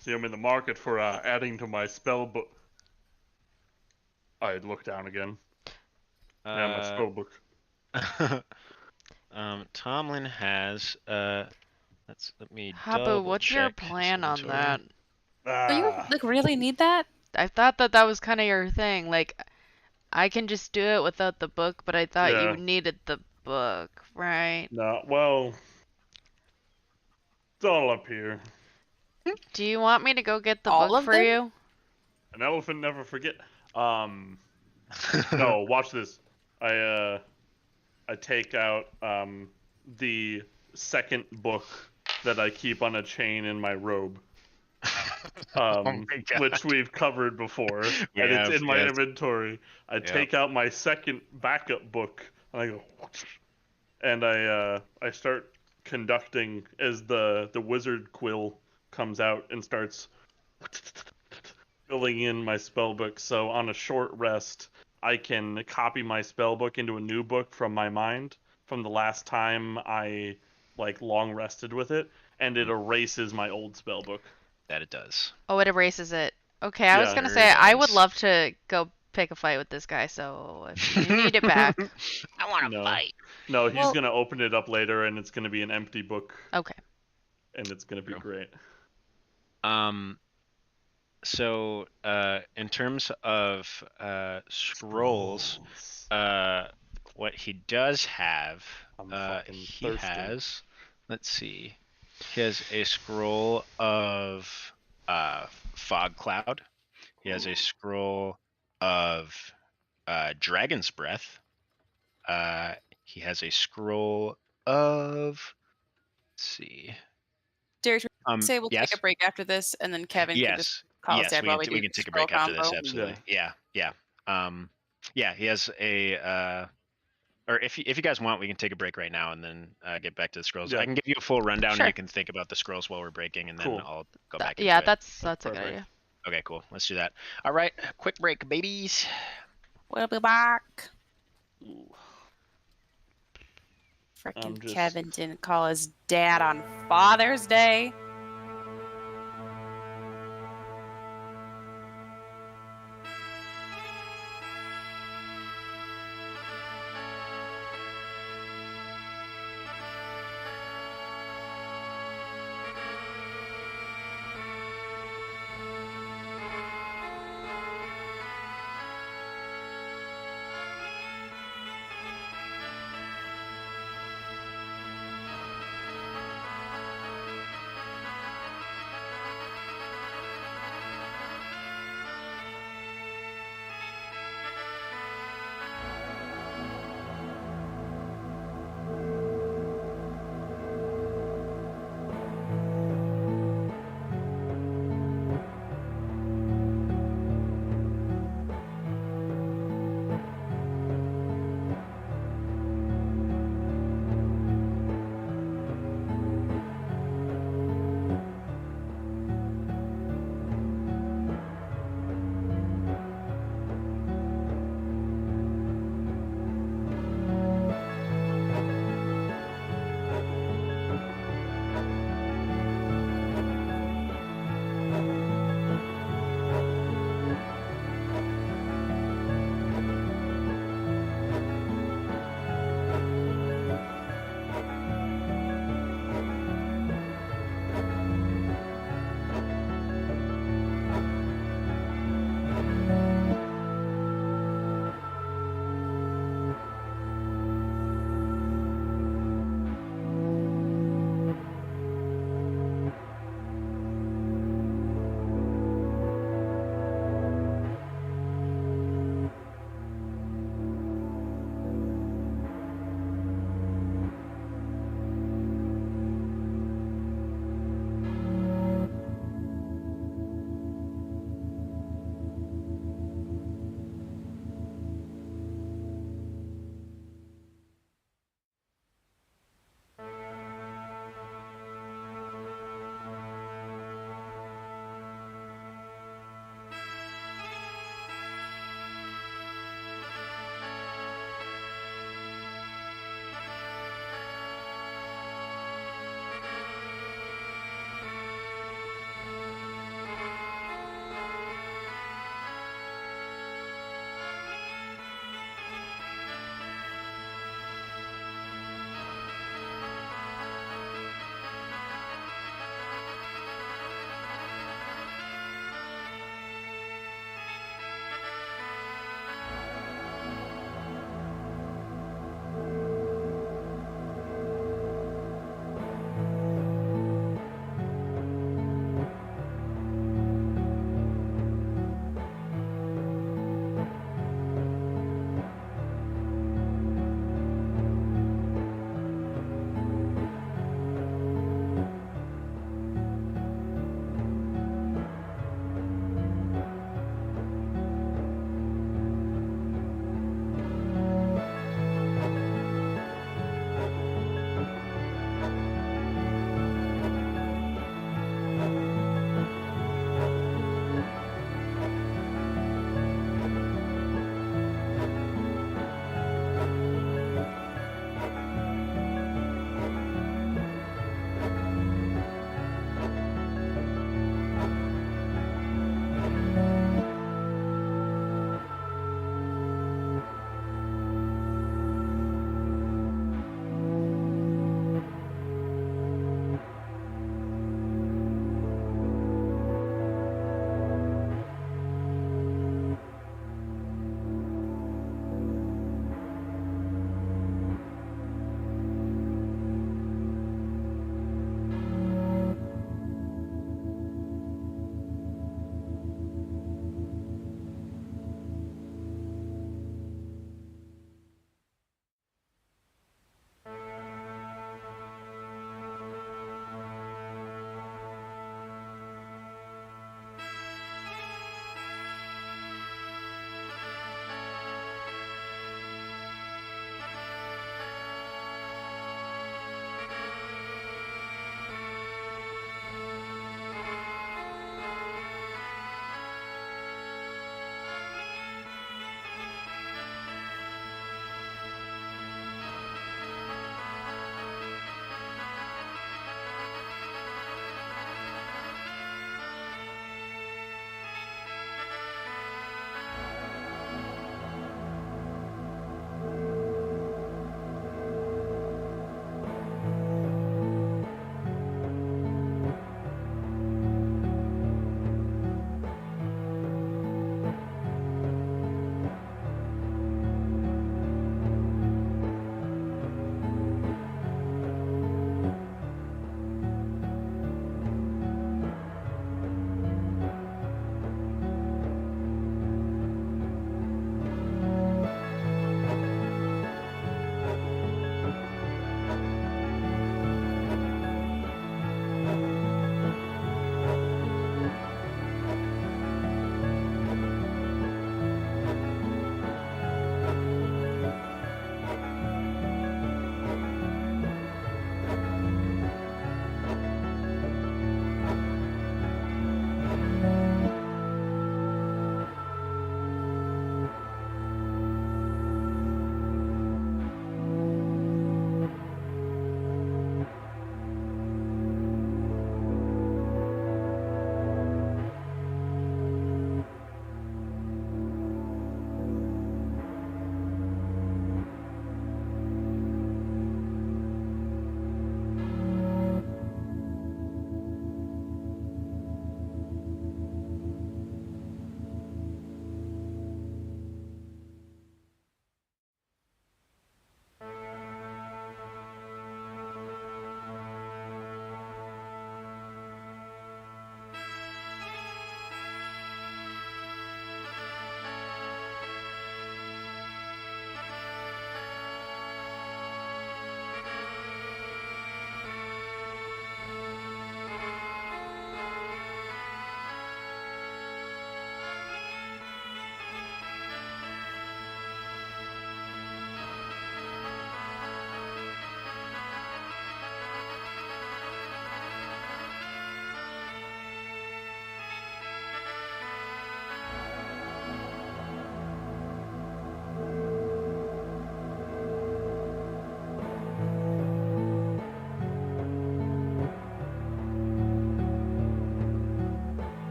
See, I'm in the market for adding to my spell book. I'd look down again. Yeah, my spell book. Tomlin has let me Habu, double what's your check his plan on inventory. that? Oh, you like really need that? I thought that was kind of your thing. Like, I can just do it without the book, but I thought Yeah. you needed the book, right? No, well, it's all up here. Do you want me to go get the All book of for them? you? An elephant never forget. No, watch this. I take out the second book that I keep on a chain in my robe. Oh my God. Which we've covered before, We and it's have, in my yes. inventory. I take out my second backup book, and I go, and I start conducting as the wizard quill comes out and starts filling in my spell book. So on a short rest, I can copy my spell book into a new book from my mind from the last time I like long rested with it, and it erases my old spell book. That it does. Oh, it erases it. Okay, I was Yeah. gonna Sure say I would does. love to go pick a fight with this guy, so if you need it back. I want to No. fight. No, he's Well- gonna open it up later, and it's gonna be an empty book, Okay. and it's gonna be True. great. So in terms of scrolls, what he does have, I'm fucking he thirsty. has, let's see, he has a scroll of fog cloud. He has a scroll of dragon's breath. He has a scroll of, let's see. Derek, say we'll Yes. take a break after this, and then Kevin can just call us Yes, dad while we we do can the take a scroll break after this. combo. Absolutely. Yeah. Yeah. He has a or if you guys want, we can take a break right now and then get back to the scrolls. Yeah. I can give you a full rundown, Sure. and you can think about the scrolls while we're breaking, and then Cool. I'll go back into Yeah, it. that's a good Perfect. idea. Okay, cool. Let's do that. All right, quick break, babies. We'll be back. Ooh. Frickin' just- Kevin didn't call his dad on Father's Day.